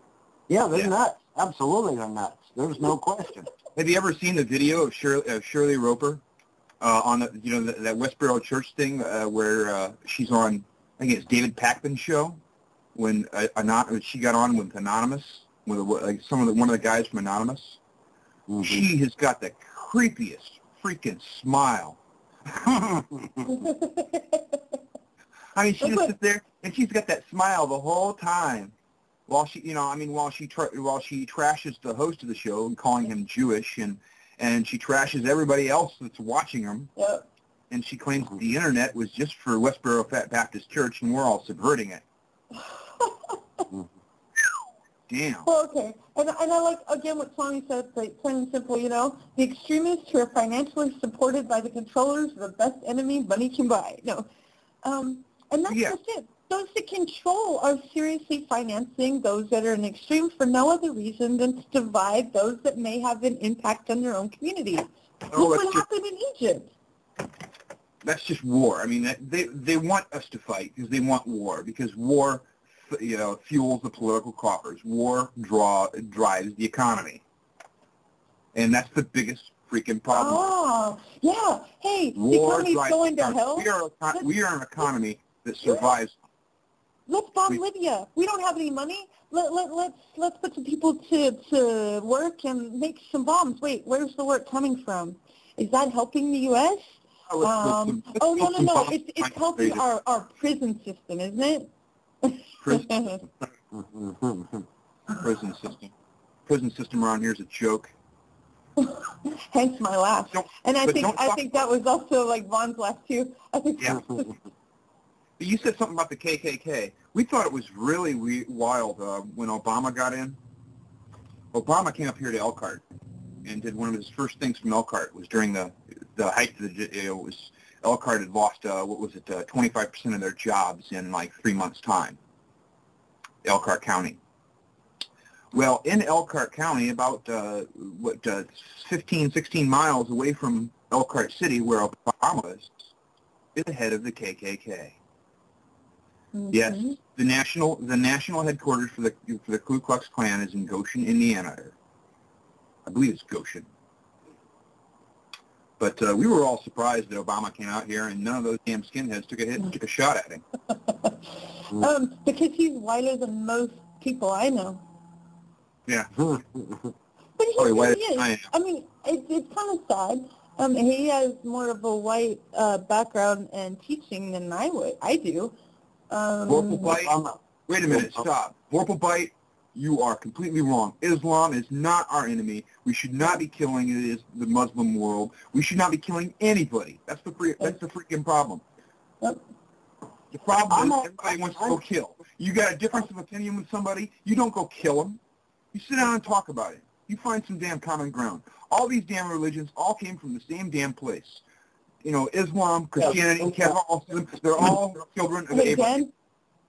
Yeah, they're nuts. Absolutely they're nuts. There's no question. Have you ever seen the video of Shirley Roper on that Westboro Church thing where she's on, I think it's David Pakman's show, when she got on with Anonymous, with one of the guys from Anonymous? Mm-hmm. She has got the creepiest freaking smile. I mean, she just sits there and she's got that smile the whole time, while she trashes the host of the show and calling him Jewish, and she trashes everybody else that's watching him. Yep. And she claims that the internet was just for Westboro Baptist Church, and we're all subverting it. Damn. Well, okay. And I like, again, what Swami said, like, plain and simple, the extremists who are financially supported by the controllers are the best enemy money can buy. No. And that's just it. Those that control are seriously financing those that are in extremes for no other reason than to divide those that may have an impact on their own communities. Look what happened in Egypt. That's just war. I mean, they want us to fight because they want war, because war, fuels the political coffers. War drives the economy, and that's the biggest freaking problem. Oh, yeah. Hey, the economy's going to hell. We are an economy that survives. Let's bomb Libya. We don't have any money. Let's put some people to work and make some bombs. Wait, where's the work coming from? Is that helping the U.S.? No. It's helping our prison system, isn't it? Prison system around here is a joke. Hence my laugh. And I think that was also like Vaughn's laugh too. I think. Yeah. You said something about the KKK. We thought it was really wild when Obama got in. Obama came up here to Elkhart and did one of his first things from Elkhart. Was during the height of Elkhart had lost 25% of their jobs in like 3 months' time. Elkhart County. Well, in Elkhart County, about 15, 16 miles away from Elkhart City, where Obama was, is the head of the KKK. Mm-hmm. Yes, the national headquarters for the Ku Klux Klan is in Goshen, Indiana. I believe it's Goshen. But we were all surprised that Obama came out here, and none of those damn skinheads took a shot at him. Because he's whiter than most people I know. Yeah. But he really is. I mean, it's kind of sad. He has more of a white background and teaching than I do. Vorpal wait a minute, stop. Vorpal Bite, you are completely wrong. Islam is not our enemy. We should not be killing the Muslim world. We should not be killing anybody. That's the freaking problem. Yep. The problem is everybody wants to go kill. You got a difference of opinion with somebody, you don't go kill them. You sit down and talk about it. You find some damn common ground. All these damn religions all came from the same damn place. You know, Islam, Christianity, Catholicism, they're all children of Abraham.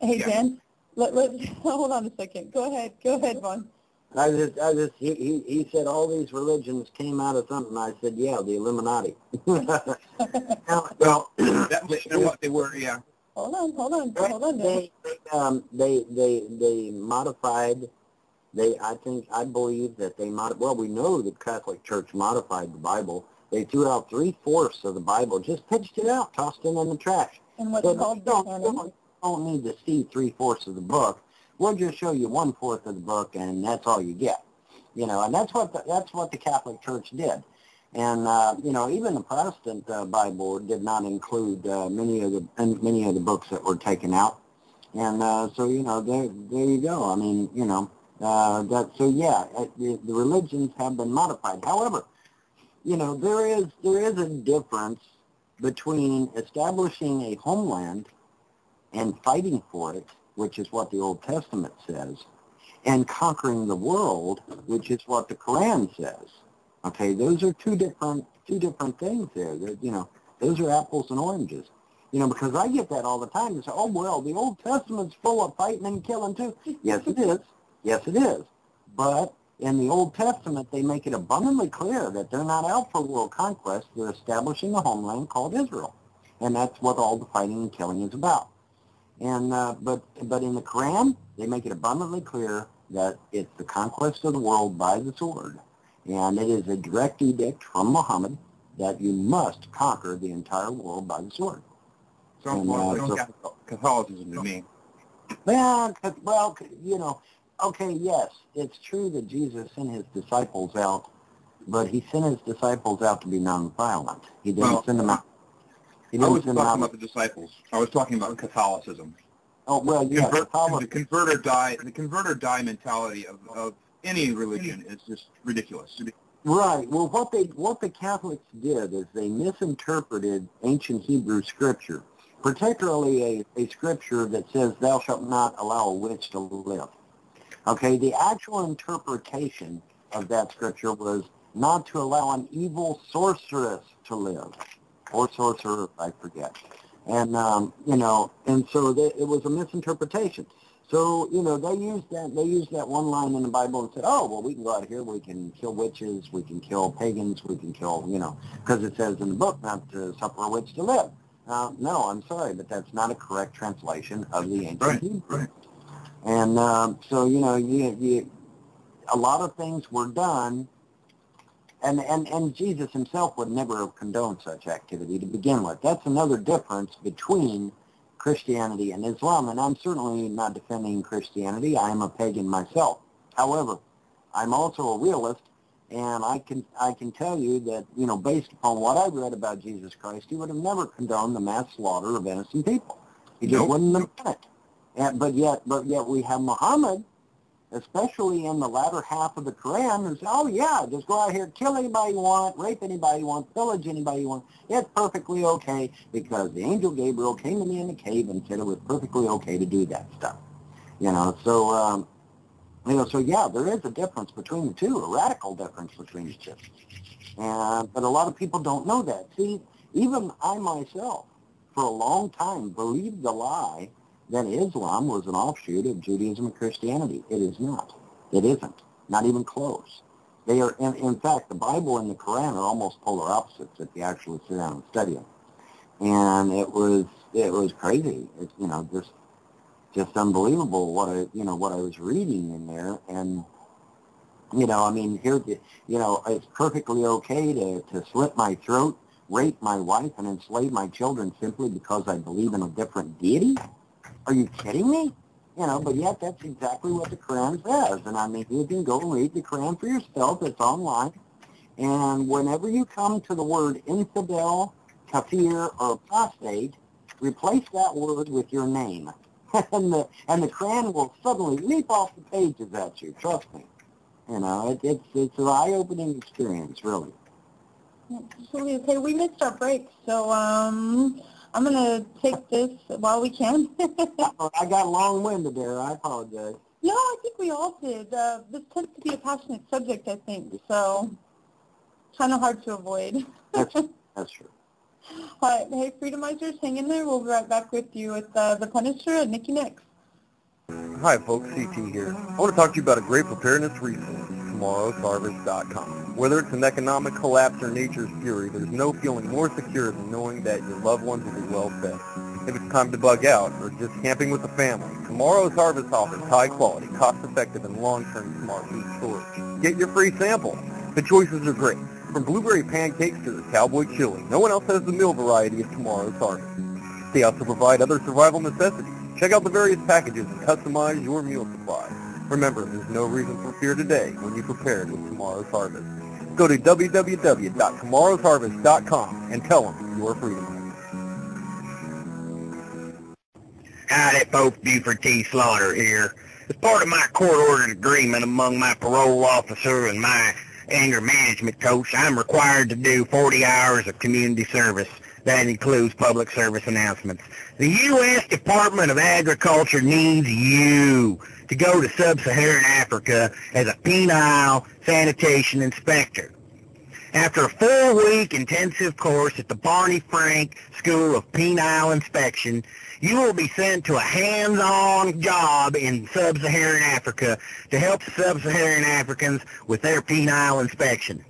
Dan, hold on a second. Go ahead, Vaughn. He said all these religions came out of something. I said, yeah, the Illuminati. Well, that's what they were, yeah. Hold on. They modified. I believe that they modified. Well, we know the Catholic Church modified the Bible. They threw out 3/4 of the Bible, just pitched it out, tossed it in the trash. And what's called don't need to see 3/4 of the book. We'll just show you 1/4 of the book, and that's all you get. You know, and that's what the Catholic Church did. And you know, even the Protestant Bible did not include many of the books that were taken out. And so you know, there you go. I mean, you know, the religions have been modified. However, you know, there is a difference between establishing a homeland and fighting for it, which is what the Old Testament says, and conquering the world, which is what the Quran says. Okay, those are two different things there. You know, those are apples and oranges. You know, because I get that all the time. They say, oh, well, the Old Testament's full of fighting and killing too. Yes, it is. Yes, it is. But in the Old Testament, they make it abundantly clear that they're not out for world conquest. They're establishing a homeland called Israel. And that's what all the fighting and killing is about. And but in the Quran, they make it abundantly clear that it's the conquest of the world by the sword. And it is a direct edict from Muhammad that you must conquer the entire world by the sword. Sounds like Catholicism to me. Well, you know, okay, yes, it's true that Jesus sent his disciples out, but he sent his disciples out to be nonviolent. He didn't send them out. I was talking about the disciples. I was talking about Catholicism. Oh, well, yeah. The convert or die mentality of any religion is just ridiculous. Right. Well, what the Catholics did is they misinterpreted ancient Hebrew scripture, particularly a scripture that says, thou shalt not allow a witch to live. Okay, the actual interpretation of that scripture was not to allow an evil sorceress to live, or sorcerer, I forget. And, you know, and so it was a misinterpretation. So, you know, they used that one line in the Bible and said, oh, well, we can go out here, we can kill witches, we can kill pagans, we can kill, you know, because it says in the book not to suffer a witch to live. No, I'm sorry, but that's not a correct translation of the ancient Hebrew. Right. And so, you know, a lot of things were done, and Jesus himself would never have condoned such activity to begin with. That's another difference between Christianity and Islam, and I'm certainly not defending Christianity. I am a pagan myself. However, I'm also a realist, and I can tell you that, you know, based upon what I've read about Jesus Christ, he would have never condoned the mass slaughter of innocent people. He just wouldn't have done it. But yet we have Muhammad, especially in the latter half of the Quran, who says, oh yeah, just go out here, kill anybody you want, rape anybody you want, pillage anybody you want. It's perfectly okay, because the angel Gabriel came to me in the cave and said it was perfectly okay to do that stuff. You know, so so yeah, there is a difference between the two, a radical difference between the two. But a lot of people don't know that. See, even I myself, for a long time, believed the lie that Islam was an offshoot of Judaism and Christianity. It is not. It isn't. Not even close. They are, in fact, the Bible and the Quran are almost polar opposites if you actually sit down and study them. And it was crazy. It's, you know, just unbelievable what I was reading in there. And, you know, I mean, here, you know, it's perfectly okay to slit my throat, rape my wife, and enslave my children simply because I believe in a different deity? Are you kidding me? You know, but yet that's exactly what the Quran says. And I mean, you can go and read the Quran for yourself. It's online. And whenever you come to the word infidel, kafir, or apostate, replace that word with your name. and the Quran will suddenly leap off the pages at you. Trust me. You know, it's an eye-opening experience, really. Absolutely. Okay, we missed our break, so I'm going to take this while we can. I got long-winded there. I apologize. No, I think we all did. This tends to be a passionate subject, I think, so kind of hard to avoid. That's true. All right. Hey, Freedomizers, hang in there. We'll be right back with you with the Punisher and Nickie Nix. Hi, folks. CT here. I want to talk to you about a great preparedness resource, tomorrowsharvest.com. Whether it's an economic collapse or nature's fury, there's no feeling more secure than knowing that your loved ones will be well fed. If it's time to bug out or just camping with the family, Tomorrow's Harvest offers high-quality, cost-effective, and long-term smart food storage. Get your free sample. The choices are great. From blueberry pancakes to the cowboy chili, no one else has the meal variety of Tomorrow's Harvest. They also provide other survival necessities. Check out the various packages and customize your meal supply. Remember, there's no reason for fear today when you prepared with Tomorrow's Harvest. Go to www.tomorrowsharvest.com and tell them you're Freedom. Howdy, folks. Buford T. Slaughter here. As part of my court-ordered agreement among my parole officer and my anger management coach, I'm required to do 40 hours of community service. That includes public service announcements. The U.S. Department of Agriculture needs you to go to sub-Saharan Africa as a penile sanitation inspector. After a 4-week intensive course at the Barney Frank School of Penile Inspection, you will be sent to a hands-on job in sub-Saharan Africa to help sub-Saharan Africans with their penile inspection.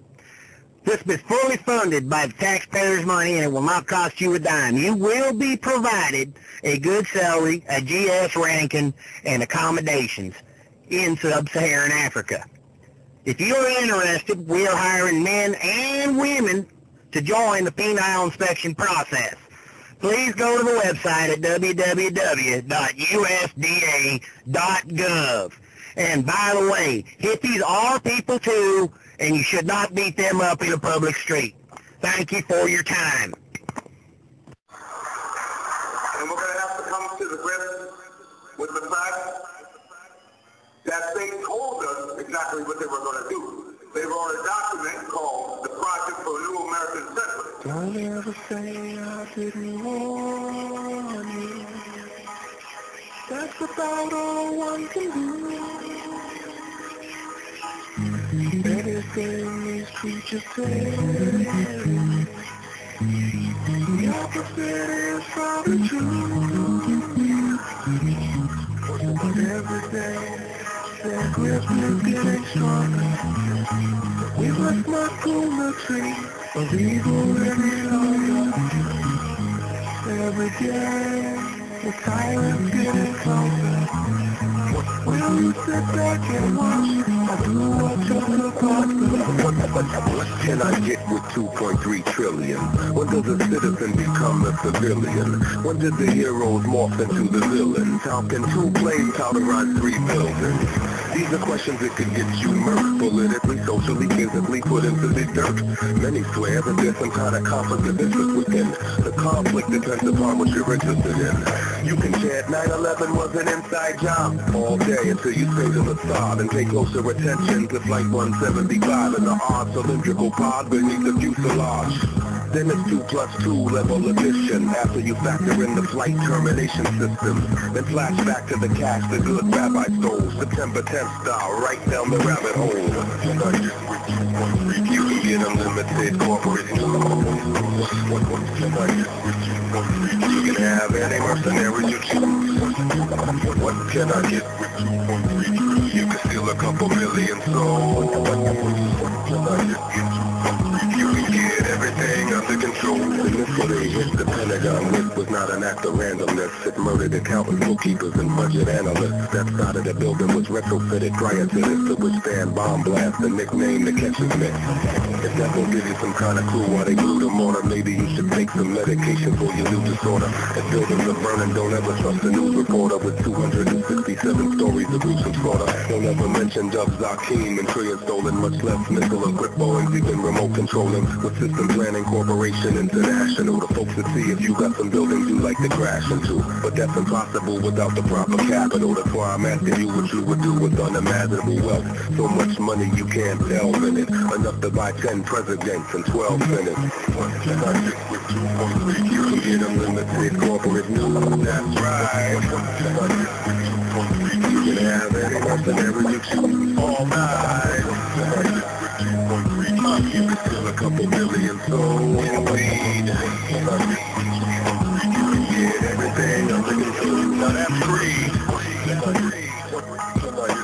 This is fully funded by the taxpayers' money, and it will not cost you a dime. You will be provided a good salary, a GS ranking, and accommodations in sub-Saharan Africa. If you are interested, we are hiring men and women to join the penile inspection process. Please go to the website at www.usda.gov. And by the way, hippies are people too, and you should not beat them up in a public street. Thank you for your time. And we're going to have to come to the grips with the fact that they told us exactly what they were going to do. They wrote a document called the Project for a New American Century. Don't ever say I didn't warn you. That's about all one can do. Anything these creatures say, the opposite is probably true. But every day, their grip is getting stronger. We must not pull the tree of evil any longer. Every day, the tyrant's getting closer. Will you sit back and watch? I do what you're supposed to. What can I get with 2.3 trillion? When does a citizen become a civilian? When did the heroes morph into the villains? How can 2 planes powderize 3 buildings? These are questions that could get you murked, politically, socially, physically put into the dirt. Many swear that there's some kind of conflict of interest within. The conflict depends upon what you're interested in. You can chant 9/11 was an inside job all day until you say to the sod and pay closer attention to Flight 175 and the odd cylindrical pod beneath the fuselage. Then it's 2 plus 2 level addition after you factor in the flight termination system. Then flash back to the cash the good rabbi stole, September 10th style, right down the rabbit hole. You can get unlimited corporate you can have any mercenary you choose. What can I get with 2.3? You can steal a couple million souls. What can I get with 2.3? You can get everything under control. Initially hit the Pentagon with was not an act of randomness. It murdered accountants, bookkeepers, and budget analysts. That side of the building was retrofitted prior to this to withstand bomb blast, the nickname that catches miss. If that will give you some kind of clue why they blew the mortar, maybe you should take some medication for your new disorder. If buildings are burning, don't ever trust a news reporter with 267 stories the roots of slaughter. Don't ever mention Dubs, Akeem, and trillion stolen, much less missile equipped Boeings, even remote controlling. With system planning, corporation international. The folks that see if you got some buildings you like to crash into. But that's impossible without the proper capital. That's why I'm asking you what you would do with unimaginable wealth. So much money you can't delve in it. Enough to buy 10 presidents in 12 minutes. What can I get with 2.3? You can get unlimited corporate news. That's right. What can I get with 2.3? You can have any mercenary you choose. All night. What can I get with 2.3? You can steal a couple million souls in weed. What can I get with 2.3? You can get everything under control. Now that's free. What can I get? What can I get?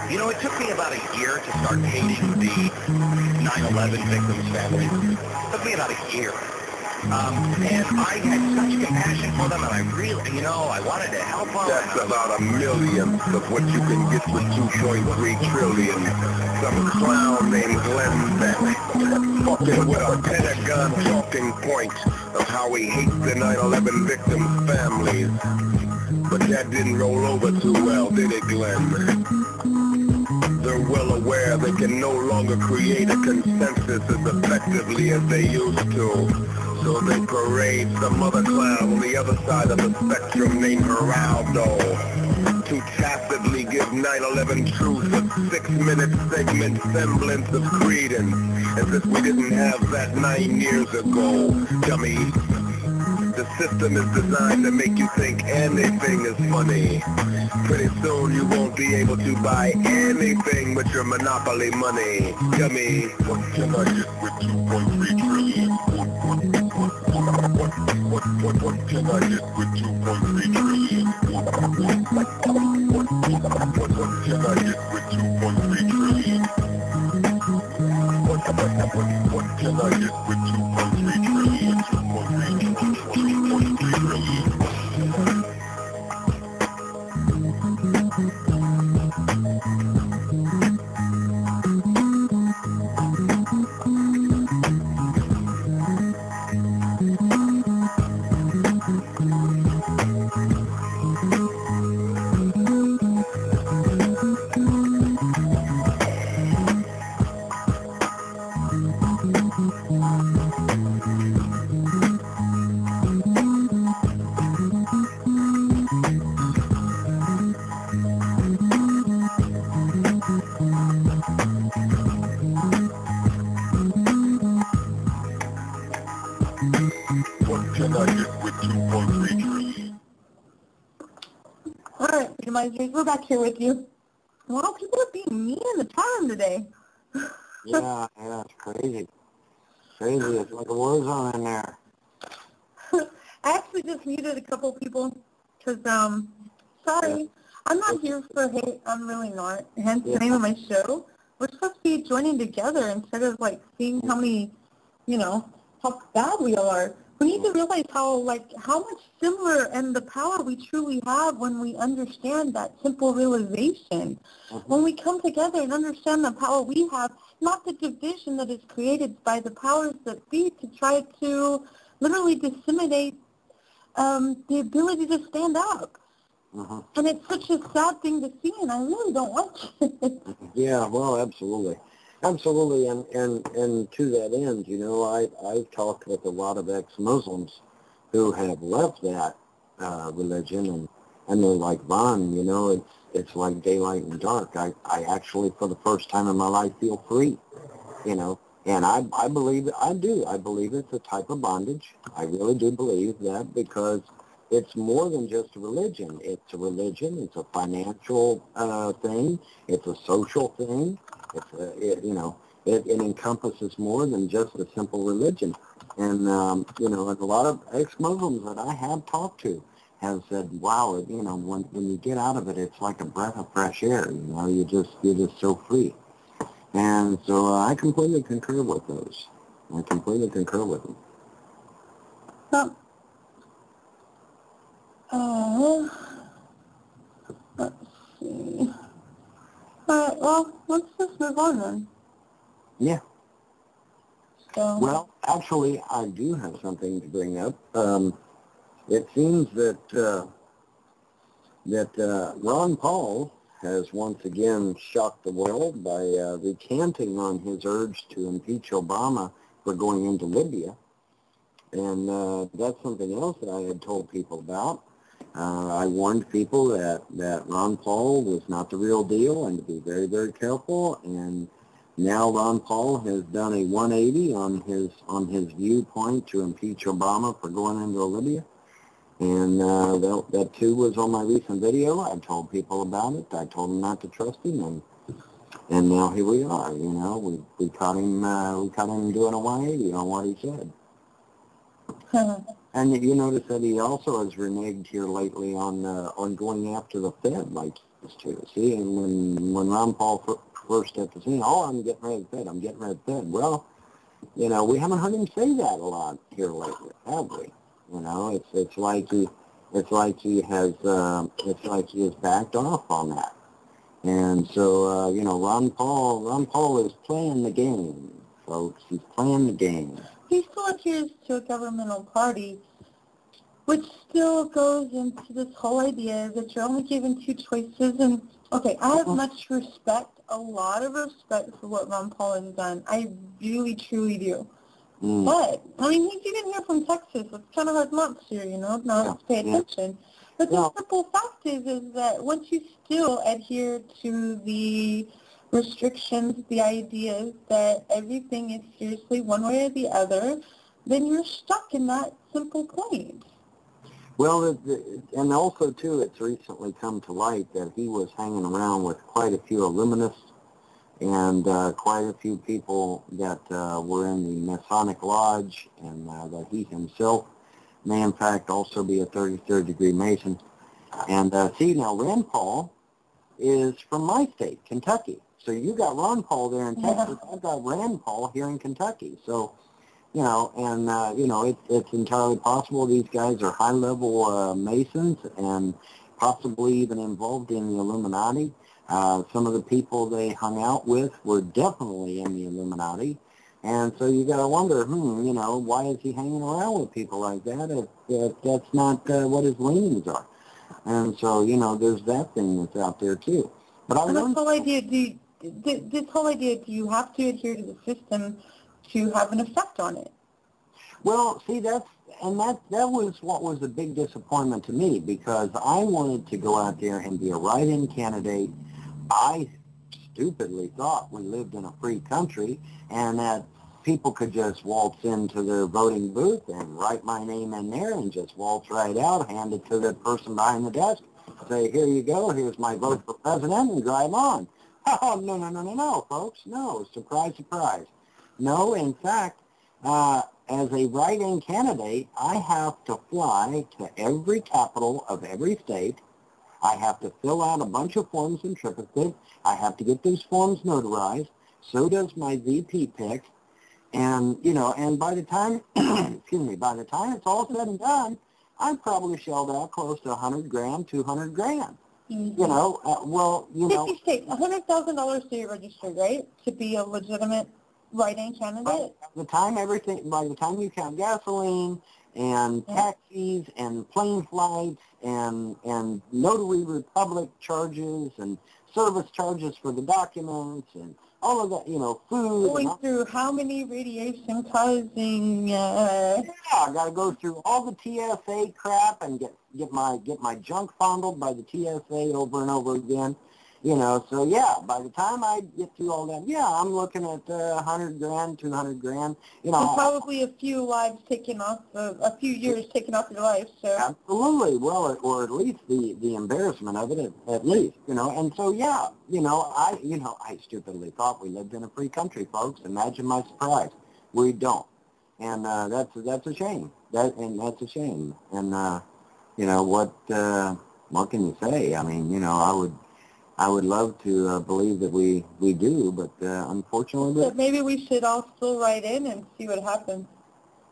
You know, it took me about a year to start hating the 9/11 victims' families. It took me about a year. And I had such compassion for them, and I really, I wanted to help them. That's about a millionth of what you can get with 2.3 trillion. Some clown named Glenn Beck, fucking with a Pentagon talking point of how he hates the 9/11 victims' families. But that didn't roll over too well, did it, Glenn? They're well aware they can no longer create a consensus as effectively as they used to. So they parade some other clown on the other side of the spectrum named Geraldo to tacitly give 9/11 truth a 6-minute segment semblance of credence, as if we didn't have that 9 years ago, dummy. The system is designed to make you think anything is funny. Pretty soon you won't be able to buy anything with your monopoly money, dummy. What can I get with 2.3 trillion? What can I get with 2.3 trillion? What can I get with 2.3 trillion? What can I get with 2.3 trillion? 2.3 trillion. We're back here with you. Wow, people are being mean in the chat room today. Yeah, it's crazy. Crazy. It's like a war zone in there. I actually just muted a couple people because, sorry, I'm not here for hate. I'm really not. Hence the name of my show. We're supposed to be joining together instead of, seeing how many, how bad we are. We need to realize how much similar and the power we truly have when we understand that simple realization. When we come together and understand the power we have, not the division that is created by the powers that be to try to literally disseminate the ability to stand up. And it's such a sad thing to see, and I really don't like it. Yeah, well, absolutely. Absolutely, and to that end, I've talked with a lot of ex-Muslims who have left that religion, and they're like, Vaughn, it's like daylight and dark. I actually, for the first time in my life, feel free, and I believe, I believe it's a type of bondage. I really do believe that, because it's more than just a religion. It's a religion, it's a financial thing, it's a social thing. It encompasses more than just a simple religion. And, and a lot of ex-Muslims that I have talked to have said, wow, when you get out of it, it's like a breath of fresh air. You're just so free. And so I completely concur with those. I completely concur with them. Well, Let's see. Alright, well, let's just move on then. Yeah. So. Well, actually, I do have something to bring up. It seems that Ron Paul has once again shocked the world by recanting on his urge to impeach Obama for going into Libya. And that's something else that I had told people about. I warned people that Ron Paul was not the real deal and to be very, very careful. And now Ron Paul has done a 180 on his viewpoint to impeach Obama for going into Libya. And that too was on my recent video. I told people about it. I told them not to trust him, and now here we are. You know, we caught him doing a 180 on what he said. And you notice that he also has reneged here lately on going after the Fed like he used to. See, and when Ron Paul first at the scene, I'm getting rid of the Fed. I'm getting rid of the Fed. Well, you know, we haven't heard him say that a lot here lately, have we? You know, it's like he has backed off on that. And so you know, Ron Paul is playing the game, folks. He's playing the game. He still adheres to a governmental party, which still goes into this whole idea that you're only given two choices. And, okay, I have much respect, a lot of respect for what Ron Paul has done. I really, truly do. But, I mean, he's even here from Texas. It's kind of hard not to, you know, not to pay attention. But the simple fact is that once you still adhere to the restrictions, the ideas that everything is seriously one way or the other, then you're stuck in that simple point. Well, and also, too, it's recently come to light that he was hanging around with quite a few Illuminists and quite a few people that were in the Masonic Lodge, and that he himself may, in fact, also be a 33rd degree Mason. And see, now, Rand Paul is from my state, Kentucky. So you got Ron Paul there in Texas. I've got Rand Paul here in Kentucky. So, you know, and, you know, it's entirely possible these guys are high-level Masons and possibly even involved in the Illuminati. Some of the people they hung out with were definitely in the Illuminati. And so you got to wonder, you know, why is he hanging around with people like that if that's not what his leanings are? And so, you know, there's that thing that's out there, too. But this whole idea, do you have to adhere to the system to have an effect on it? Well, see, that was what was a big disappointment to me, because I wanted to go out there and be a write-in candidate. I stupidly thought we lived in a free country and that people could just waltz into their voting booth and write my name in there and just waltz right out, hand it to the person behind the desk, say, here you go, here's my vote for president, and drive on. Oh, no, folks. No, surprise, surprise. No, in fact, as a write-in candidate, I have to fly to every capital of every state. I have to fill out a bunch of forms in triplicate. I have to get those forms notarized. So does my VP pick. And, you know, and by the time, by the time it's all said and done, I've probably shelled out close to $100,000, $200,000. You know, well, you know. 50 states, $100,000 to register, right? To be a legitimate write-in candidate? By the time you count gasoline and taxis and plane flights and notary republic charges and service charges for the documents and all of that, you know, food. Going through how many radiation causing... Yeah, I got to go through all the TSA crap and get my junk fondled by the TSA over and over again. You know, so yeah, by the time I get through all that, yeah, I'm looking at $100,000, $200,000. You know, and probably a few lives taken off, a few years taken off your life. So absolutely, well, or at least the embarrassment of it, at least. You know, and so yeah, you know, I stupidly thought we lived in a free country, folks. Imagine my surprise. We don't, and that's a shame. That's a shame. And you know what can you say? I mean, you know, I would love to believe that we do, but unfortunately... But maybe we should all still write in and see what happens.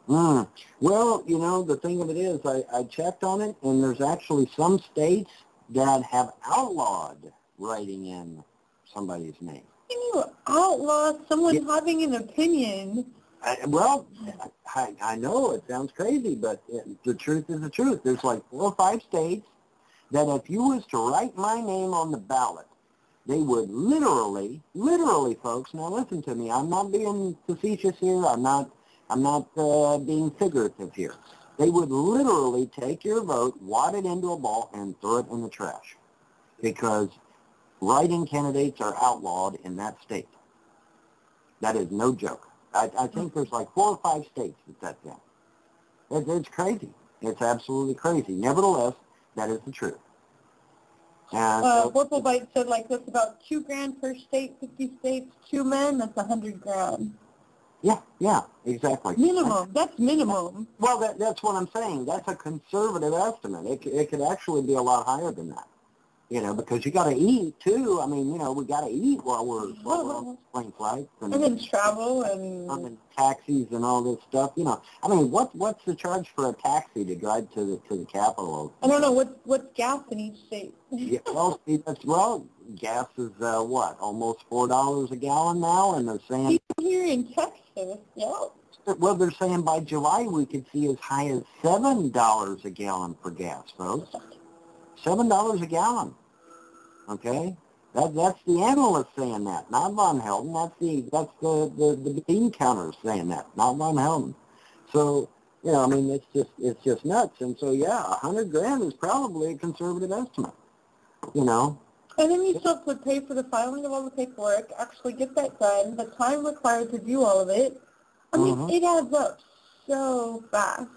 Well, you know, the thing of it is, I checked on it, and there's actually some states that have outlawed writing in somebody's name. Can you outlaw someone having an opinion? I know it sounds crazy, but the truth is the truth. There's like 4 or 5 states that if you was to write my name on the ballot, they would literally, folks, now listen to me. I'm not being facetious here. I'm not being figurative here. They would literally take your vote, wad it into a ball, and throw it in the trash, because write-in candidates are outlawed in that state. That is no joke. I think there's like 4 or 5 states that's in. It's crazy. It's absolutely crazy. Nevertheless, that is the truth. And Purple Bite said like that's about $2,000 per state, 50 states, 2 men, that's $100,000. Yeah, exactly. Minimum. That's minimum. Well, that's what I'm saying. That's a conservative estimate. It could actually be a lot higher than that. You know, because you got to eat too. I mean, you know, we got to eat while we're on plane flights and then travel and taxis and all this stuff. You know, I mean, what's the charge for a taxi to drive to the capital? I don't know what's gas in each state. Yeah, well, gas is almost $4 a gallon now, and they're saying here in Texas, yeah. Well, they're saying by July we could see as high as $7 a gallon for gas, folks. $7 a gallon. Okay, that's the analyst saying that, not Von Helton. That's the bean counters saying that, not Von Helton. So, you know, I mean, it's just nuts. And so, yeah, $100,000 is probably a conservative estimate. You know. And then you still have to pay for the filing of all the paperwork, actually get that done, the time required to do all of it. I mean, it adds up so fast.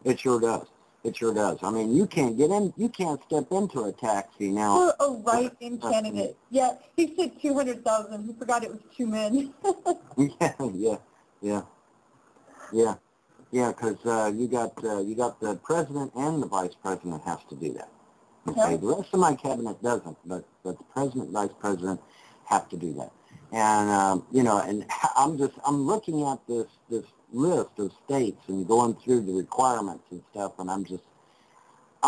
It sure does. It sure does. I mean, you can't step into a taxi now. For a write-in candidate. Yeah, he said 200,000. He forgot it was 2 men. Yeah, because you got the president and the vice president has to do that. Okay, the rest of my cabinet doesn't, but the president and vice president have to do that. And you know, and I'm looking at this list of states and going through the requirements and stuff, and I'm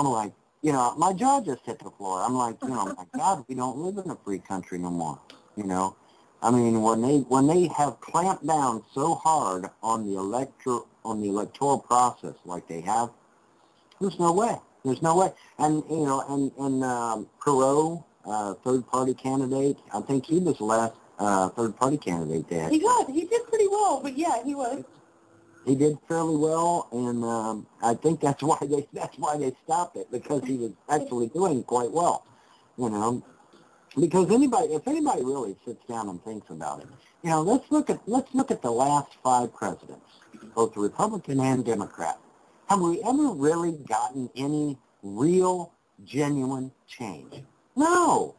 like, you know, my jaw just hit the floor. I'm like, you know, my God, we don't live in a free country no more. You know, I mean, when they have clamped down so hard on the electoral process like they have, there's no way. There's no way. And you know, and Perot, third party candidate, I think he was the last third party candidate there. He did pretty well, but yeah, he was. He did fairly well, and I think that's why they stopped it, because he was actually doing quite well, you know. Because if anybody really sits down and thinks about it, you know, let's look at the last 5 presidents, both Republican and Democrat. Have we ever really gotten any real, genuine change? No,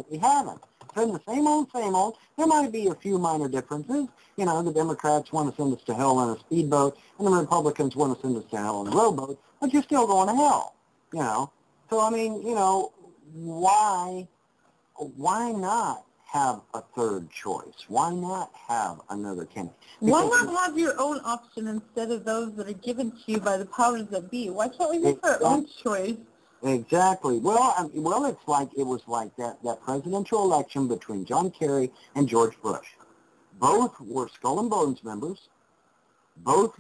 we haven't. It's been the same old, same old. There might be a few minor differences. You know, the Democrats want to send us to hell in a speedboat, and the Republicans want to send us to hell in a rowboat, but you're still going to hell, you know. So, I mean, you know, why not have a third choice? Why not have another candidate? Why not have your own option instead of those that are given to you by the powers that be? Why can't we make our own choice? Exactly. Well, it was like that presidential election between John Kerry and George Bush. Both were Skull and Bones members. Both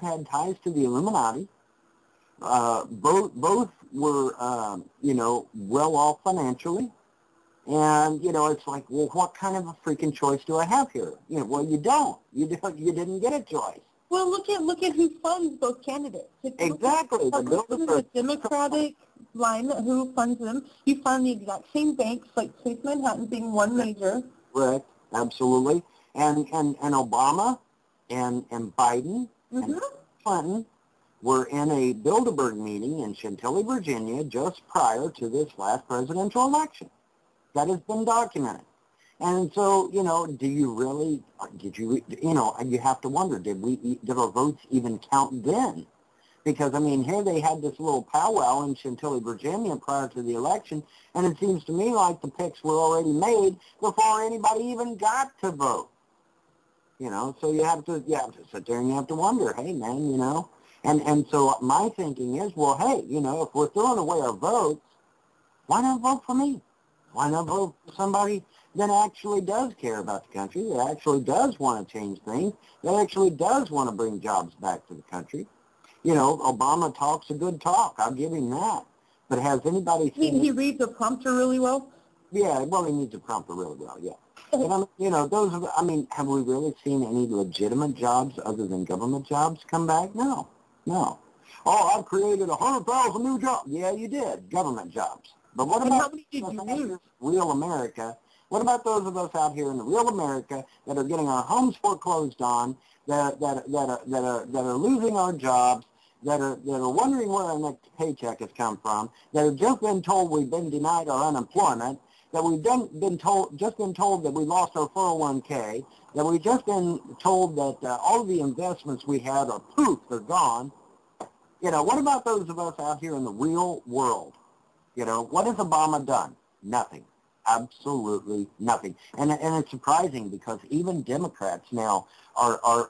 had ties to the Illuminati. Both were you know, well off financially. And, you know, it's like, well, what kind of a freaking choice do I have here? You know, well, you don't. You didn't get a choice. Well, look at who funds both candidates. Exactly. The Democratic line, who funds them. You fund the exact same banks, like Chase Manhattan being one major. Correct. Absolutely. And Obama and Biden and Clinton were in a Bilderberg meeting in Chantilly, Virginia, just prior to this last presidential election. That has been documented. And so, you know, you have to wonder, did our votes even count then? Because, I mean, here they had this little powwow in Chantilly, Virginia prior to the election, and it seems to me like the picks were already made before anybody even got to vote. You know, so you have to sit there and you have to wonder, hey, man, you know. And so my thinking is, well, hey, you know, if we're throwing away our votes, why not vote for me? Why not vote for somebody that actually does care about the country, that actually does want to change things, that actually does want to bring jobs back to the country? You know, Obama talks a good talk. I'll give him that. But has anybody seen... He reads the prompter really well? Yeah, well, he needs a prompter really well, yeah. But, you know, have we really seen any legitimate jobs other than government jobs come back? No. Oh, I've created 100,000 new jobs. Yeah, you did, government jobs. But what about how many did you lose? Real America? What about those of us out here in the real America that are getting our homes foreclosed on, that are losing our jobs, that are wondering where our next paycheck has come from, that have just been told we've been denied our unemployment, that we've been told that we lost our 401k, that we've just been told that all of the investments we had are poof, they're gone. You know, what about those of us out here in the real world? You know, what has Obama done? Nothing. Absolutely nothing. And it's surprising because even Democrats now are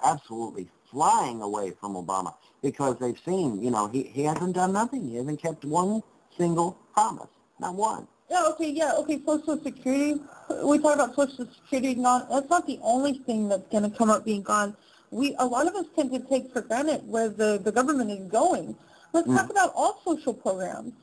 absolutely flying away from Obama because they've seen, you know, he hasn't done nothing. He hasn't kept one single promise. Not one. Okay, Social Security. We talk about Social Security gone. That's not the only thing that's going to come up being gone. A lot of us tend to take for granted where the government is going. Let's talk about all social programs.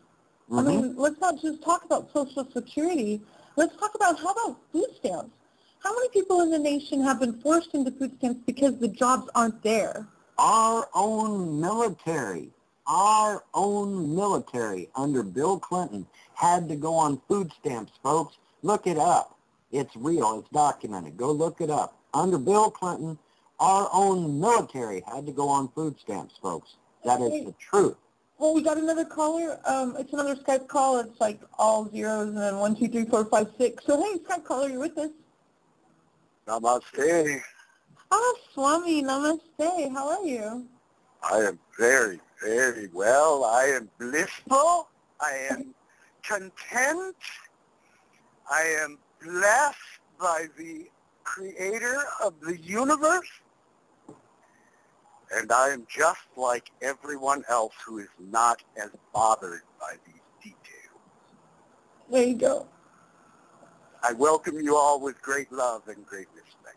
I mean, let's not just talk about Social Security. Let's talk about, how about food stamps? How many people in the nation have been forced into food stamps because the jobs aren't there? Our own military under Bill Clinton had to go on food stamps, folks. Look it up. It's real. It's documented. Go look it up. Under Bill Clinton, our own military had to go on food stamps, folks. That is the truth. Well, we got another caller. It's another Skype call. It's like all zeros and then 1, 2, 3, 4, 5, 6. So, hey, Skype caller, you're with us. Namaste. Oh, Swami, namaste. How are you? I am very, very well. I am blissful. I am content. I am blessed by the creator of the universe. And I am just like everyone else who is not as bothered by these details. There you go. I welcome you all with great love and great respect.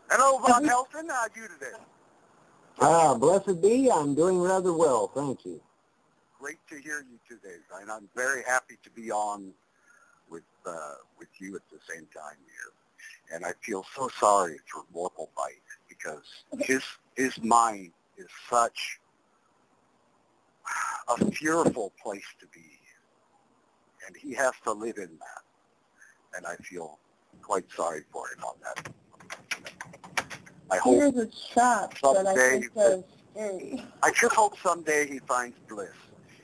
Hello, Von Helton. How are you today? Blessed be. I'm doing rather well. Thank you. Great to hear you today, and I'm very happy to be on with you at the same time here. And I feel so sorry for Mortal Bite because his mind is such a fearful place to be, and he has to live in that. And I feel quite sorry for him on that. I hope Here's a trap that I someday think is scary. I just hope someday he finds bliss.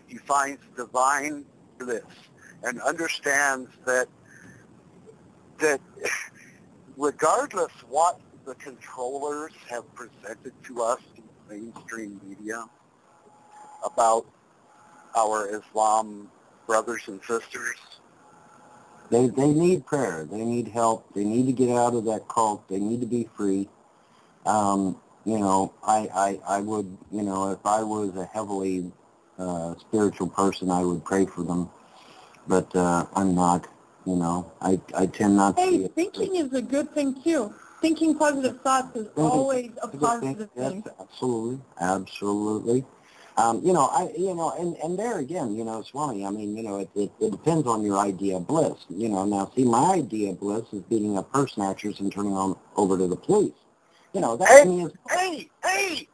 He finds divine bliss and understands that regardless what the controllers have presented to us in mainstream media about our Islam brothers and sisters, they need prayer. They need help. They need to get out of that cult. They need to be free. You know, I would, you know, if I was a heavily spiritual person, I would pray for them. But I'm not, you know. I tend not to. Hey, thinking is a good thing, too. Thinking positive thoughts is always a positive thing. Yes, absolutely. Absolutely. You know, and there again, you know, Swami, I mean, you know, it depends on your idea of bliss. You know, now, see, my idea of bliss is beating up purse snatchers and turning them over to the police. You know, that to me is... Hey!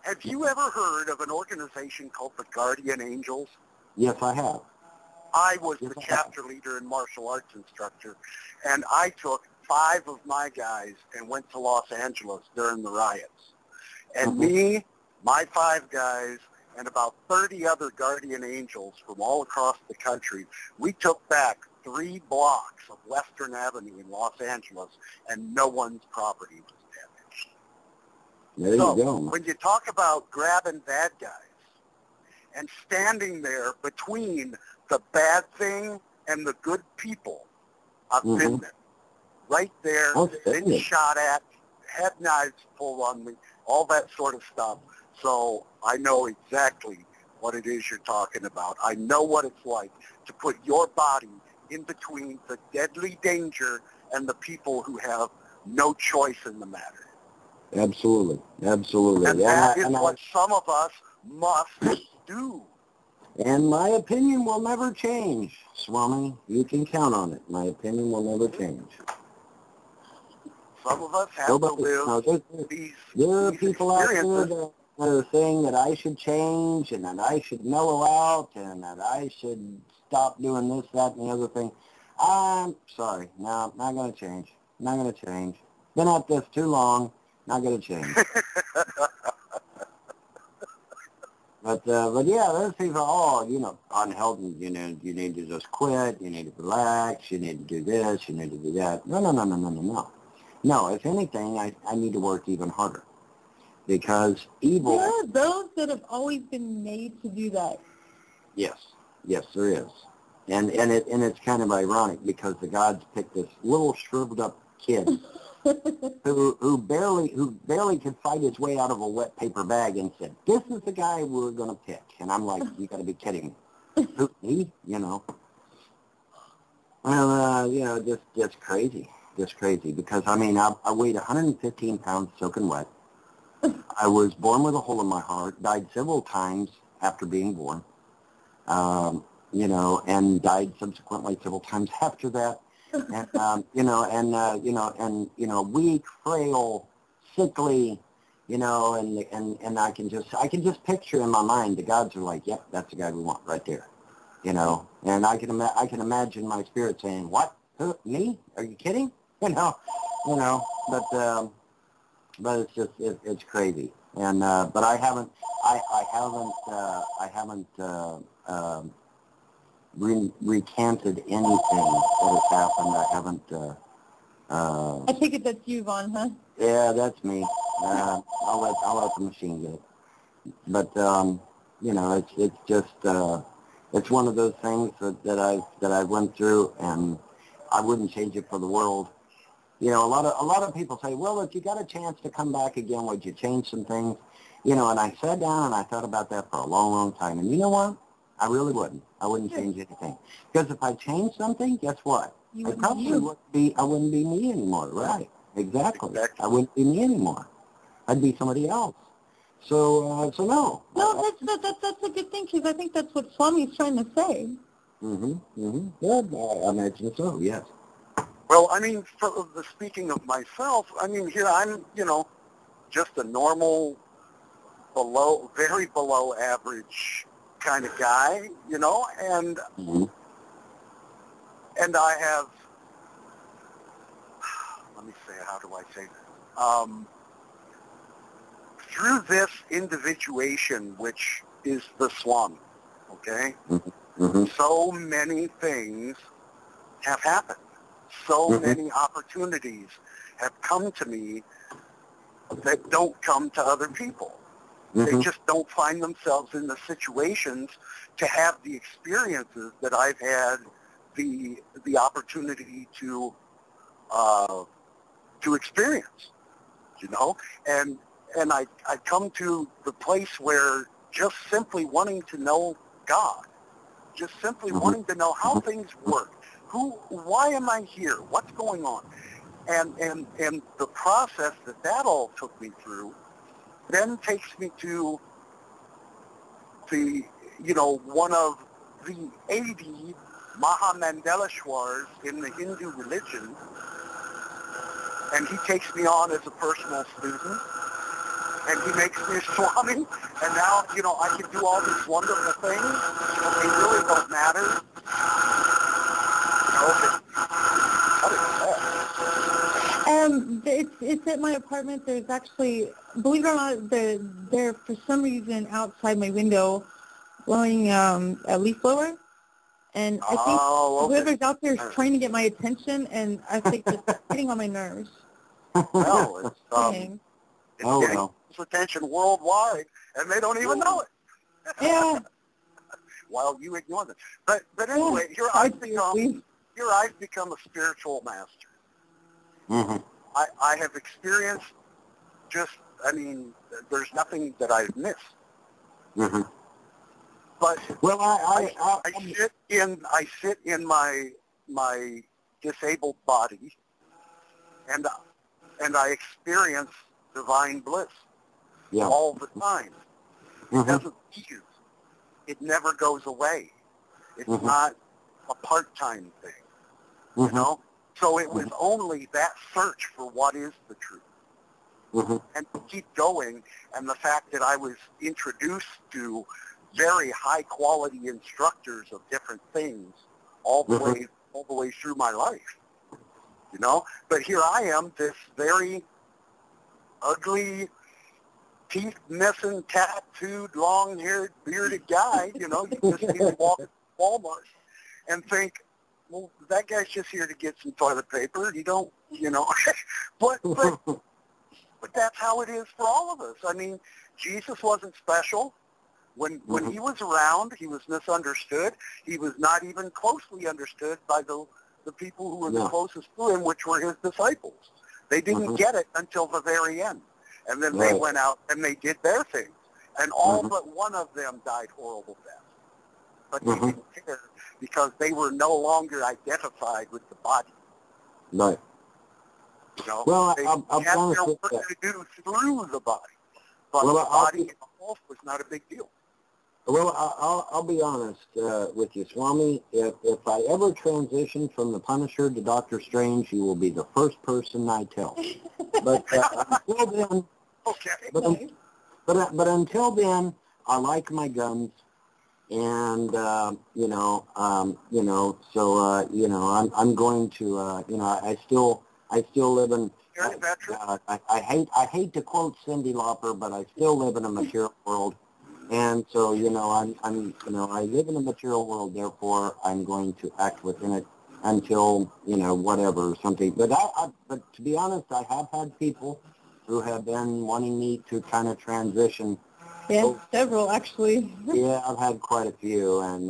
Have you ever heard of an organization called the Guardian Angels? Yes, I have. I was the chapter leader and martial arts instructor, and I took 5 of my guys and went to Los Angeles during the riots. And me, my 5 guys, and about 30 other Guardian Angels from all across the country, we took back 3 blocks of Western Avenue in Los Angeles, and no one's property was damaged. There you go. When you talk about grabbing bad guys and standing there between the bad thing and the good people, I've been there. Right there, been shot at, had knives pulled on me, all that sort of stuff. So I know exactly what it is you're talking about. I know what it's like to put your body in between the deadly danger and the people who have no choice in the matter. Absolutely. Absolutely. And that is what some of us must do. And my opinion will never change, Swami. You can count on it. My opinion will never change. Some of us have to live these There are people out there that are saying that I should change and that I should mellow out and that I should stop doing this, that, and the other thing. I'm sorry. No, not going to change. Not going to change. Been at this too long. Not going to change. But yeah, there's people, on Helton, you need to just quit, you need to relax, you need to do this, you need to do that. No. No, if anything, I need to work even harder. Because evil... There are those that have always been made to do that. Yes, there is. And it's kind of ironic because the gods picked this little shriveled up kid who barely could fight his way out of a wet paper bag and said, "This is the guy we're going to pick." And I'm like, you got to be kidding me. Who, me? Well, just crazy. Just crazy. Because, I weighed 115 pounds soaking wet. I was born with a hole in my heart, died several times after being born, and died subsequently several times after that. And, weak, frail, sickly, and I can just picture in my mind the gods are like, yep, that's the guy we want right there, and I can imagine my spirit saying, what? Who, me? Are you kidding? But it's just, it's crazy. And, but I haven't recanted anything that has happened. I haven't, I take it that's you, Vaughn, huh? Yeah, that's me. I'll let the machine get it. But, it's just, it's one of those things that I went through, and I wouldn't change it for the world. A lot of people say, well, if you got a chance to come back again, would you change some things? And I sat down and I thought about that for a long, long time. And you know what? I really wouldn't. I wouldn't change anything. Because if I changed something, guess what? I probably wouldn't be me anymore. Right. Exactly. I wouldn't be me anymore. I'd be somebody else. So no. No, that's a good thing, because I think that's what Swami's trying to say. Yeah, I imagine so, yes. Well, speaking of myself, here I'm, just a normal, very below average kind of guy, and and I have, let me say, how do I say this? Through this individuation, which is the Swami, okay, so many things have happened. So many opportunities have come to me that don't come to other people. They just don't find themselves in the situations to have the experiences that I've had the opportunity to experience, and I come to the place where just simply wanting to know God, just simply wanting to know how things work. Why am I here? What's going on? And the process that all took me through then takes me to the, one of the 80 Mahamandaleshwars in the Hindu religion, and he takes me on as a personal student, and he makes me a Swami, and now, I can do all these wonderful things, but they really don't matter. It's at my apartment. There's actually, believe it or not, they're for some reason outside my window blowing a leaf blower, and I think whoever's out there is trying to get my attention, and I think it's getting on my nerves. Well, it's getting attention worldwide, and they don't even know it. Yeah. While you ignore them. But anyway, here I've become here I've become a spiritual master. Mm-hmm. I have experienced there's nothing that I've missed. Mm-hmm. But well, I sit in my disabled body, and I experience divine bliss all the time. It doesn't leave. It never goes away. It's not a part-time thing, you know? So it was only that search for what is the truth. And to keep going, and the fact that I was introduced to very high-quality instructors of different things all the way through my life, you know? But here I am, this very ugly, teeth-missing, tattooed, long-haired, bearded guy, you know, you just see him walk to Walmart and think, well, that guy's just here to get some toilet paper. You don't, you know, but that's how it is for all of us. I mean, Jesus wasn't special. When he was around, he was misunderstood. He was not even closely understood by the people who were the closest to him, which were his disciples. They didn't get it until the very end. And then they went out and they did their thing. And all but one of them died horrible deaths. But they didn't care because they were no longer identified with the body. Right. You know, well, they I'll had be honest their with work you. to do through the body. But Well, the body itself was not a big deal. Well, I'll be honest with you, Swami. If I ever transition from the Punisher to Doctor Strange, you will be the first person I tell. But until then, but until then, I like my guns, and I'm going to I still live in. I hate to quote Cyndi Lauper, but I still live in a material world. And so, I live in a material world, therefore I'm going to act within it until, whatever, something. But but to be honest, I have had people who have been wanting me to kind of transition. Yeah, several actually. Yeah, I've had quite a few, and,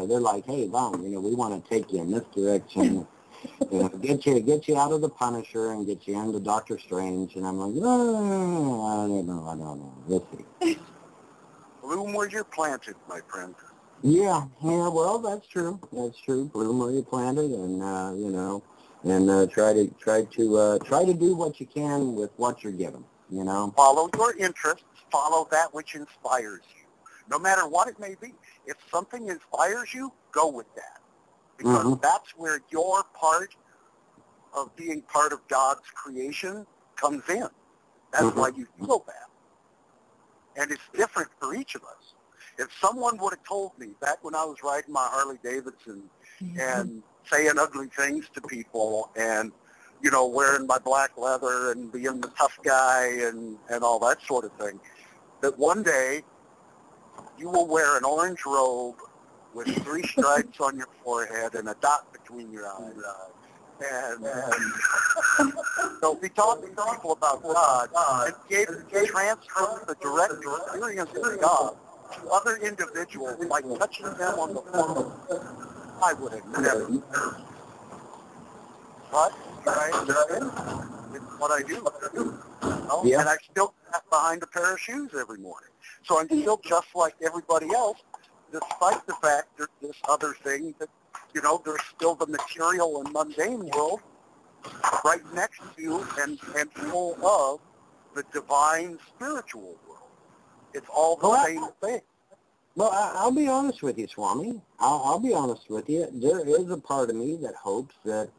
they're like, hey, Von, we want to take you in this direction. Get you out of the Punisher and get you into Doctor Strange. And I'm like, no, I don't know. Let's see. Bloom where you're planted, my friend. Yeah, well, that's true. That's true. Bloom where you're planted, and try to do what you can with what you're given. Follow your interests. Follow that which inspires you, no matter what it may be. If something inspires you, go with that, because that's where your part of being part of God's creation comes in. That's why you feel that. And it's different for each of us. If someone would have told me back when I was riding my Harley Davidson and saying ugly things to people and, wearing my black leather and being the tough guy and all that sort of thing, that one day you will wear an orange robe with 3 stripes on your forehead and a dot between your eyes. And so we talk to people about God and transfer the direct experience of God to other individuals by touching them on the forehead. I would have never. But it's what I do. And I still sat behind a pair of shoes every morning. So I'm still just like everybody else, despite the fact there's this other thing that, there's still the material and mundane world right next to and full of the divine spiritual world. It's all the same thing. Well, I'll be honest with you, Swami. I'll be honest with you. There is a part of me that hopes that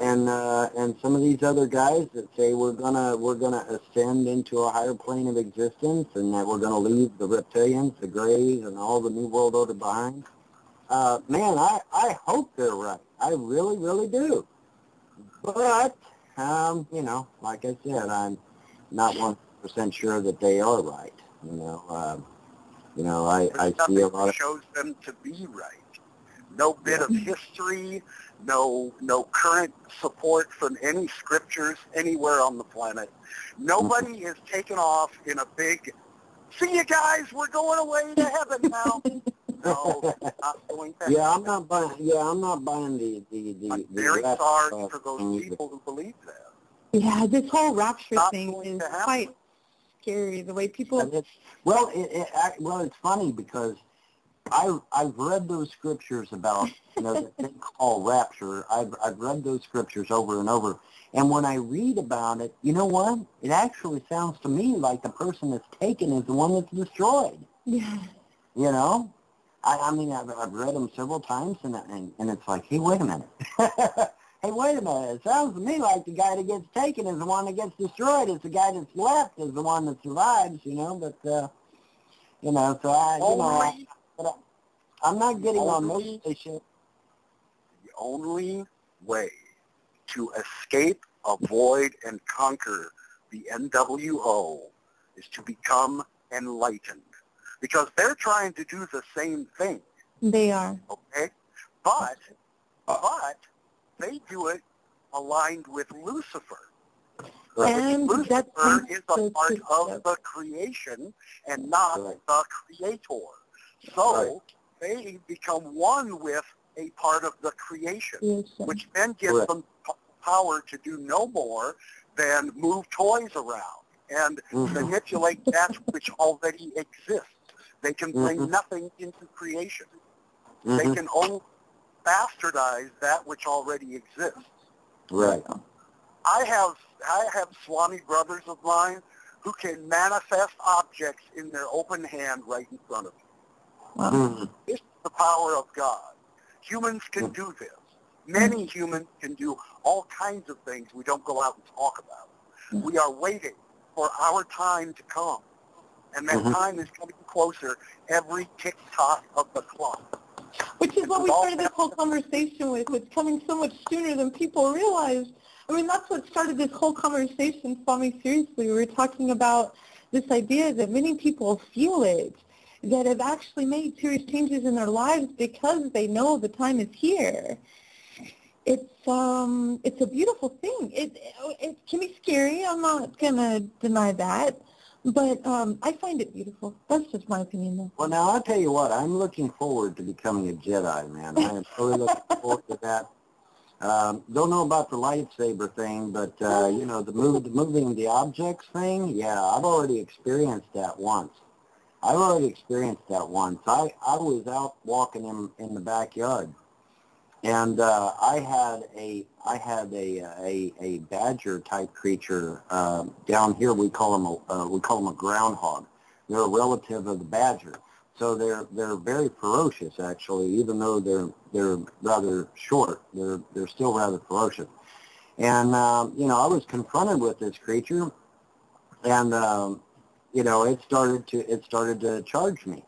and some of these other guys that say we're gonna ascend into a higher plane of existence and that we're gonna leave the reptilians, the Greys, and all the New World Order behind. Man, I hope they're right. I really, really do. But like I said, I'm not 100% sure that they are right. I see a lot of shows them to be right. No bit of history, no current support from any scriptures anywhere on the planet. Nobody is taken off in a big, see you guys, we're going away to heaven now. No, it's not going to Yeah, happen. I'm not buying the I'm very rap sorry stuff for those music. people who believe that. Yeah, this whole rapture Not thing going is to happen. quite scary. The way people... And it's funny because I've read those scriptures about, that thing called rapture. I've read those scriptures over and over. And when I read about it, you know what? It actually sounds to me like the person that's taken is the one that's destroyed. Yeah. You know? I mean, I've read them several times, and it's like, hey, wait a minute. Hey, wait a minute. It sounds to me like the guy that gets taken is the one that gets destroyed. It's the guy that's left is the one that survives, But, so I'm not getting on those issues. The only way to escape, avoid, and conquer the NWO is to become enlightened. Because they're trying to do the same thing. They are. Okay? But they do it aligned with Lucifer. And Lucifer is a part of the creation and not the creator. So they become one with a part of the creation, which then gives them power to do no more than move toys around and manipulate that which already exists. They can bring nothing into creation. They can only bastardize that which already exists. Right. I have Swami brothers of mine who can manifest objects in their open hand right in front of you. Wow. This is the power of God. Humans can do this. Many humans can do all kinds of things we don't go out and talk about. We are waiting for our time to come. And that time is coming closer every tick-tock of the clock. Which is what we started this whole conversation with. It's coming so much sooner than people realize. I mean, that's what started this whole conversation, Swami, seriously. We were talking about this idea that many people feel it, that have actually made serious changes in their lives because they know the time is here. It's a beautiful thing. It can be scary. I'm not going to deny that. But I find it beautiful. That's just my opinion, though. Well, now, I'll tell you what. I'm looking forward to becoming a Jedi, man. I am really looking forward to that. Don't know about the lightsaber thing, but, the moving the objects thing, yeah, I've already experienced that once. I was out walking in the backyard, and I had a badger type creature down here. We call them a groundhog. They're a relative of the badger, so they're very ferocious actually. Even though they're rather short, they're still rather ferocious. And I was confronted with this creature, and it started to charge me,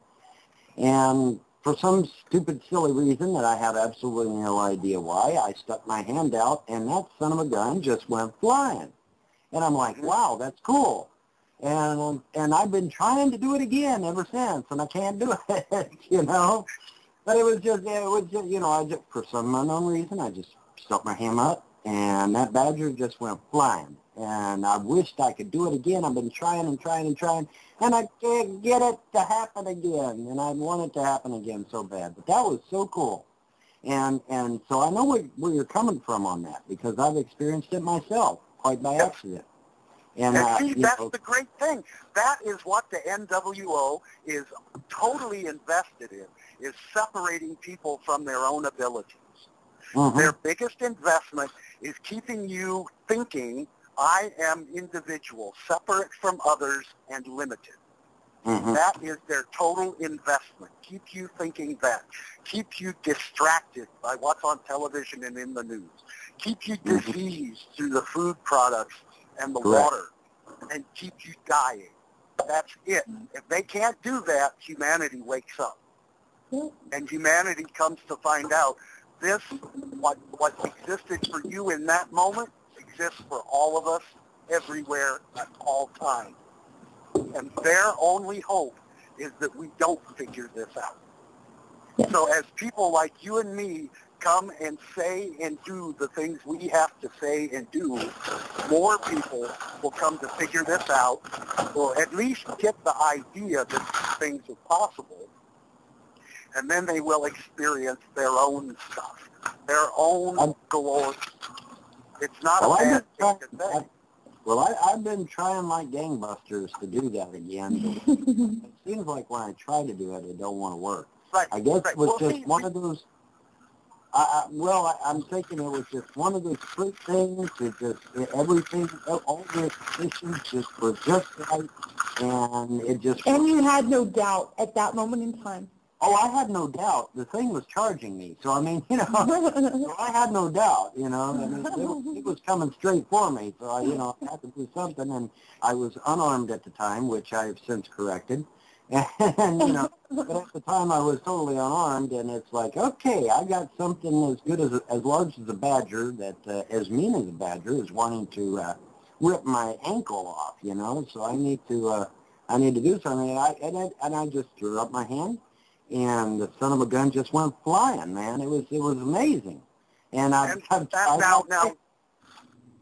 and for some stupid, silly reason that I have absolutely no idea why, I stuck my hand out, and that son of a gun just went flying. And I'm like, wow, that's cool. And I've been trying to do it again ever since, and I can't do it, But it was just, for some unknown reason, I just stuck my hand up, and that badger just went flying. And I wished I could do it again. I've been trying, and I can't get it to happen again. And I want it to happen again so bad. But that was so cool. And so I know where you're coming from on that, because I've experienced it myself, quite by accident. And see, that's the great thing. That is what the NWO is totally invested in, is separating people from their own abilities. Their biggest investment is keeping you thinking, I am individual, separate from others, and limited. That is their total investment. Keep you thinking that. Keep you distracted by what's on television and in the news. Keep you diseased through the food products and the water, and keep you dying. That's it. If they can't do that, humanity wakes up. And humanity comes to find out this, what existed for you in that moment, exists for all of us, everywhere, at all times. And their only hope is that we don't figure this out. So as people like you and me come and say and do the things we have to say and do, more people will come to figure this out, or at least get the idea that things are possible. and then they will experience their own stuff, their own glory. It's not a bad thing to say. Well, I've been trying like gangbusters to do that again, but it seems like when I try to do it, it don't want to work. Right. I guess it was Well, just one of those. I'm thinking it was just one of those freak things. It just everything, all the conditions just were just right, and it just. And you had no doubt at that moment in time. Oh, I had no doubt. The thing was charging me, so I mean, so I had no doubt. I mean, it was coming straight for me, so I had to do something, and I was unarmed at the time, which I have since corrected. And but at the time I was totally unarmed, and it's like, okay, I got something as good as large as a badger, that as mean as a badger is wanting to rip my ankle off. So I need to do something. And I just threw up my hand, and the son of a gun just went flying, man. It was amazing. And now,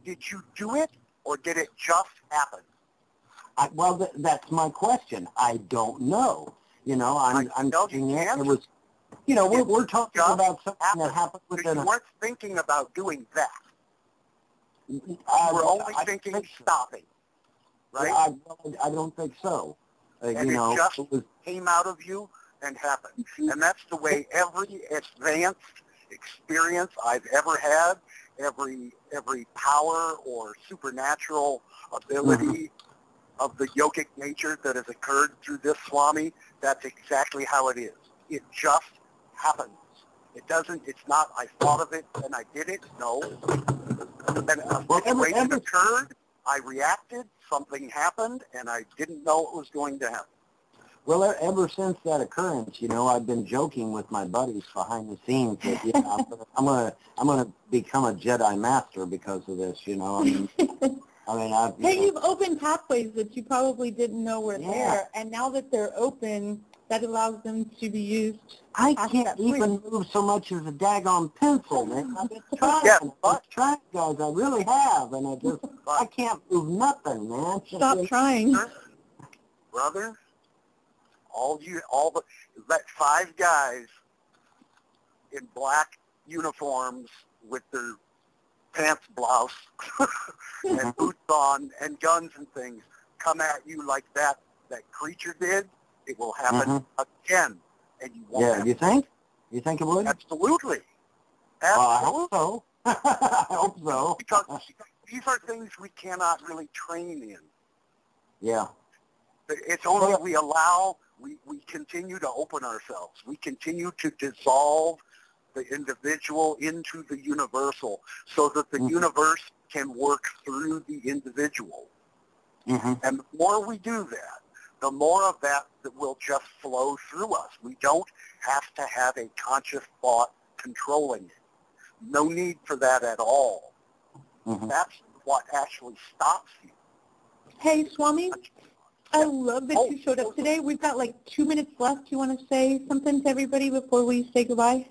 did you do it, or did it just happen? Well, that's my question. I don't know. I'm thinking it was. We're talking about something that happened within. You weren't thinking about doing that. You were only thinking stopping, right? I don't think so. And it just came out of you and happened. And that's the way every advanced experience I've ever had, every power or supernatural ability of the yogic nature that has occurred through this Swami, that's exactly how it is. It just happens. It's not, I thought of it and I did it. No. And a situation occurred, I reacted, something happened, and I didn't know it was going to happen. Well, ever since that occurrence, I've been joking with my buddies behind the scenes that, I'm gonna become a Jedi Master because of this, Hey, you've opened pathways that you probably didn't know were there, and now that they're open, that allows them to be used. I can't even move so much as a daggone pencil, man. I've been trying. I've tried, guys. I really have, and I can't move nothing, man. Stop trying, brother. That 5 guys in black uniforms with their pants blouse and boots on and guns and things come at you like that creature did, it will happen again, and you won't. Yeah, you think? You think it would? Absolutely. I hope so. I hope so. Because these are things we cannot really train in. Yeah. It's only we continue to open ourselves. We continue to dissolve the individual into the universal so that the universe can work through the individual. And the more we do that, the more of that will just flow through us. We don't have to have a conscious thought controlling it. No need for that at all. That's what actually stops you. Hey, Swami, I love that you showed up today. We've got like 2 minutes left. You want to say something to everybody before we say goodbye?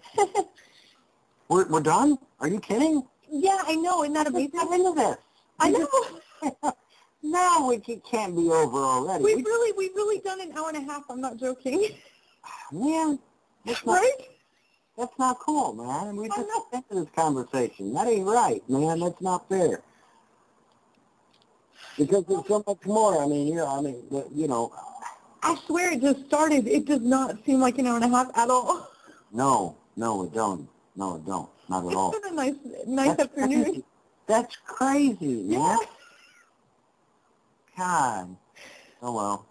We're done? Are you kidding? Yeah, I know. Isn't that amazing? I'm into this. I know. No, it can't be over already. We've really done an hour and a half. I'm not joking. Man, that's not cool, man. We just ended this conversation. That ain't right, man. That's not fair. Because there's so much more. I mean, I swear it just started. It does not seem like an hour and a half at all. No, it don't. No, it don't. Not at all. It's been a nice afternoon. Crazy. That's crazy, man. God. Oh, well.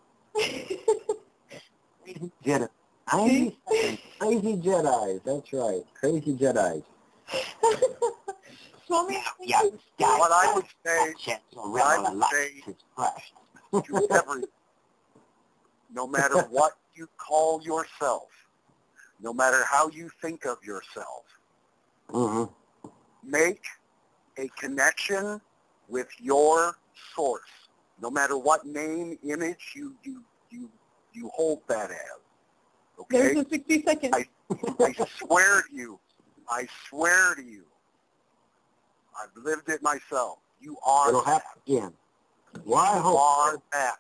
Crazy Jedi. Crazy Jedis. That's right. Crazy Jedis. What I would say to everyone, no matter what you call yourself, no matter how you think of yourself, make a connection with your source. No matter what name, image you hold that as. Okay? There's a 60 seconds. I swear to you, I've lived it myself. You are It'll that. happen again. Well, you are that.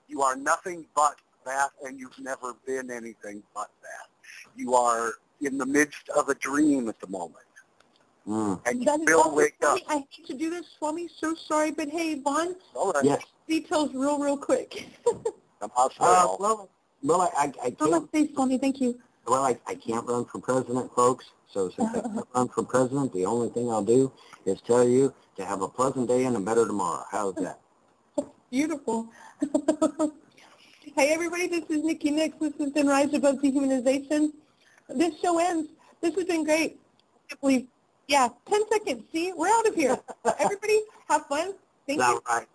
You are nothing but that, and you've never been anything but that. you are in the midst of a dream at the moment. And you That is will awesome, wake up. Swami. I hate to do this, Swami. So sorry, but hey, Vaughn, All right. Yes. details real quick. Well, I How can't. much space, Swami? Thank you. Well, I can't run for president, folks. So since I can't run for president, the only thing I'll do is tell you to have a pleasant day and a better tomorrow. How's that? Beautiful. Hey, everybody, this is Nickie Nix. This has been Rise Above Dehumanization. This show ends. This has been great. I can't believe, 10 seconds. See, we're out of here. Everybody, have fun. Thank you. Right.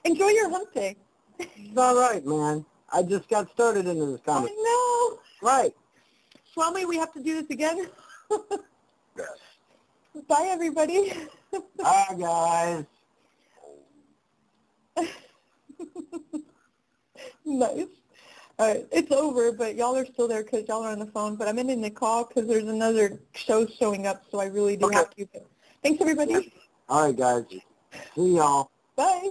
Enjoy your hump day. It's all right, man. I just got started into this conversation. I know. Right. Swami, we have to do this again. Bye, everybody. Bye, guys. Nice. All right, it's over, but y'all are still there because y'all are on the phone. But I'm ending the call because there's another show showing up, so I really do have to. Thanks, everybody. All right, guys. See y'all. Bye.